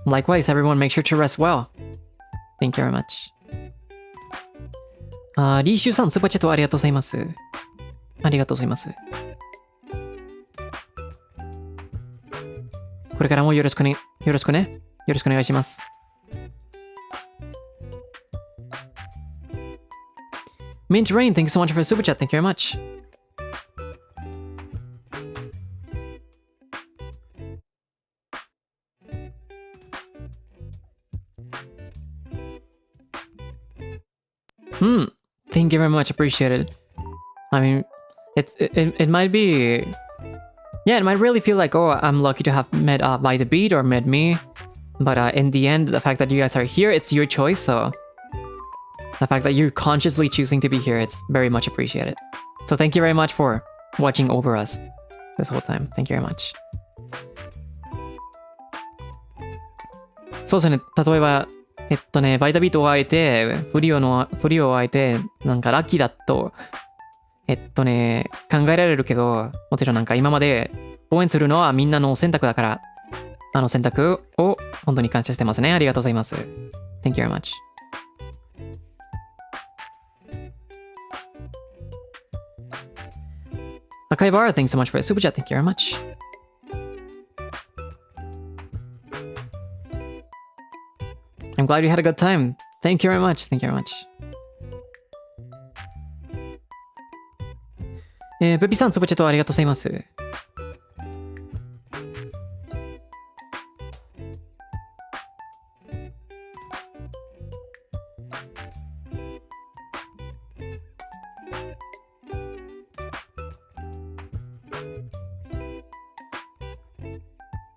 Likewise, everyone, make sure to rest well. Thank you very much. リーシュさん、スーパーチャットありがとうございます。ありがとうございます。これからもよろしくね。よろしくお願いします。Mint Rain, thanks so much for the super chat. Thank you very much. Thank you very much. Appreciate it. I mean, it might be... Yeah, it might really feel like, oh, I'm lucky to have met By the Beat or met me. But in the end, the fact that you guys are here, it's your choice, so... The fact that you're consciously choosing to be here, it's very much appreciated. So thank you very much for watching over us this whole time. Thank you very much. そうですね、例えば、バイタビートをあえて、フリオをあえて、なんかラッキーだと、考えられるけど、もちろんなんか今まで応援するのはみんなの選択だから、あの選択を本当に感謝してますね。ありがとうございます。Thank you very much. Akaibara, thanks so much for the super chat. Thank you very much. I'm glad you had a good time. Thank you very much. Thank you very much. ペピさん、つぶちゃとありがとうございます。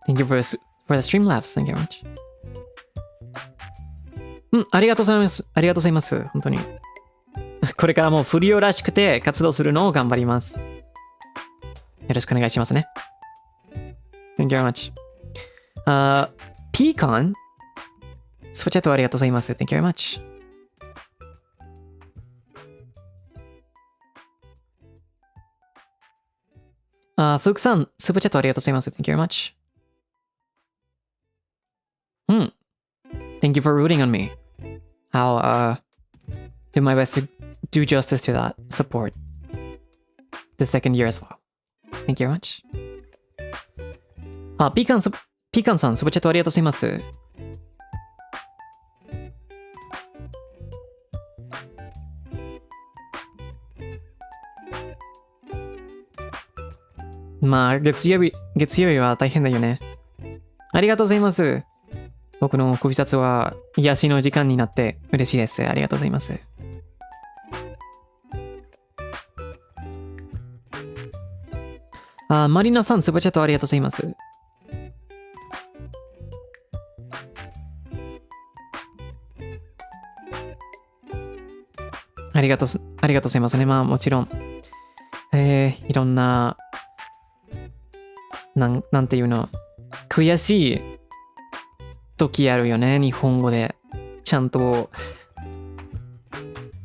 Thank you for the Streamlabs. Thank you very much. ありがとうございます。ありがとうございます。本当に。これからもフリオらしくて活動するのを頑張ります。よろしくお願いしますね。Thank you very much. ピーカンスポチャットありがとうございます。Thank you very much. フークさん、スーパーチャットありがとうございます。Thank you very much. Thank you for rooting on me. I'll do my best to do justice to that support the second year as well. Thank you very much. ピーカンさん、スーパーチャットありがとうございます。まあ、月曜日は大変だよね。ありがとうございます。僕のご挨拶は癒しの時間になって嬉しいです。ありがとうございます。マリナさん、スーパーチャットありがとうございます。ありがとうございますね。まあもちろん、いろんな、なんていうの、悔しい時あるよね、日本語で。ちゃんと、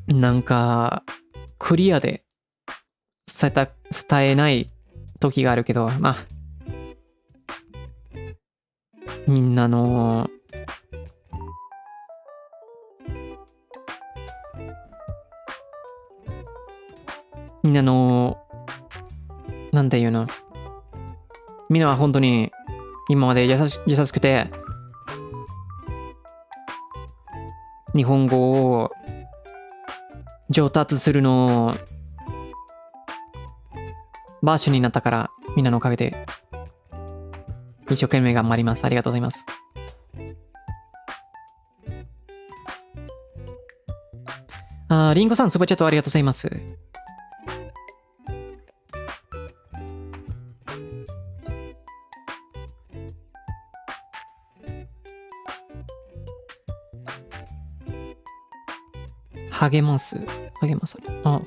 なんか、クリアで伝えない時があるけど、まあ、みんなの、なんていうの、みんなは本当に今まで優しくて、日本語を上達するのバーションになったから、みんなのおかげで一生懸命頑張ります。ありがとうございます。リンゴさん、スーパーチャットありがとうございます。励ます。OK。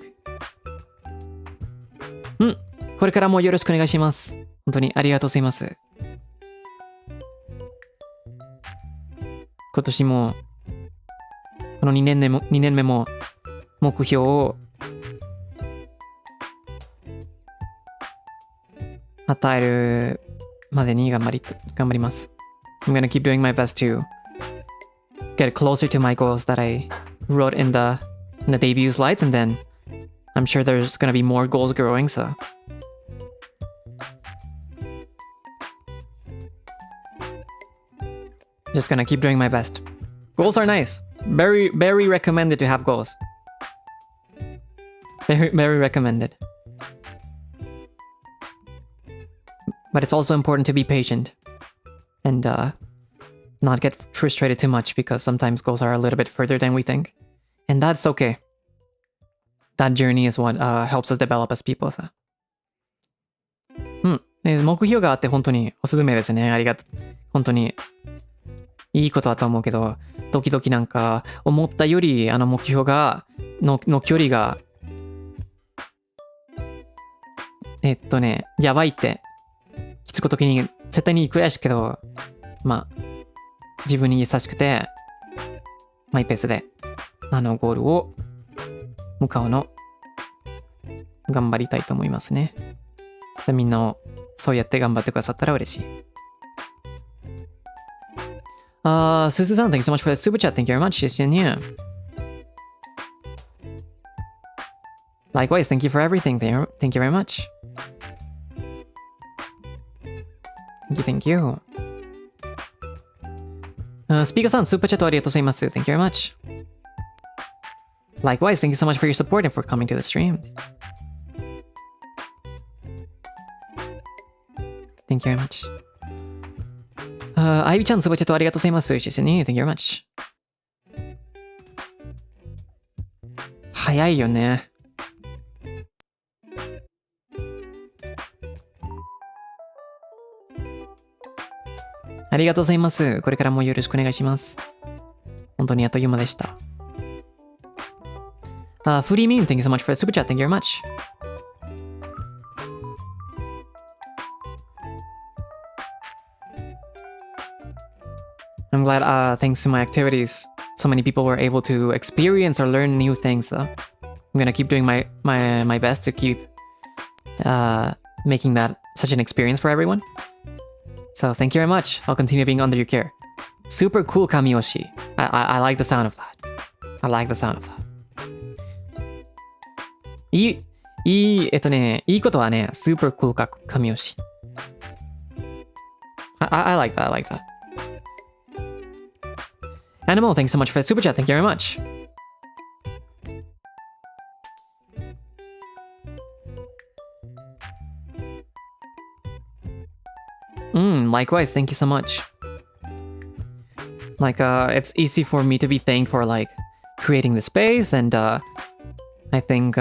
これからもよろしくお願いします。本当にありがとうございます。今年も、この2年目も目標を与えるまでに頑張ります。I'm gonna keep doing my best to get closer to my goals that I wrote in the debut slides, and then I'm sure there's gonna be more goals growing, so just gonna keep doing my best. Goals are nice. Very, very recommended to have goals. Very, very recommended. But it's also important to be patient and not get frustrated too much, because sometimes goals are a little bit further than we think. And that's okay. that journey is what helps us develop as people さ。目標があって本当におすすめですね。本当にいいことだと思うけど、時々なんか思ったより目標の距離がやばいって気づくときに絶対に悔しいけど、自分に優しくてマイペースでゴールを向かうの頑張りたいと思いますね。みんなそうやって頑張ってくださったら嬉しい。Suzu-san, thank you so much for the super chat. Thank you very much. 謝謝ね。Likewise, thank you for everything. Thank you very much. Thank you. Speaker-san, super chat ありがとうございます。Thank you very much. Likewise, thank you so much for your support and for coming to the streams. Thank you very much. Ivy-chan, super chat ありがとうございます。謝謝ね。Thank you very much. 早いよね。ありがとうございます。これからもよろしくお願いします。本当にあっという間でした。フリーミン、thank you so much for the super chat. Thank you very much. I'm glad, thanks to my activities, so many people were able to experience or learn new things. I'm gonna keep doing my best to keep making that such an experience for everyone. So thank you very much. I'll continue being under your care. Super cool Kamiyoshi. I like the sound of that. I like the sound of that. いいことはね、super cool Kamiyoshi. I like that. I like that. Animal, thanks so much for the super chat. Thank you very much. Likewise, thank you so much. Like, it's easy for me to be thanked for, like, creating the space, and I think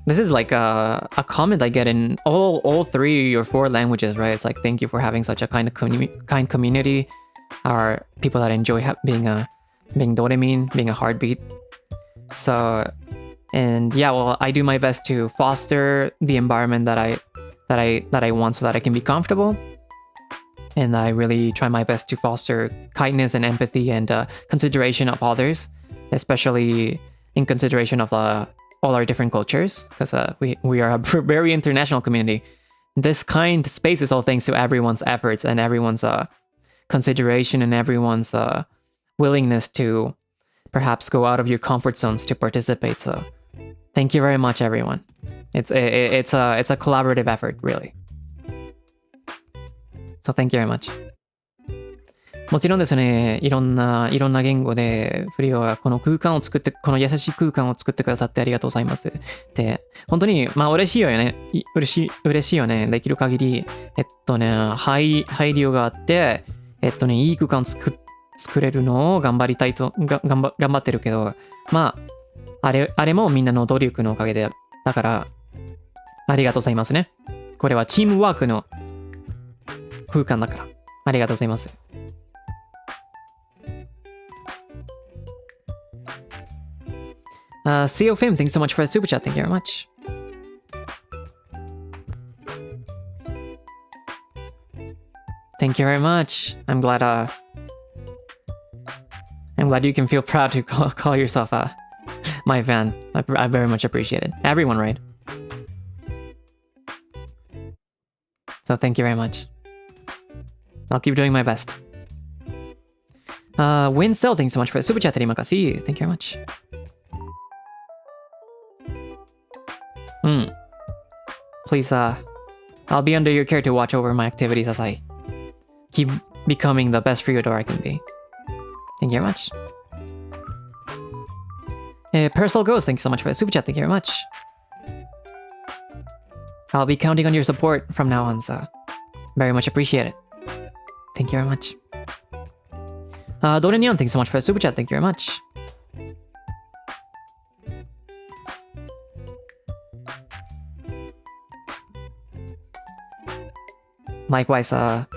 this is like a comment I get in all 3 or 4 languages, right? It's like, thank you for having such a kind community, or people that enjoy being doremin, being a heartbeat. So, and yeah, well, I do my best to foster the environment that I want so that I can be comfortable. And I really try my best to foster kindness and empathy and consideration of others, especially in consideration of all our different cultures, because we are a very international community. This kind of space is all thanks to everyone's efforts and everyone's consideration and everyone's willingness to perhaps go out of your comfort zones to participate. So thank you very much, everyone. It's a collaborative effort, really. So thank you very much. もちろんですね、いろんな言語でフリオはこの優しい空間を作ってくださってありがとうございます。で、本当に嬉しいよね。嬉しいよね。できる限り配慮があっていい空間を作れるのを頑張ってるけど、あれもみんなの努力のおかげで、だからありがとうございますね。これはチームワークの空間だからありがとうございます。CO Fim, thanks so much for the super chat. Thank you very much. Thank you very much. I'm glad you can feel proud to call yourself my fan. I very much appreciate it. Everyone, right? So thank you very much. I'll keep doing my best. Winstel, thanks so much for the super chat. Terima kasih. Thank you very much. Please, I'll be under your care to watch over my activities as I keep becoming the best Freodore I can be. Thank you very much. Parasol Ghost, thank you so much for the super chat. Thank you very much. I'll be counting on your support from now on, so very much appreciate it. Thank you very much. Dorenion, thank you so much for the super chat. Thank you very much. Likewise, I'll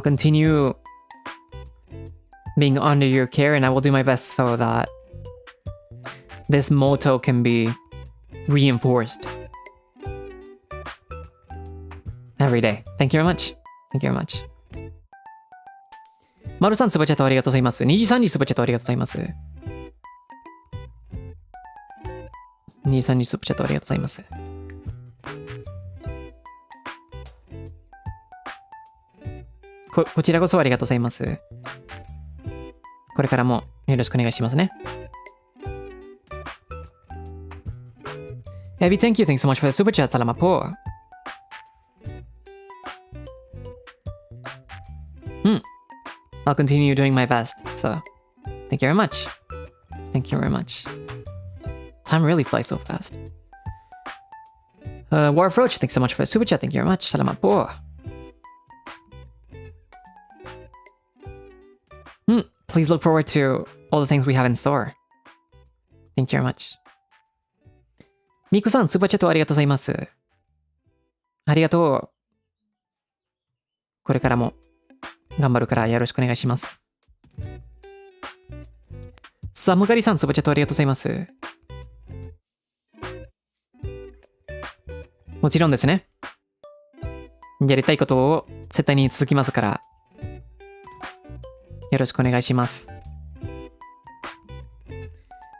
continue being under your care, and I will do my best so that this motto can be reinforced every day. Thank you very much. Thank you very much. マルさん、スーパーチャットありがとうございます。NIJISANJIスーパーチャットありがとうございます。NIJISANJIスーパーチャットありがとうございます。こちらこそありがとうございます。これからもよろしくお願いしますね。Abby, thank you. Thanks so much for the super chat. Salamat po. I'll continue doing my best. So, thank you very much. Thank you very much. Time really flies so fast. Warfroach, thanks so much for the super chat. Thank you very much. Salamat po. Please look forward to all the things we have in store. Thank you very much. ミクさん、スーパーチャットありがとうございます。ありがとう。これからも頑張るからよろしくお願いします。サムガリさん、スーパーチャットありがとうございます。もちろんですね。やりたいことを絶対に続きますから、よろしくお願いします。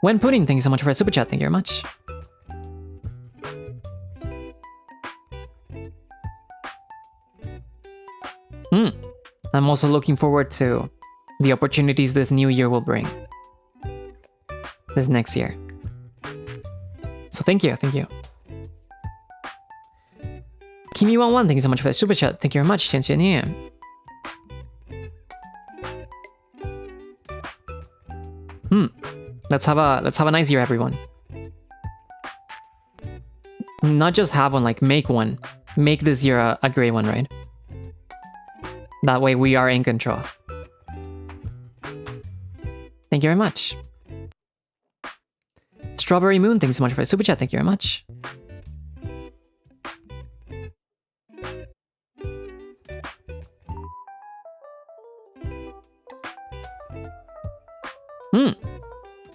When Pudding, thank you so much for a super chat. Thank you very much. I'm also looking forward to the opportunities this new year will bring. This next year. So thank you, thank you. Kimi11, thank you so much for the super chat. Thank you very much, 谢谢你。Let's have a nice year, everyone. Not just have one, like make one. Make this year a great one, right? That way we are in control. Thank you very much. Strawberry Moon, thanks so much for the super chat. Thank you very much.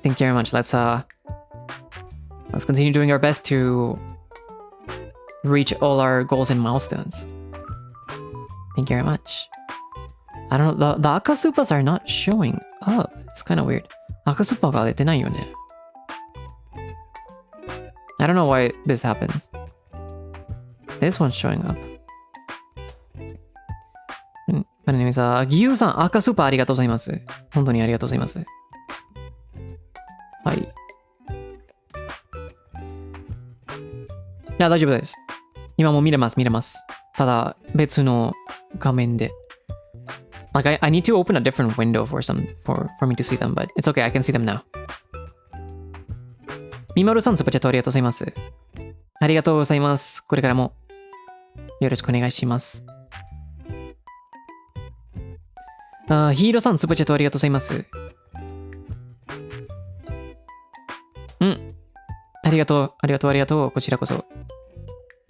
Thank you very much. Let's continue doing our best to reach all our goals and milestones. Thank you very much. I don't know, the Aka Supas are not showing up. It's kind of weird. Aka Supa ga dete nai yo ne. I don't know why this happens. This one's showing up. But anyways, Giyu-san, Aka Supa ありがとうございます。本当にありがとうございます。はい。いや、大丈夫です。今も見れます、見れます。ただ、別の画面で。Like, I need to open a different window for me to see them, but it's okay, I can see them now. みまるさん、スーパーチャットありがとうございます。ありがとうございます。これからもよろしくお願いします。ヒーローさん、スーパーチャットありがとうございます。ありがとう、ありがとう、ありがとう。こちらこそ。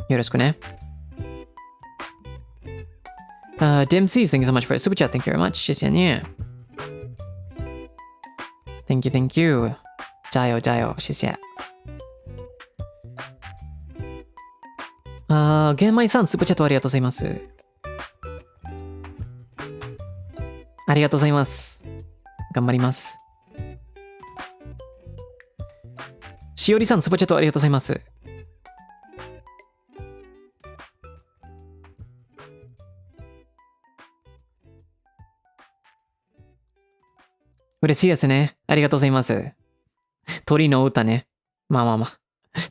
よろしくね。Dempsey, thank you so much for the super chat. Thank you very much. 谢谢你。Thank you, thank you. 加油、加油。谢谢。玄米さん、スーパーチャットありがとうございます。ありがとうございます。頑張ります。しおりさん、スーパーチャットありがとうございます。嬉しいですね。ありがとうございます。鳥の歌ね。まあまあまあ。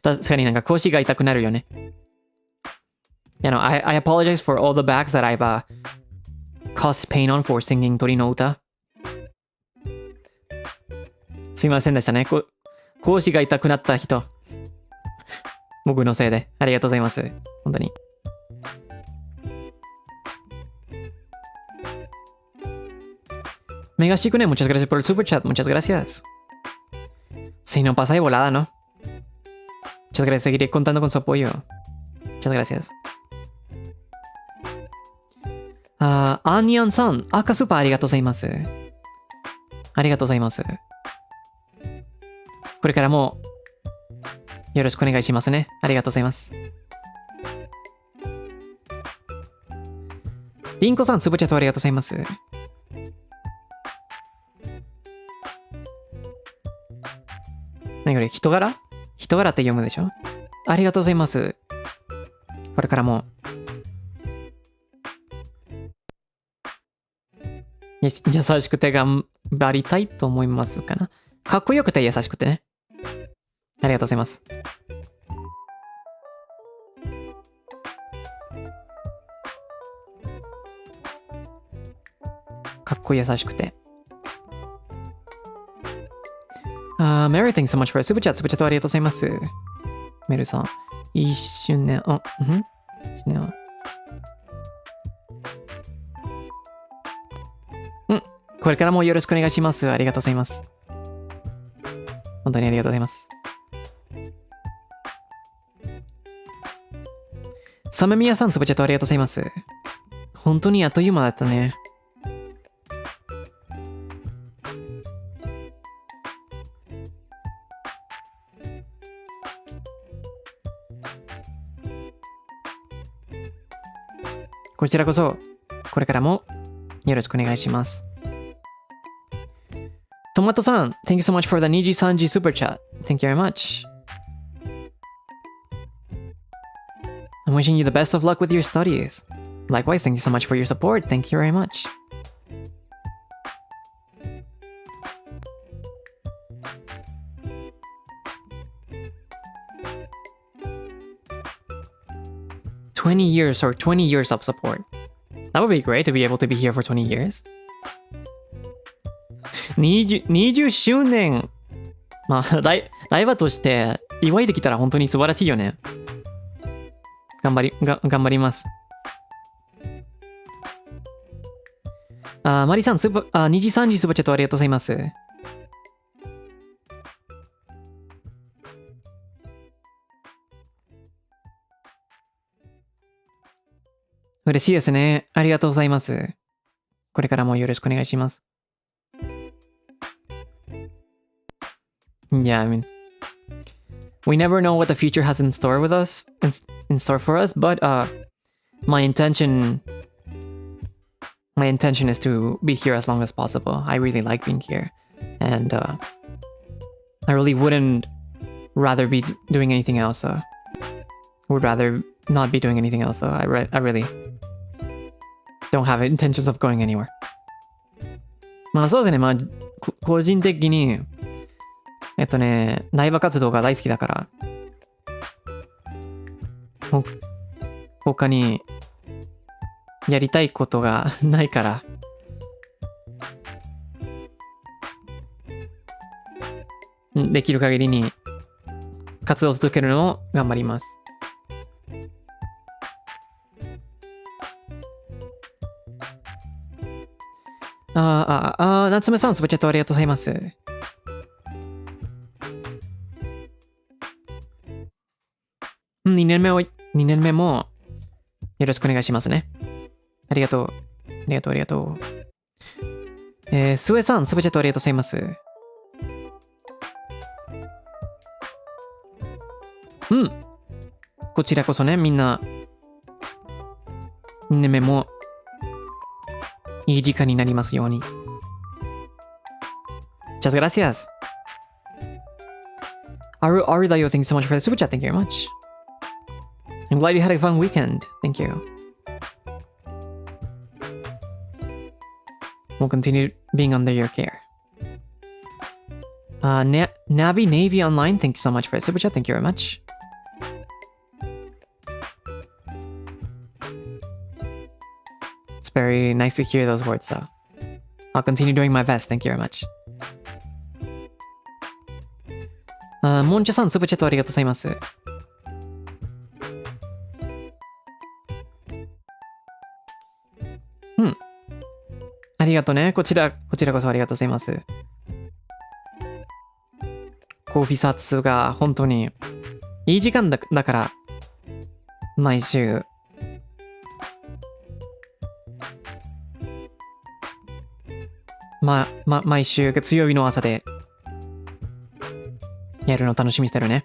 確かになんか腰が痛くなるよね。You know, I apologize for all the backs that I've caused pain on for singing 鳥の歌。すいませんでしたね。腰が痛くなった人。僕のせいで。ありがとうございます。本当に。Megashikune, muchas gracias por el super chat. Muchas gracias. Si no pasa de volada, ¿no? Muchas gracias. Seguiré contando con su apoyo. Muchas gracias. アーニャンさん、赤スーパーありがとうございます。ありがとうございます。これからもよろしくお願いしますね。ありがとうございます。リンコさん、つぶちゃとありがとうございます。何これ、人柄人柄って読むでしょ。ありがとうございます。これからも優しくて頑張りたいと思いますかな。かっこよくて優しくてね。ありがとうございます。かっこ優しくて。Mary, thanks so much for a super chat. super chat ありがとうございます。メルさん。一瞬ね。これからもよろしくお願いします。ありがとうございます。本当にありがとうございます。サメミヤさん、スプチャットありがとうございます。本当にあっという間だったね。こちらこそ、これからもよろしくお願いします。トマトさん、Thank you so much for the NIJISANJI super chat. Thank you very much. I'm wishing you the best of luck with your studies. Likewise, thank you so much for your support. Thank you very much. $20 years or 20 years of support. That would be great to be able to be here for 20 years. 20周年。まあ、ライバーとして祝いできたら本当に素晴らしいよね。頑張ります。マリさん、2時3時スーパーチャットありがとうございます。嬉しいですね。ありがとうございます。これからもよろしくお願いします。Yeah, I mean, we never know what the future has in store with us, in store for us, but my intention is to be here as long as possible. I really like being here, and I really wouldn't rather be doing anything else. Would rather not be doing anything else. I really don't have intentions of going anywhere. まあそうですね。まあ個人的にライブ活動が大好きだから、他にやりたいことがないから、できる限りに活動を続けるのを頑張ります。夏目さん、スプチャットありがとうございます。2年目もよろしくお願いしますね。ありがとう。スエさん、スプチャットありがとうございます。こちらこそね、みんな、2年目もいい時間になりますように。Muchas gracias. Arudayo, thanks so much for the super chat. Thank you very much. I'm glad you had a fun weekend. Thank you. We'll continue being under your care. Navi Navy Online, thank you so much for the super chat. Thank you very much. It's very nice to hear those words, so I'll continue doing my best. Thank you very much. モンチャさん、スーパーチャットありがとうございます。ありがとうね。こちらこそありがとうございます。コーヒーサツが本当にいい時間だから、毎週毎週月曜日の朝でやるの楽しみにしてるね。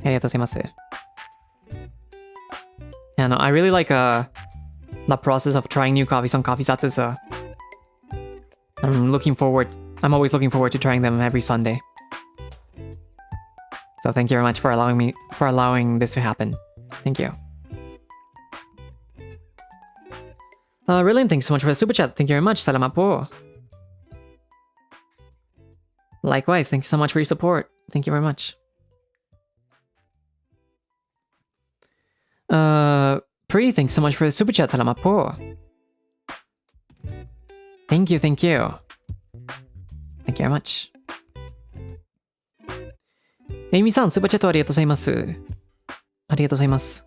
ありがとうございます。I really like the process of trying new coffees on Coffee Zatsu, so I'm always looking forward to trying them every Sunday. So thank you very much for allowing this to happen. Thank you. Rillian, thanks so much for the super chat. Thank you very much. Salamat po. Likewise, thank you so much for your support. Thank you very much. Pri, thanks so much for the super chat. Salamat po. Thank you. Thank you very much. Amy さん、スーパーチャットありがとうございます。ありがとうございます。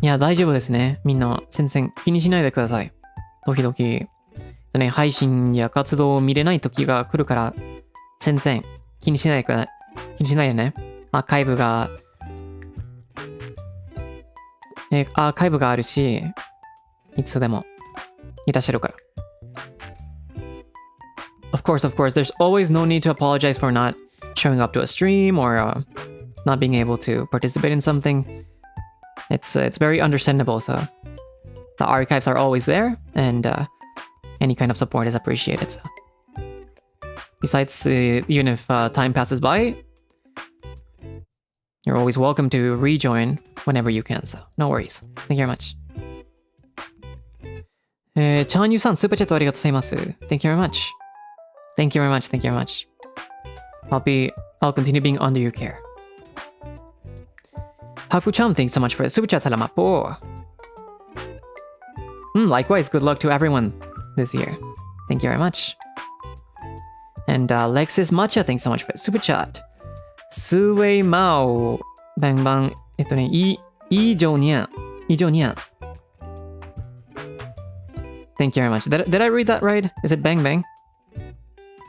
いや、大丈夫ですね。みんな、全然気にしないでください。時々、ね、配信や活動を見れない時が来るから、全然気にしないでね。アーカイブがあるし、いつでもいらっしゃるから。Of course, there's always no need to apologize for not showing up to a stream or not being able to participate in something. It's very understandable, so the archives are always there, and any kind of support is appreciated. So. Besides, even if time passes by, you're always welcome to rejoin whenever you can, so no worries. Thank you very much. Chanyu-san, super chat ありがとうございます。Thank you very much. Thank you very much. Thank you very much. I'll continue being under your care. Haku-chan, thanks so much for the super chat. Salamat po. Likewise, good luck to everyone this year. Thank you very much. And Lexis Matcha, thanks so much for the super chat. Suwei Mao, bang bang, Ijonian. Thank you very much. Did I read that right? Is it bang bang?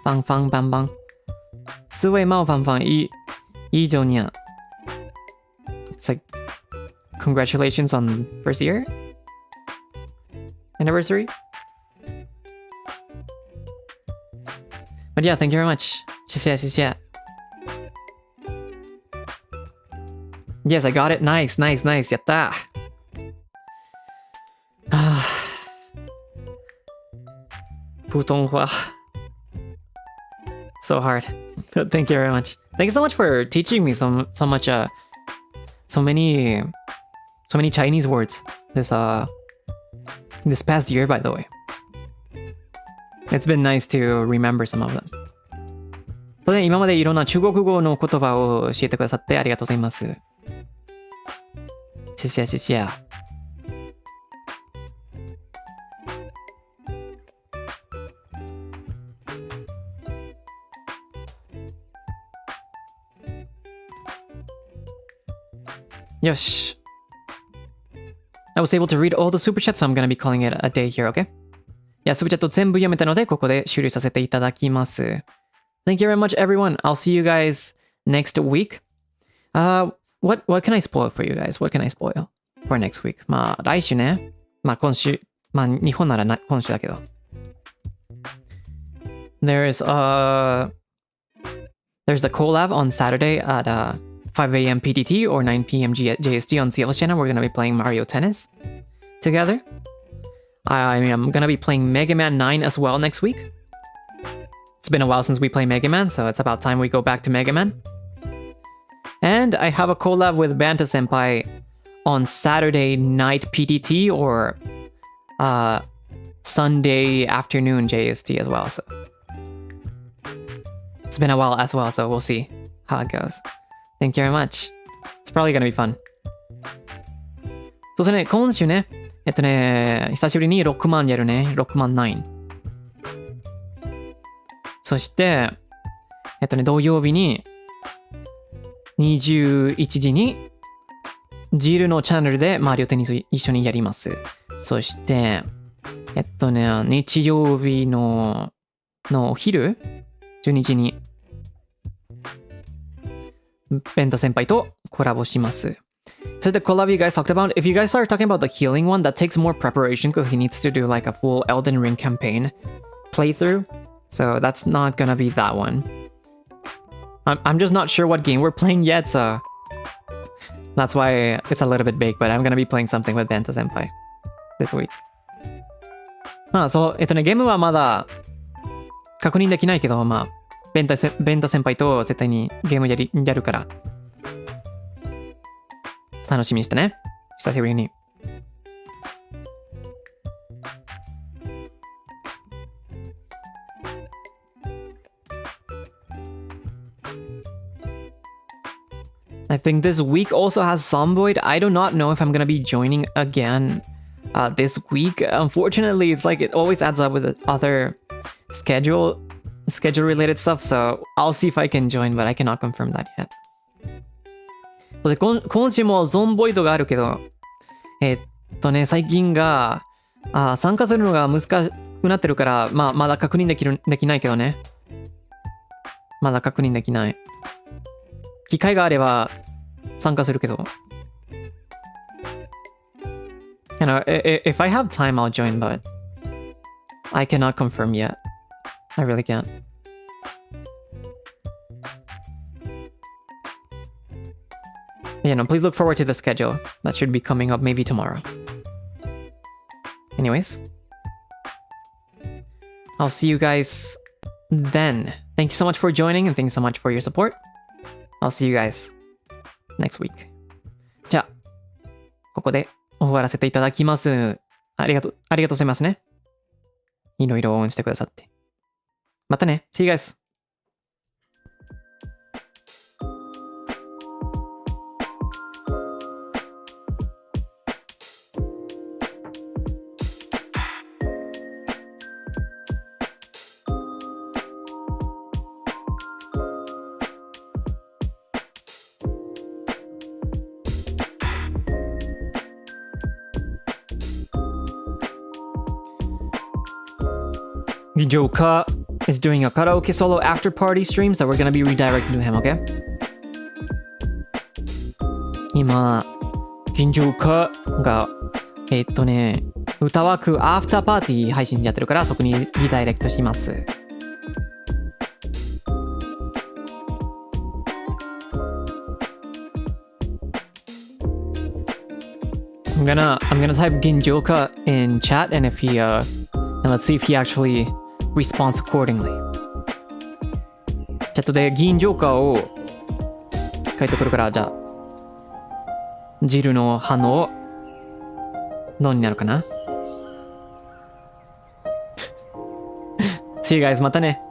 Bang bang bang bang. Suwei Mao bang bang, Ijonian. It's like, congratulations on first year? Anniversary? But yeah, thank you very much. 谢谢. Yes, I got it. Nice. やった。普通話 So hard. Thank you very much. Thank you so much for teaching me so many Chinese words this past year, by the way. It's been nice to remember some of them. それで今までいろんな中国語の言葉を教えてくださってありがとうございます。謝謝。よし。I was able to read all the super chats, so I'm gonna be calling it a day here, okay? いや、スーパーチャット全部読めたので、ここで終了させていただきます。Thank you very much, everyone. I'll see you guys next week. What can I spoil for you guys? What can I spoil for next week? まあ、来週ね。まあ、今週。まあ、日本なら今週だけど。There's the collab on Saturday at 5 a.m. PDT or 9 p.m. JST on CL channel. We're gonna be playing Mario Tennis together. I'm gonna be playing Mega Man 9 as well next week. It's been a while since we play Mega Man, so it's about time we go back to Mega Man. And I have a collab with Banta Senpai on Saturday night PDT or Sunday afternoon JST as well. So it's been a while as well, so we'll see how it goes. Thank you very much. It's probably gonna be fun. そうですね、今週ね、久しぶりに6万やるね。6万9。そして、土曜日に21時にジルのチャンネルでマリオテニス一緒にやります。そして、日曜日のお昼12時にベント先輩とコラボします。So the collab you guys talked about, if you guys start talking about the healing one, that takes more preparation because he needs to do like a full Elden Ring campaign playthrough. So that's not gonna be that one. I'm just not sure what game we're playing yet, so that's why it's a little bit big, but I'm gonna be playing something with Bento Senpai this week. まあそう、ゲームはまだ確認できないけど、まあ、ベント先輩と絶対にゲームやるから、楽しみにしてね。久しぶりに。I think this week also has Zomboid. I do not know if I'm gonna be joining again this week. Unfortunately, it's like it always adds up with other schedule related stuff, so I'll see if I can join, but I cannot confirm that yet. 今週もゾンボイドがあるけど、最近が参加するのが難しくなってるから、まあまだ確認できないけどね。まだ確認できない。機会があれば参加するけど。You know, if I have time, I'll join, but I cannot confirm yet. I really can't. You know, please look forward to the schedule. That should be coming up maybe tomorrow. Anyways, I'll see you guys then. Thank you so much for joining and thank you so much for your support. I'll see you guys next week. じゃあ、ここで終わらせていただきます。ありがとうございますね。いろいろ応援してくださって。またね。See you guys. Joka is doing a karaoke solo after party stream, so we're gonna be redirecting to him, okay? 今、銀城かが、歌枠アフターパーティー配信やってるから、そこにリダイレクトします。I'm gonna type Ginjoka in chat, and if he and let's see if he actually responds accordingly. チャットで銀ジョーカーを書いてくるから、じゃあ汁の葉ののになるかな。See you guys, またね。